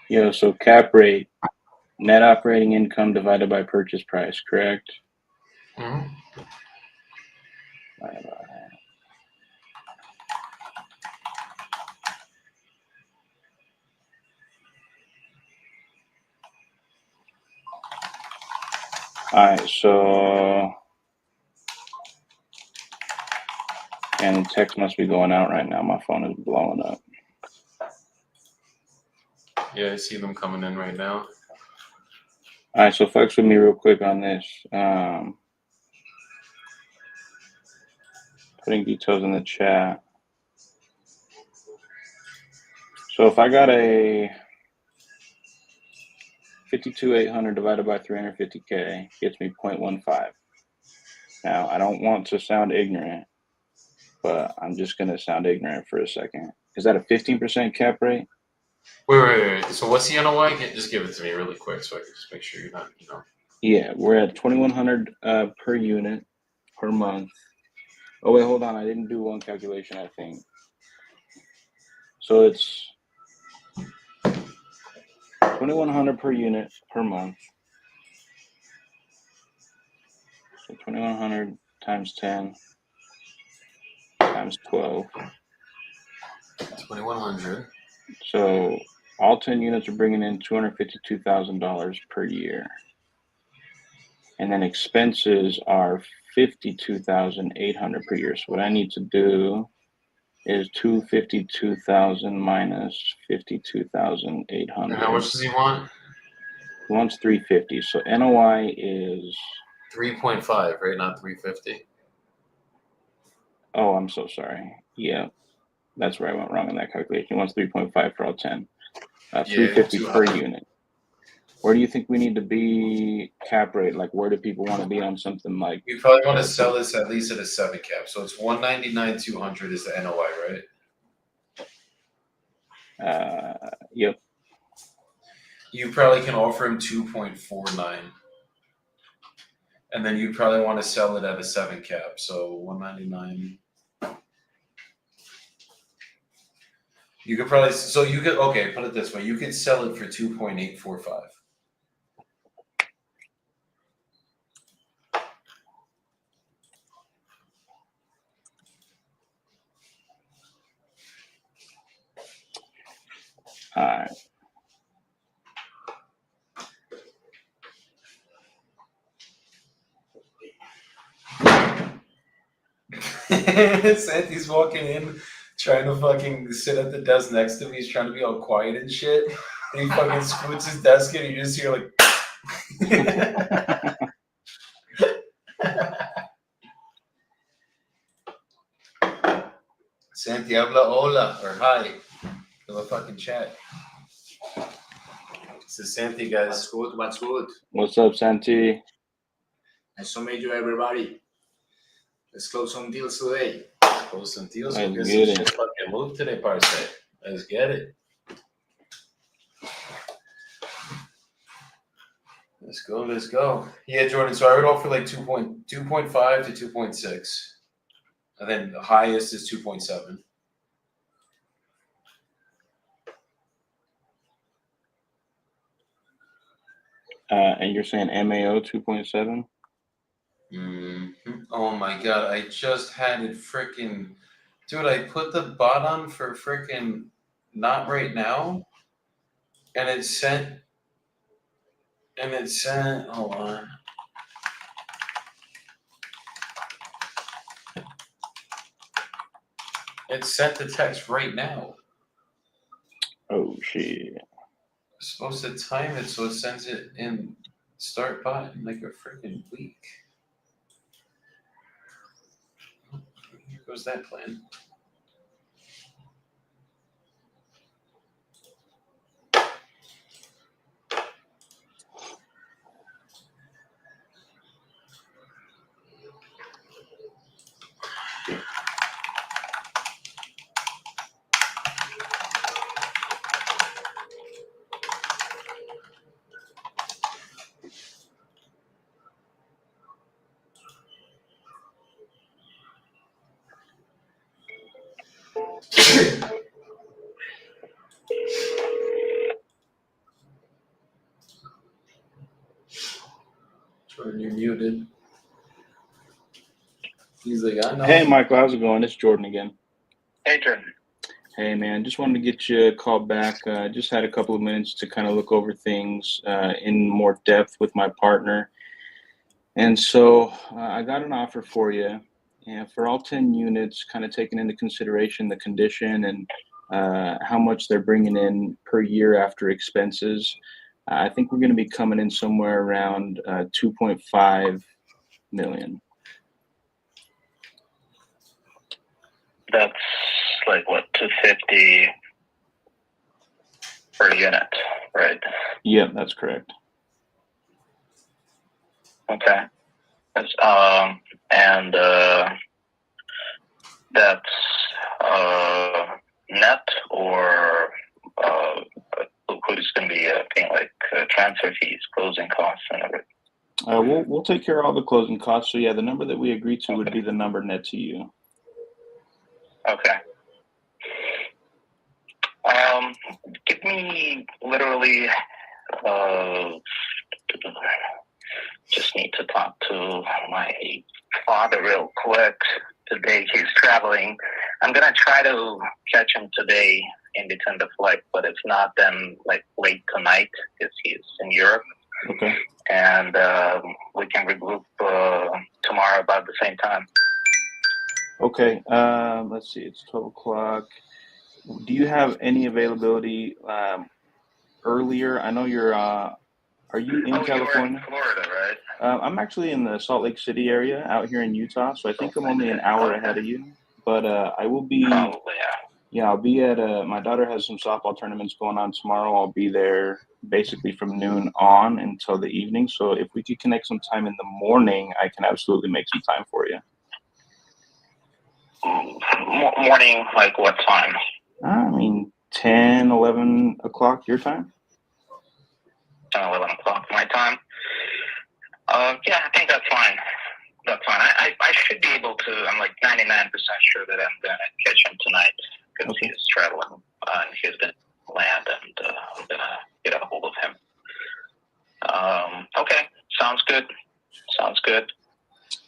Yo, so cap rate, net operating income divided by purchase price, correct? Mm-hmm. All right, so, and the text must be going out right now. My phone is blowing up. Yeah, I see them coming in right now. All right, so flex with me real quick on this. Putting details in the chat. So if I got a 52,800 divided by 350K gets me 0.15. Now, I don't want to sound ignorant, but I'm just going to sound ignorant for a second. Is that a 15% cap rate? Wait. So what's the NOI? Just give it to me really quick so I can just make sure you're not, Yeah, we're at 2,100 per unit per month. Oh, wait, hold on. I didn't do one calculation, I think. So it's 2,100 per unit per month. So 2,100 times 10 times 12. 2,100. So all 10 units are bringing in $252,000 per year. And then expenses are $52,800 per year. So what I need to do is 252,000 minus 52,800. And how much does he want? He wants 350. So NOI is 3.5, right? Not 350. oh, I'm so sorry. Yeah, that's where I went wrong in that calculation. He wants 3.5 for all 10. 350 too per high. unit. Where do you think we need to be cap rate? Like, where do people want to be on something like? You probably want to sell this at least at a 7 cap. So it's 199,200 is the NOI, right? Yep. You probably can offer him 2.49. And then you probably want to sell it at a 7 cap. So 199. You could probably, so you could, okay, put it this way. You could sell it for 2.845. All right. Santi's walking in, trying to fucking sit at the desk next to me. He's trying to be all quiet and shit. And he fucking scoots his desk in, and you just hear like. Santi, habla hola or hi. Have a fucking chat. This is Santi, guys. What's good? What's good? What's up, Santi? Nice to meet you, everybody. Let's close some deals today. Close some deals. Let's We'll get get some it. shit fucking moved today, Parse. Let's get it. Let's go. Let's go. Yeah, Jordan. So I would offer like 2.5 to 2.6. And then the highest is 2.7. And you're saying MAO 2.7? Oh my god! I just had it freaking, dude. I put the bot on for freaking not right now, and it sent. Hold on. It sent the text right now. Oh shit. It's supposed to time it so it sends it in start bot in like a freaking week. Here goes that plan. Jordan, you're muted. He's like, I know. Hey, Michael, how's it going? It's Jordan again. Hey, Jordan. Hey, man, just wanted to get you a call back. Just had a couple of minutes to kind of look over things in more depth with my partner. And so I got an offer for you. And for all 10 units, kind of taking into consideration the condition and how much they're bringing in per year after expenses, I think we're going to be coming in somewhere around 2.5 million. That's like what, 250 per unit, right? Yeah, that's correct. Okay. That's, and that's net, or who's going to be paying like transfer fees, closing costs, and everything? We'll take care of all the closing costs. So yeah, the number that we agreed to would be the number net to you. Okay. Give me literally just need to talk to my father real quick. Today he's traveling. I'm gonna try to catch him today in between the flight, but if not, then like late tonight because he's in Europe. Okay. And we can regroup tomorrow about the same time. Okay. Let's see. It's 12 o'clock. Do you have any availability earlier? I know you're. Are you in California? You're in Florida, right? I'm actually in the Salt Lake City area out here in Utah, so I think I'm only an hour ahead of you. But I will be. Probably, Yeah, I'll be at. My daughter has some softball tournaments going on tomorrow. I'll be there basically from noon on until the evening. So if we could connect sometime in the morning, I can absolutely make some time for you. Morning, like what time? I mean, 10, 11 o'clock your time? 10, 11 o'clock my time. Yeah, I think that's fine. That's fine. I should be able to. I'm like 99% sure that I'm going to catch him tonight because he's traveling. He's going to land and I'm going to get a hold of him. Okay, sounds good. Sounds good.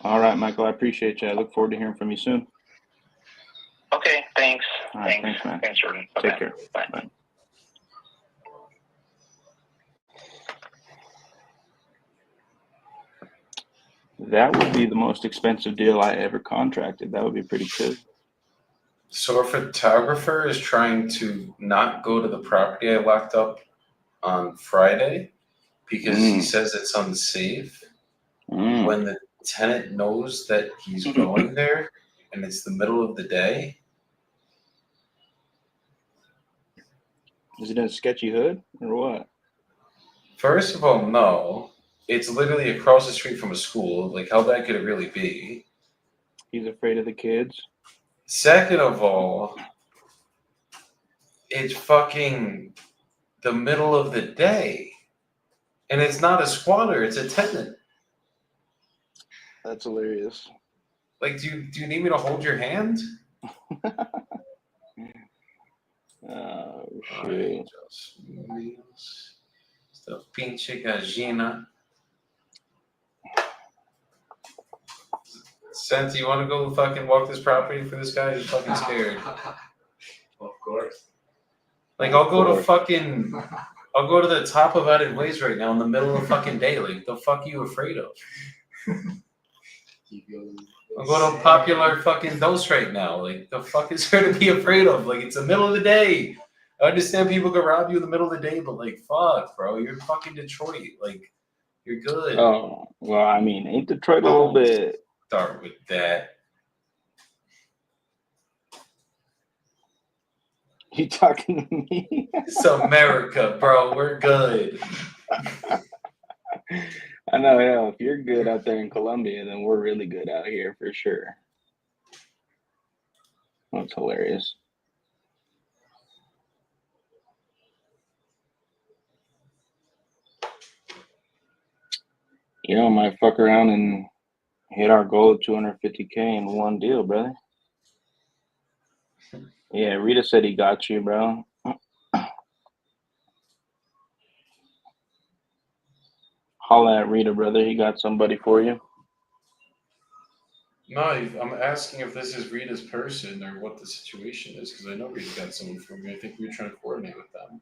All right, Michael, I appreciate you. I look forward to hearing from you soon. Okay, thanks. All right, thanks, man. Thanks, Jordan. Take Okay, care. bye. Bye. That would be the most expensive deal I ever contracted. That would be pretty good. So a photographer is trying to not go to the property I locked up on Friday because he says it's unsafe. When the tenant knows that he's going there and it's the middle of the day. Is it in a sketchy hood or what? First of all, no. It's literally across the street from a school. Like, how bad could it really be? He's afraid of the kids. Second of all, it's fucking the middle of the day. And it's not a squatter, it's a tenant. That's hilarious. Like, do you need me to hold your hand? Oh, Ay, shit. Dios mío. Esta pinche gallina. Santi, you want to go fucking walk this property for this guy? He's fucking scared. Of course. Like, I'll go to the top of Added Ways right now in the middle of fucking day. Like, the fuck are you afraid of? I'll go to Popular fucking Dose right now. Like, the fuck is there to be afraid of? Like, it's the middle of the day. I understand people can rob you in the middle of the day, but like, fuck, bro. You're in fucking Detroit. Like, you're good. Oh, well, I mean, ain't Detroit a little bit... Start with that. You talking to me? It's America, bro. We're good. I know, hell, if you're good out there in Colombia, then we're really good out here for sure. That's hilarious. You know, might fuck around and hit our goal of 250K in one deal, brother. Yeah, Rita said he got you, bro. Holla at Rita, brother. He got somebody for you. No, I'm asking if this is Rita's person or what the situation is, because I know Rita got someone for me. I think we were trying to coordinate with them.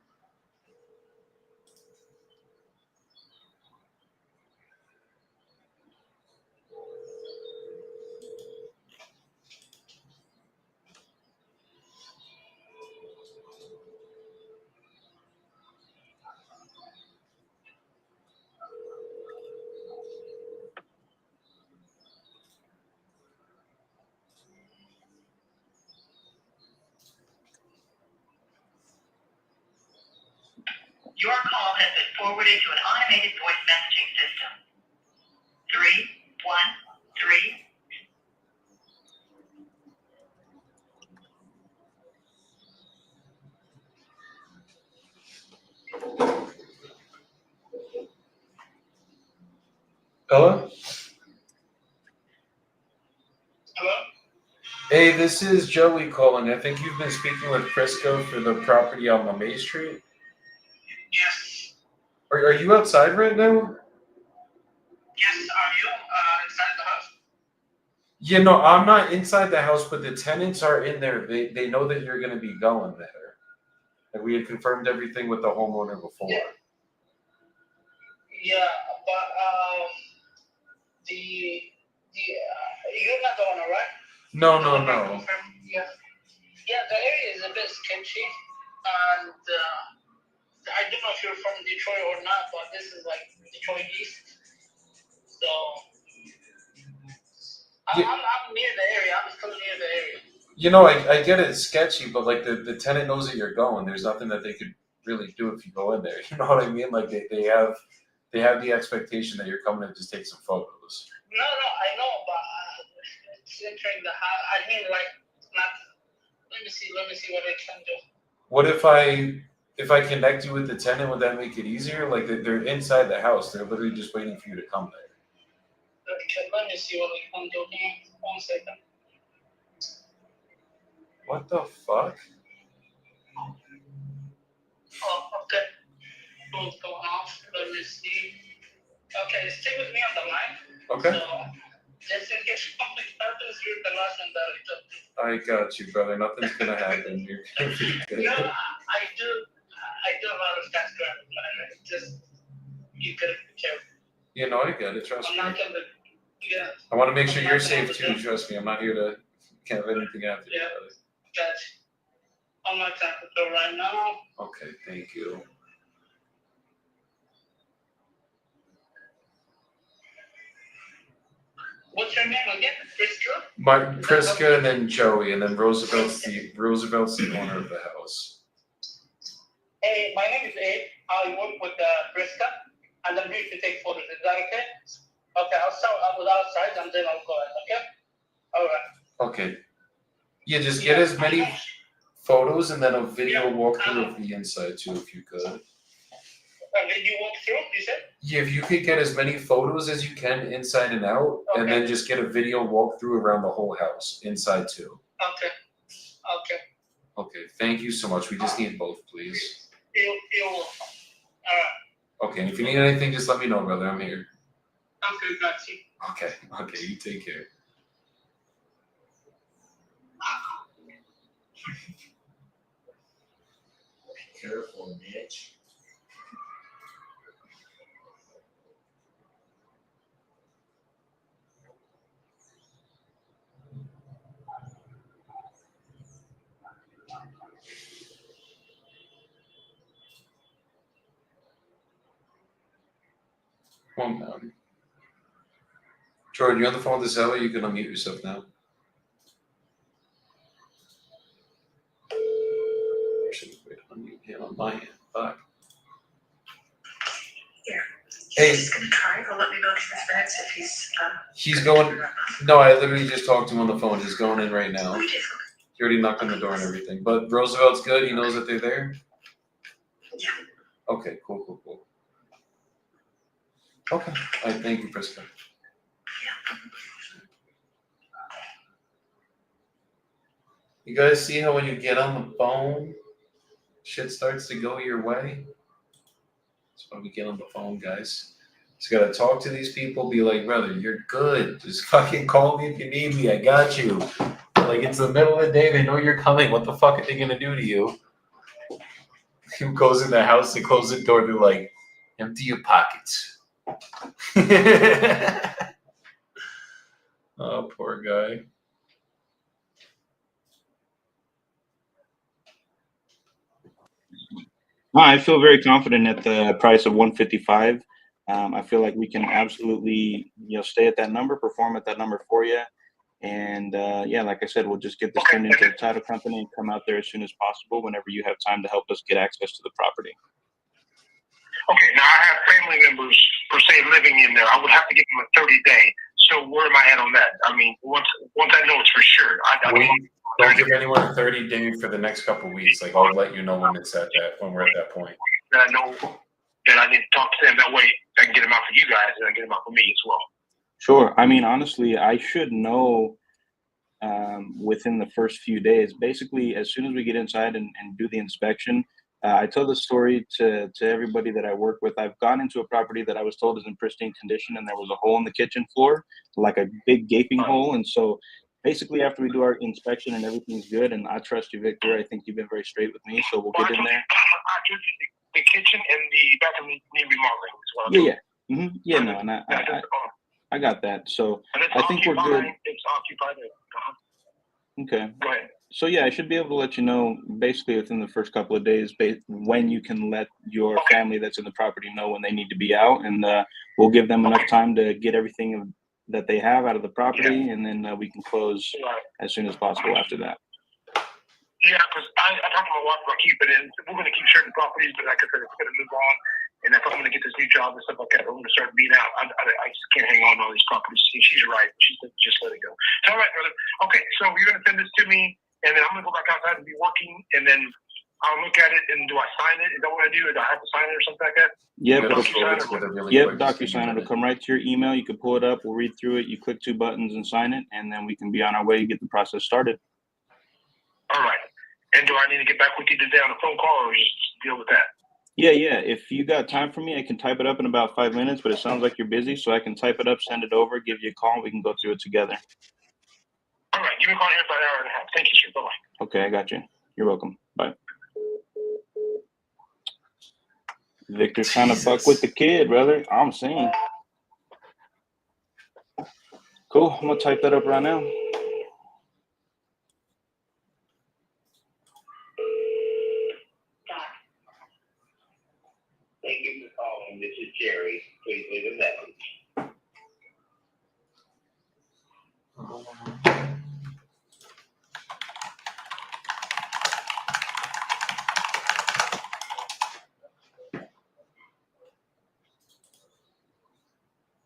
Your call has been forwarded to an automated voice messaging system. 313. Hello? Hello? Hey, this is Joey calling. I think you've been speaking with Prisco for the property on LeMay Street. Yes. Are you outside right now? Yes, are you inside the house? Yeah, no, I'm not inside the house, but the tenants are in there. They know that you're gonna be going there. And we had confirmed everything with the homeowner before. Yeah, but you're not the owner, right? No. Yeah. Yeah, the area is a bit sketchy, and I don't know if you're from Detroit or not, but this is like Detroit East. So Yeah. I'm near the area. I'm still near the area. You know, I get it, it's sketchy, but like the tenant knows that you're going. There's nothing that they could really do if you go in there. You know what I mean? Like they have the expectation that you're coming to just take some photos. No, I know, but it's entering the house. I mean, like, not. Let me see what I can do. What if I connect you with the tenant? Would that make it easier? Like they're inside the house. They're literally just waiting for you to come there. Okay, let me see what I can do here. 1 second. What the fuck? Oh, okay. What's going on? Let me see. Okay, stay with me on the line. Okay. So, just in case something happens, you're the last one that I talk to. I got you, brother. Nothing's gonna happen. You're gonna be good. No, I do a lot of tax driving, man. Just, you gotta be careful. You know, I get it. Trust I'm me. not gonna, yeah. I want to make sure you're safe too. Trust me. I'm not here to have anything happen. Yeah. Gotcha. I'm not talking to her right now. Okay, thank you. What's your name again? Priska? Martin Priska and then Joey and then Roosevelt's the owner of the house. Hey, my name is Abe. I work with Priska, and I'm here to take photos. Is that okay? Okay, I'll start with outside, and then I'll go in. Okay? All right. Okay. Yeah, just get as many photos and then a video walkthrough of the inside too, if you could. Did you walk through? You said? Yeah, if you could get as many photos as you can inside and out, and then just get a video walkthrough around the whole house, inside too. Okay. Okay, thank you so much. We just need both, please. You're welcome. All right. Okay, and if you need anything, just let me know, brother. I'm here. Okay, got you. Okay, you take care. Be careful, bitch. One down. Jordan, you're on the phone with the seller. You can unmute yourself now. I should wait unmute him on my end. Fuck. Hey. He's gonna try. He'll let me know if he's next. If He's going. No, I literally just talked to him on the phone. He's going in right now. He already knocked on the door and everything. But Roosevelt's good. He knows that they're there. Yeah. Okay, cool. Okay. All right, thank you, Priska. You guys see how when you get on the phone, shit starts to go your way? That's why we get on the phone, guys. Just gotta talk to these people, be like, brother, you're good. Just fucking call me if you need me. I got you. Like, it's the middle of the day. They know you're coming. What the fuck are they gonna do to you? Who goes in the house, they close the door, they're like, empty your pockets. Oh, poor guy. I feel very confident at the price of 155. I feel like we can absolutely, stay at that number, perform at that number for you. And like I said, we'll just get this turned into a title company and come out there as soon as possible whenever you have time to help us get access to the property. Okay, now I have family members per se living in there. I would have to give them a 30-day. So where am I at on that? I mean, once I know it's for sure. Don't give anyone a 30 days for the next couple of weeks. Like, I'll let you know when when we're at that point. I know that I need to talk to them. That way I can get them out for you guys and I get them out for me as well. Sure. I mean, honestly, I should know within the first few days. Basically, as soon as we get inside and do the inspection, I tell the story to everybody that I work with. I've gone into a property that I was told is in pristine condition, and there was a hole in the kitchen floor, like a big gaping hole. And so basically after we do our inspection and everything's good, and I trust you, Victor, I think you've been very straight with me, so we'll get in there. The kitchen and the bathroom need remodeling as well. Yeah. Mm-hmm. Yeah, no, and I got that. So I think we're good. It's occupied. Okay. Go ahead. So yeah, I should be able to let you know basically within the first couple of days when you can let your family that's in the property know when they need to be out, and we'll give them enough time to get everything that they have out of the property, and then we can close as soon as possible after that. Yeah, because I talked to my wife about keeping it in. We're going to keep certain properties, but like I said, we're going to move on. And if I'm going to get this new job and stuff like that, I'm going to start being out. I just can't hang on to all these properties. She's right. She said, just let it go. So, all right, brother. Okay, so you're going to send this to me, and then I'm going to go back outside and be working, and then I'll look at it, and do I sign it? Is that what I do? Do I have to sign it or something like that? Yep, DocuSign. It'll come right to your email. You can pull it up. We'll read through it. You click 2 buttons and sign it, and then we can be on our way to get the process started. All right. And do I need to get back with you today on a phone call, or just deal with that? Yeah. If you got time for me, I can type it up in about 5 minutes, but it sounds like you're busy, so I can type it up, send it over, give you a call, and we can go through it together. All right. Give me a call here in about an hour and a half. Thank you, sir. Bye-bye. Okay, I got you. You're welcome. Bye. Victor's trying to fuck with the kid, brother. I'm seeing. Cool. I'm going to type that up right now. Thank you for calling. This is Jerry. Please leave a message.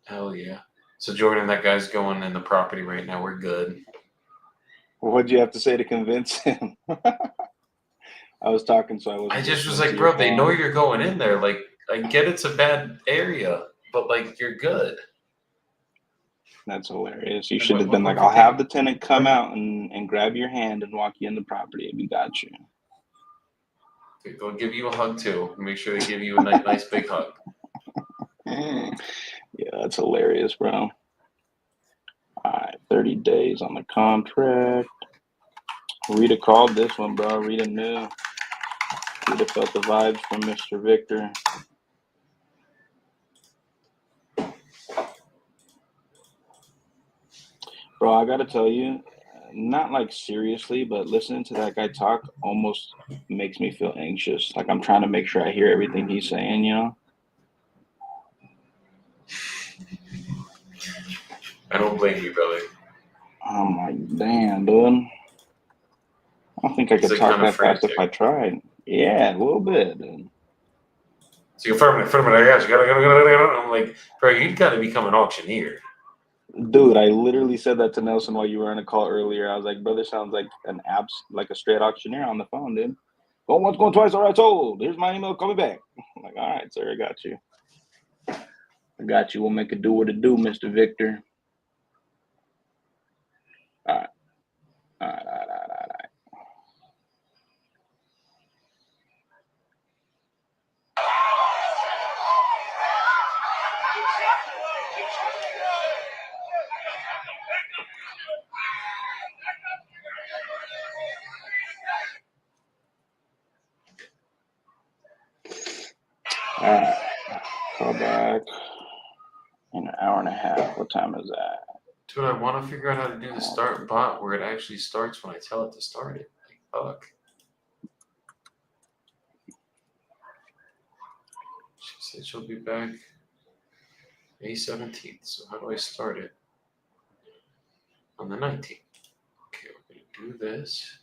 Hell yeah. So Jordan, that guy's going in the property right now. We're good. What'd you have to say to convince him? I was talking, so I was. I just was like, bro, they know you're going in there. Like, I get it's a bad area, but like, you're good. That's hilarious. You should have been like, I'll have the tenant come out and grab your hand and walk you in the property, and we got you. They'll give you a hug too. Make sure they give you a nice big hug. Yeah, that's hilarious, bro. All right, 30 days on the contract. Rita called this one, bro. Rita knew. Rita felt the vibes from Mr. Victor. Bro, I gotta tell you, not like seriously, but listening to that guy talk almost makes me feel anxious. Like I'm trying to make sure I hear everything he's saying, you know? I don't blame you, brother. I'm like, damn, dude. I don't think I could talk that fast if I tried. Yeah, a little bit, dude. So you're firm, I guess. I'm like, bro, you gotta become an auctioneer. Dude, I literally said that to Nelson while you were on a call earlier. I was like, brother sounds like like a straight auctioneer on the phone, dude. Going once, going twice, all right, sold. Here's my email, call me back. I'm like, all right, sir, I got you. I got you. We'll make it do what it do, Mr. Victor. All right. All right. All right. Call back in an hour and a half. What time is that? Dude, I want to figure out how to do the start bot where it actually starts when I tell it to start it. Like, fuck. She said she'll be back May 17th. So how do I start it? On the 19th. Okay, we're going to do this.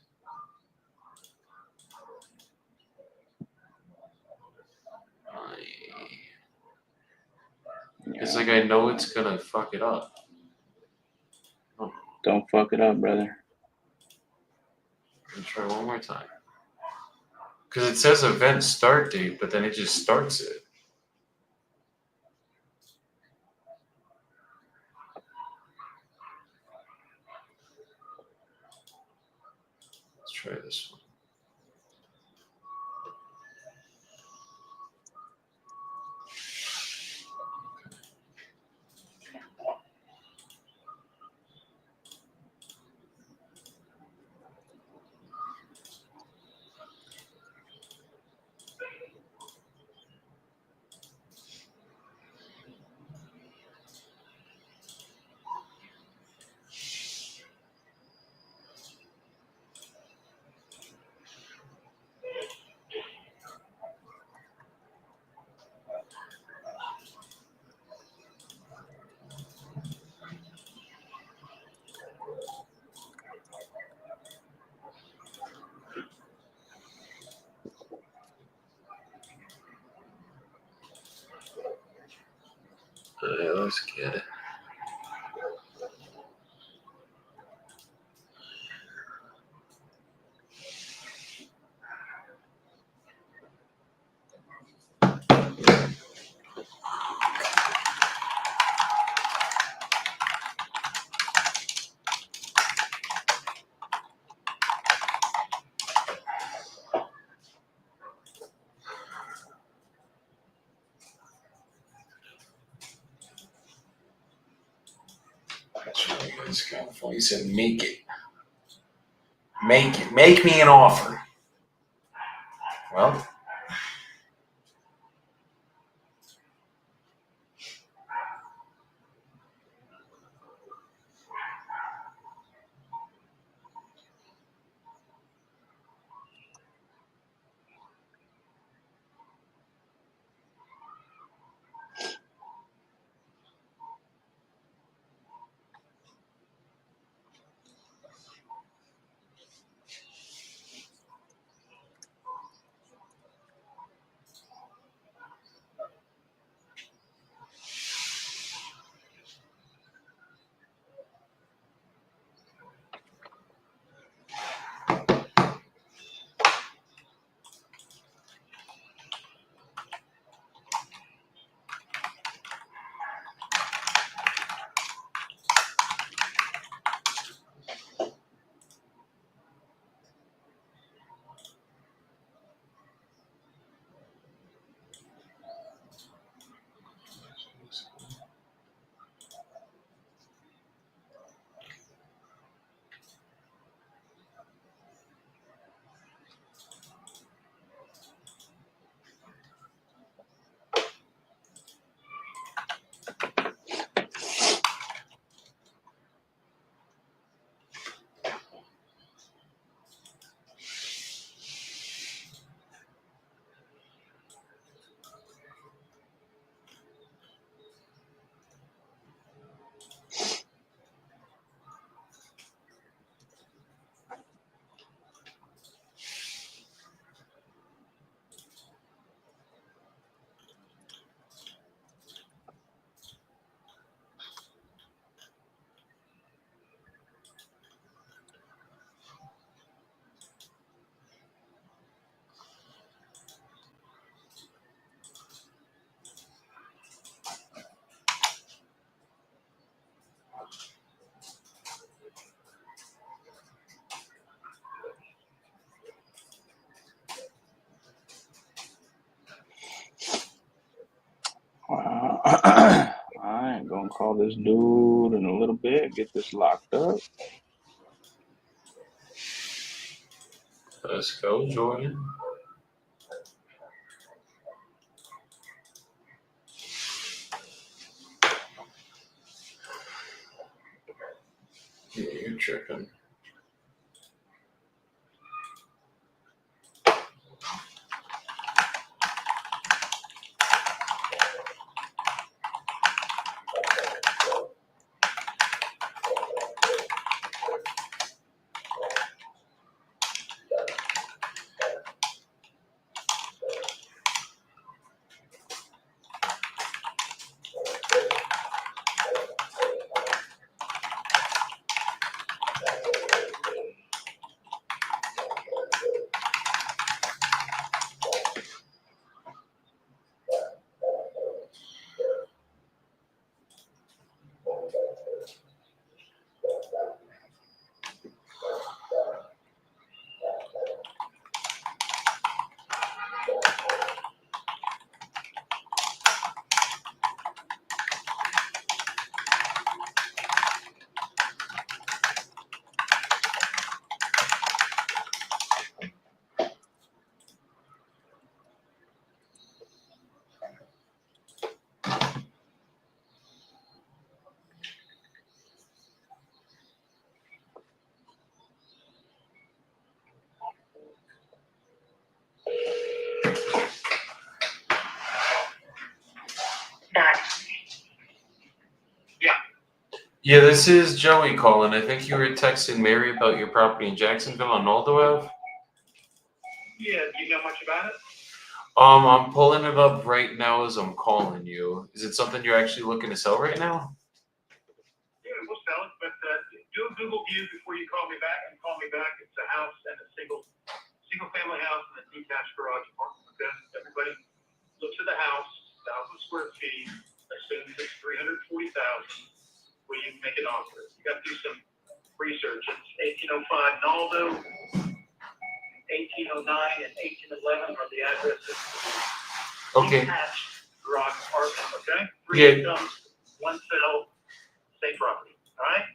It's like I know it's going to fuck it up. Oh. Don't fuck it up, brother. I'm going to try one more time. Because it says event start date, but then it just starts it. Let's try this one. Let's get it. That's really good. It's kind of funny. He said, make it. Make it. Make me an offer. Well, I ain't gonna call this dude in a little bit. Get this locked up. let's go, Jordan. Yeah, you're tripping. Yeah, this is Joey calling. I think you were texting Mary about your property in Jacksonville on Noldo Ave. Yeah, do you know much about it? I'm pulling it up right now as I'm calling you. Is it something you're actually looking to sell right now? Yeah, we'll sell it, but do a Google view before you call me back. And call me back. It's a house and a single family house and a detached garage apartment. Okay, everybody looks at the house, 1,000 square feet, assumes it's 340,000. Where you can make an offer. You got to do some research. It's 1805 Naldo, 1809 and 1811 are the addresses. Okay. Detached garage apartment. Okay. Yeah. Incomes, one sale, same property. All right.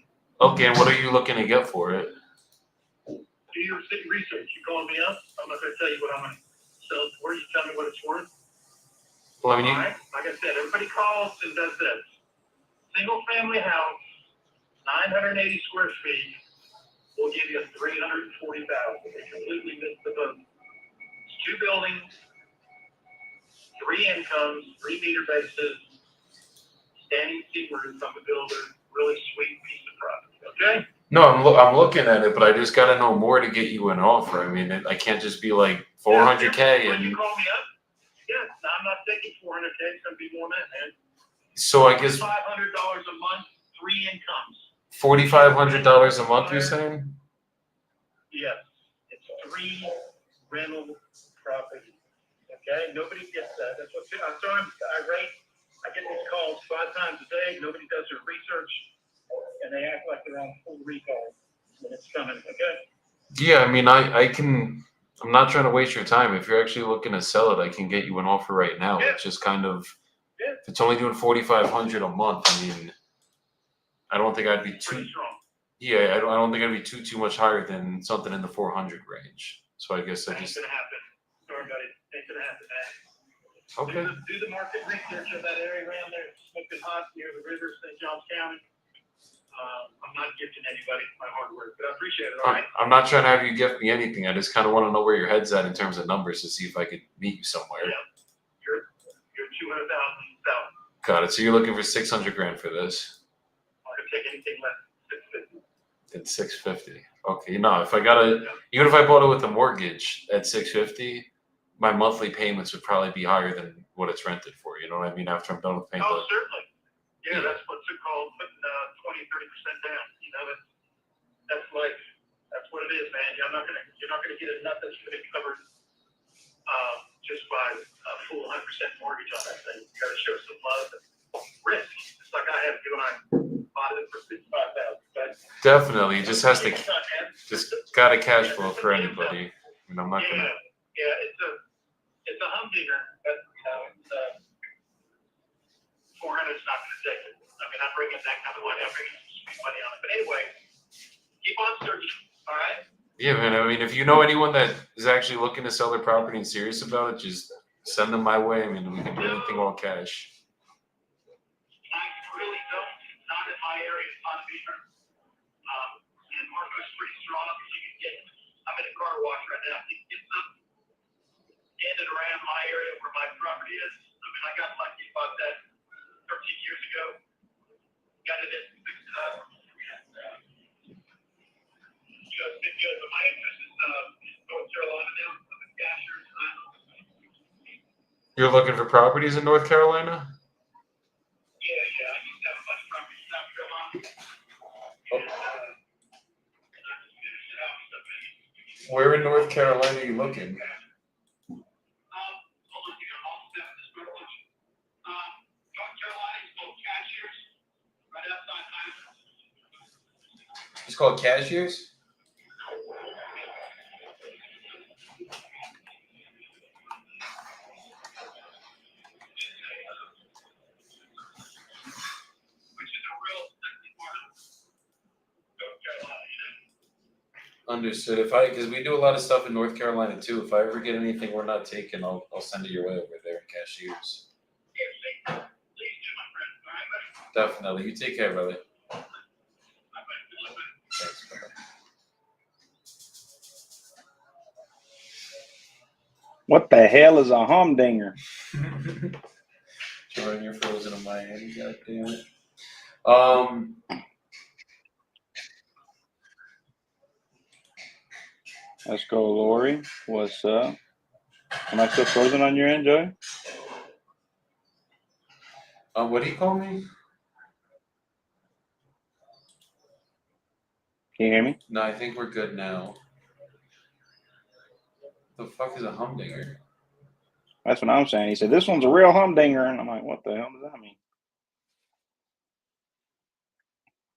Okay, and what are you looking to get for it? Do your research. You calling me up? I'm not going to tell you what I'm going to sell it for. You tell me what it's worth. Well, I mean, All right. Like I said, everybody calls and does this. Single family house, 980 square feet. We'll give you 340,000. They completely missed the boat. It's 2 buildings, 3 incomes, 3 meter bases, standing seam roof on the builder. Really sweet piece of property. Okay. no, I'm looking at it, but I just got to know more to get you an offer. I mean, I can't just be like 400K When you and call me up, yeah, no, I'm not taking 400K. It's gonna be more than that, man. so I guess $500 a month, 3 incomes. $4,500 a month. You're saying? Yes, it's 3 rental properties. Okay, nobody gets that. That's what I rate. I get these calls 5 times a day. Nobody does their research, and they act like they're on full recall when it's coming. Okay. Yeah, I mean, I can. I'm not trying to waste your time. If you're actually looking to sell it, I can get you an offer right now. Yeah. It's just kind of, Yeah. if it's only doing 4,500 a month, I mean, I don't think I'd be too. Pretty strong. Yeah, I don't think I'd be too much higher than something in the 400 range. So I guess I That ain't just gonna happen. Sorry, buddy. Ain't gonna happen, man. okay. Do the market research of that area around there, smoking hot near the river, St. Johns County. I'm not gifting anybody my hard work, but I appreciate it. All right. I'm not trying to have you gift me anything. I just kind of want to know where your head's at in terms of numbers to see if I could meet you somewhere. Yeah. You're 200,000 south. Got it. So you're looking for 600 grand for this? I'm gonna take anything less than 650. Then 650. Okay. No, if I gotta, even if I bought it with a mortgage at 650, my monthly payments would probably be higher than what it's rented for. You know what I mean? After I'm done with paying. Oh, certainly. Yeah, that's what's it called, putting 20, 30% down. You know, that's life. That's what it is, man. You're not gonna get enough that's gonna be covered just by a full 100% mortgage on that thing. You gotta show some love and risk. Just like I had to do when I bought it for 55,000. Definitely, it just has to, Take your time, man. just got a cash flow for anybody. I mean, I'm not gonna. Yeah, it's a humdinger, but it's 400 is not going to take it. I mean, I'm bringing that kind of money. I'm bringing some sweet money on it. But anyway, keep on searching. All right. Yeah, man. I mean, if you know anyone that is actually looking to sell their property and serious about it, just send them my way. I mean, we can do anything all cash. I really don't. Not in my area. It's not a beaver. And Marco's pretty strong. You can get. I'm in a car wash right now. You can get some in and around my area where my property is. I mean, I got lucky about that 13 years ago. Got it in, fixed it up. It's been good. But my interest is North Carolina now. I'm in Cashers. You're looking for properties in North Carolina? Yeah. I used to have a bunch of properties in South Carolina. And I just finished it out. Where in North Carolina are you looking? Hold on, you got all the stuff in this privilege. North Carolina is called Cashiers, right outside Highland. It's called Cashiers? Which is a real sexy part of North Carolina, you know? Understood. Because we do a lot of stuff in North Carolina too. If I ever get anything we're not taking, I'll send it your way over there in Cashiers. Yeah, please do, my friend. All right, buddy? Definitely. You take care, brother. Bye-bye. Good luck, buddy. Thanks, brother. What the hell is a humdinger? Jordan, you're frozen on my end. God damn it. Let's go, Lori. What's up? Am I still frozen on your end, Joey? What do you call me? Can you hear me? No, I think we're good now. The fuck is a humdinger? That's what I'm saying. He said, this one's a real humdinger. And I'm like, what the hell does that mean?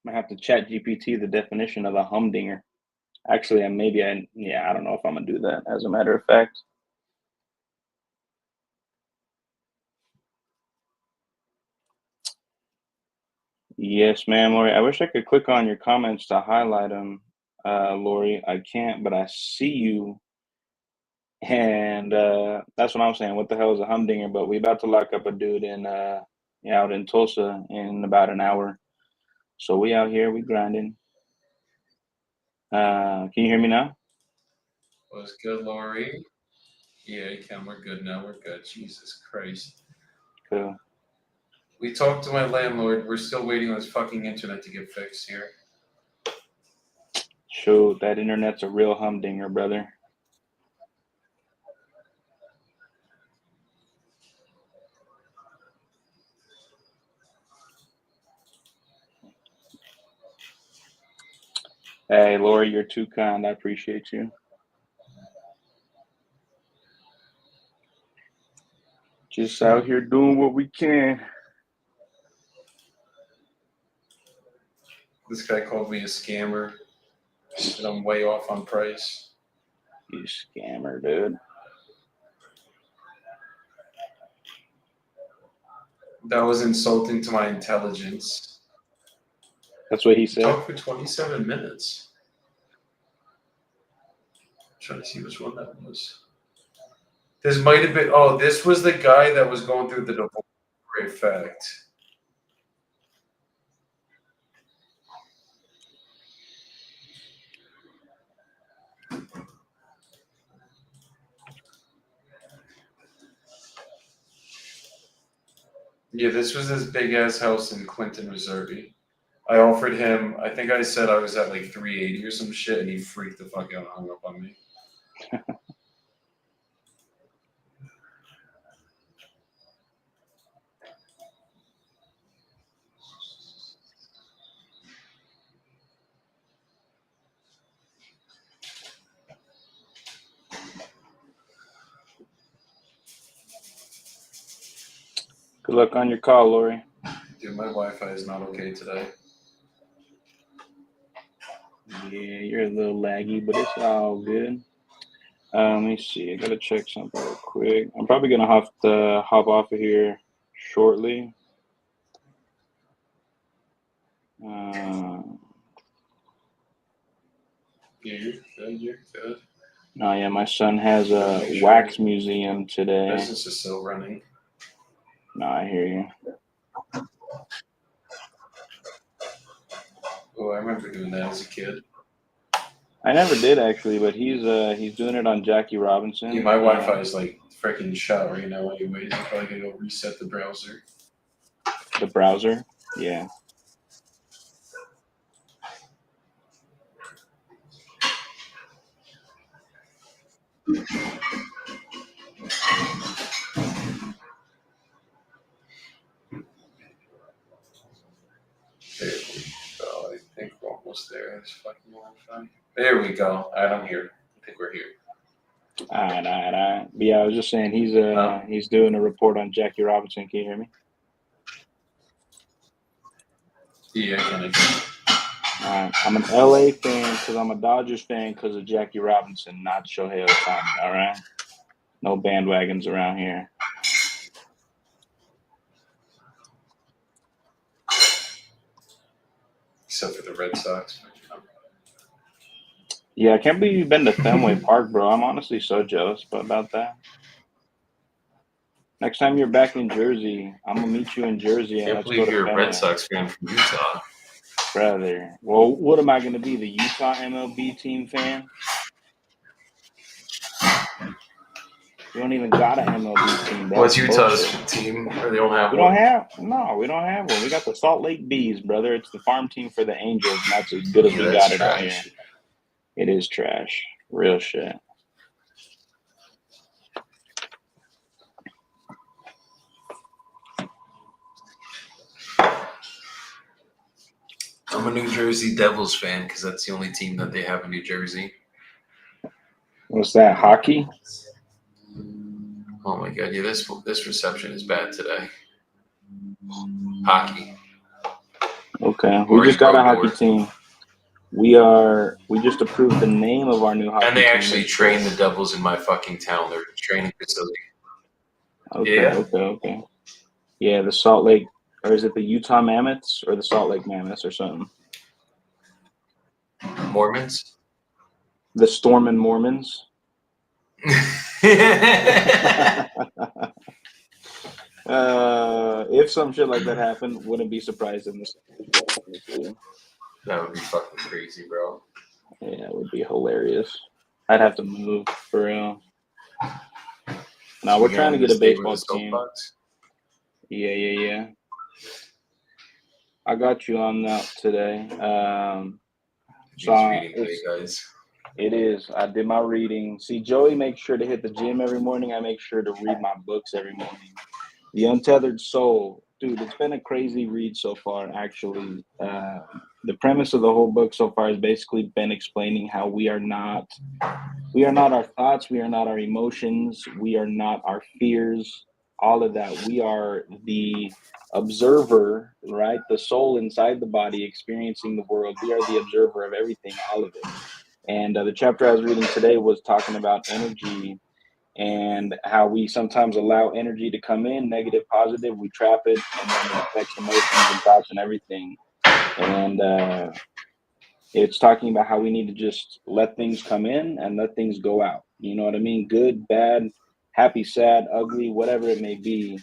I might have to chat GPT the definition of a humdinger. Actually, I don't know if I'm going to do that, as a matter of fact. Yes, ma'am, Lori. I wish I could click on your comments to highlight them, Lori. I can't, but I see you. And that's what I'm saying. What the hell is a humdinger? But we about to lock up a dude out in Tulsa in about an hour. So we out here, we grinding. Can you hear me now? Was good, Lori? Yeah, you can. We're good now. We're good. Jesus Christ. Cool. We talked to my landlord. We're still waiting on his fucking internet to get fixed here. Shoot, that internet's a real humdinger, brother. Hey, Lori, you're too kind. I appreciate you. Just out here doing what we can. This guy called me a scammer. And I'm way off on price. You scammer, dude. That was insulting to my intelligence. That's what he said. Talked for 27 minutes. I'm trying to see which one that was. This might have been. Oh, this was the guy that was going through the divorce effect. Yeah, this was this big ass house in Clinton, Missouri. I offered him, I think I said I was at like 380 or some shit, and he freaked the fuck out and hung up on me. Good luck on your call, Lori. Dude, my Wi-Fi is not okay today. Yeah, you're a little laggy, but it's all good. Let me see. I gotta check something real quick. I'm probably gonna have to hop off of here shortly. Yeah, you're good. You're good. Oh yeah, my son has a wax museum today. Business is still running. No, I hear you. Oh, I remember doing that as a kid. I never did actually, but he's doing it on Jackie Robinson. Yeah, my Wi-Fi is like freaking shot right now. Anyways, I'm probably gonna go reset the browser. The browser, yeah. There we go. I think we're almost there. This fucking Wi-Fi. There we go. All right, I'm here. I think we're here. All right. But yeah, I was just saying he's doing a report on Jackie Robinson. Can you hear me? Yeah, I can. I'm an LA fan because I'm a Dodgers fan because of Jackie Robinson, not Shohei Ohtani. All right, no bandwagons around here. Except for the Red Sox. Yeah, I can't believe you've been to Fenway Park, bro. I'm honestly so jealous about that. Next time you're back in Jersey, I'm gonna meet you in Jersey and Can't let's go believe to you're a Fenway. Red Sox fan from Utah. Brother. Well, what am I gonna be? The Utah MLB team fan? We don't even got an MLB team, bro. What's Utah's Bullshit. team? Or they don't have We one? we don't have one. We got the Salt Lake Bees, brother. It's the farm team for the Angels, and that's as good as we got it out here. It is trash. Real shit. I'm a New Jersey Devils fan because that's the only team that they have in New Jersey. What's that? Hockey? Oh my god, yeah, this reception is bad today. Hockey. Okay. Or We just you got a broke hockey door. team. We just approved the name of our new hockey And they team. actually train the Devils in my fucking town. They're a training facility. Okay, Yeah. okay. Yeah, the Salt Lake, or is it the Utah Mammoths or the Salt Lake Mammoths or something? Mormons? The Stormin' Mormons. If some shit like that happened, wouldn't be surprised in this. Honestly. That would be fucking crazy, bro. Yeah, it would be hilarious. I'd have to move for real. No, we're trying to get a baseball team. Yeah. I got you on that today. So reading today, guys. It is. I did my reading. See, Joey makes sure to hit the gym every morning. I make sure to read my books every morning. The Untethered Soul. Dude, it's been a crazy read so far, actually. The premise of the whole book so far has basically been explaining how we are not our thoughts, we are not our emotions, we are not our fears, all of that. We are the observer, right? The soul inside the body experiencing the world. We are the observer of everything, all of it. And the chapter I was reading today was talking about energy and how we sometimes allow energy to come in, negative, positive, we trap it, and then it affects emotions and thoughts and everything. And it's talking about how we need to just let things come in and let things go out. You know what I mean? Good, bad, happy, sad, ugly, whatever it may be.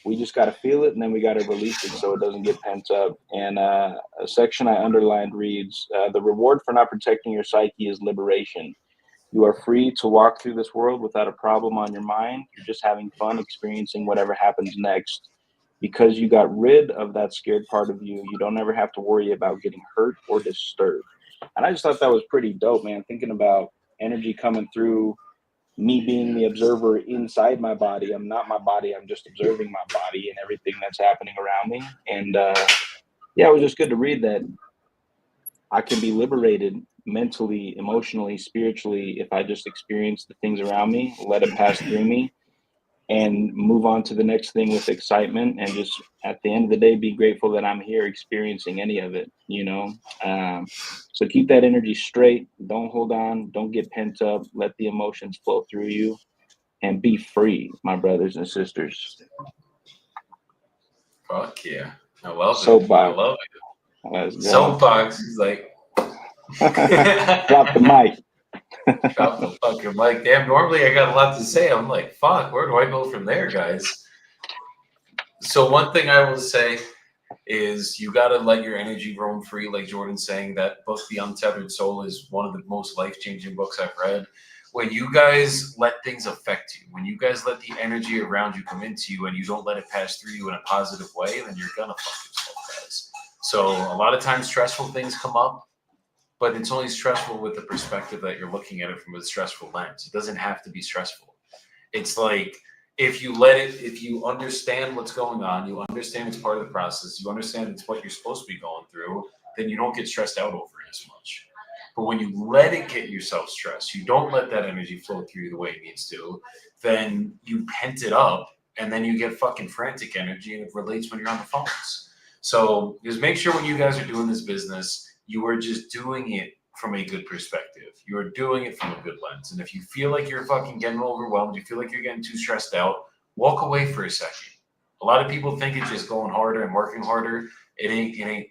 We just got to feel it, and then we got to release it so it doesn't get pent up. And a section I underlined reads, the reward for not protecting your psyche is liberation. You are free to walk through this world without a problem on your mind. You're just having fun experiencing whatever happens next. Because you got rid of that scared part of you, you don't ever have to worry about getting hurt or disturbed. And I just thought that was pretty dope, man. Thinking about energy coming through, me being the observer inside my body. I'm not my body. I'm just observing my body and everything that's happening around me. And yeah, it was just good to read that I can be liberated mentally, emotionally, spiritually if I just experience the things around me, let it pass through me, and move on to the next thing with excitement, and just at the end of the day be grateful that I'm here experiencing any of it, you know. So keep that energy straight, don't hold on, don't get pent up, let the emotions flow through you, and be free, my brothers and sisters. Fuck yeah. I love it. Soapbox. I love it. Let's go. Soapbox. He's like drop the mic. Drop the fucking mic. Damn, normally I got a lot to say. I'm like, fuck, where do I go from there, guys? So one thing I will say is you got to let your energy roam free. Like Jordan's saying, that book, The Untethered Soul, is one of the most life-changing books I've read. When you guys let things affect you, when you guys let the energy around you come into you and you don't let it pass through you in a positive way, then you're going to fuck yourself, guys. So a lot of times stressful things come up, but it's only stressful with the perspective that you're looking at it from a stressful lens. It doesn't have to be stressful. It's like, if you understand what's going on, you understand it's part of the process, you understand it's what you're supposed to be going through, then you don't get stressed out over it as much. But when you let it get yourself stressed, you don't let that energy flow through you the way it needs to, then you pent it up, and then you get fucking frantic energy, and it relates when you're on the phones. So just make sure when you guys are doing this business, you are just doing it from a good perspective. You are doing it from a good lens. And if you feel like you're fucking getting overwhelmed, you feel like you're getting too stressed out, walk away for a second. A lot of people think it's just going harder and working harder. It ain't that.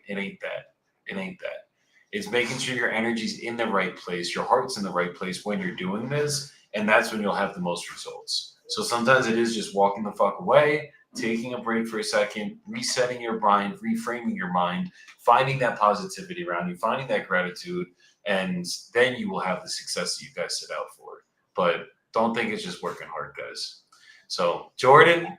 It ain't that. It's making sure your energy's in the right place, your heart's in the right place when you're doing this, and that's when you'll have the most results. So sometimes it is just walking the fuck away, taking a break for a second, resetting your mind, reframing your mind, finding that positivity around you, finding that gratitude, and then you will have the success that you guys set out for. But don't think it's just working hard, guys. So, Jordan,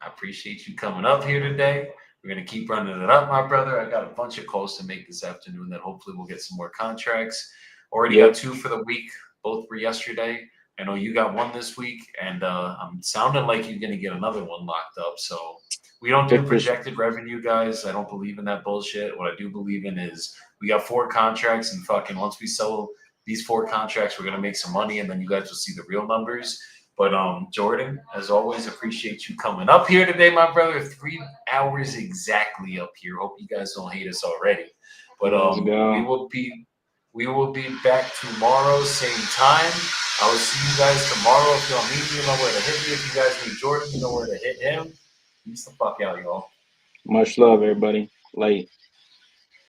I appreciate you coming up here today. We're going to keep running it up, my brother. I got a bunch of calls to make this afternoon that hopefully we'll get some more contracts. Already got 2 for the week. Both were yesterday. I know you got 1 this week, and I'm sounding like you're going to get another one locked up. So We don't do Take this- projected revenue, guys. I don't believe in that bullshit. What I do believe in is we got 4 contracts, and fucking once we sell these 4 contracts, we're gonna make some money, and then you guys will see the real numbers. But Jordan, as always, appreciate you coming up here today, my brother. 3 hours exactly up here. Hope you guys don't hate us already. But Let's go. we will be back tomorrow, same time. I will see you guys tomorrow. If y'all need me, you know where to hit me. If you guys need Jordan, you know where to hit him. Peace the fuck out, y'all. Much love, everybody. Late.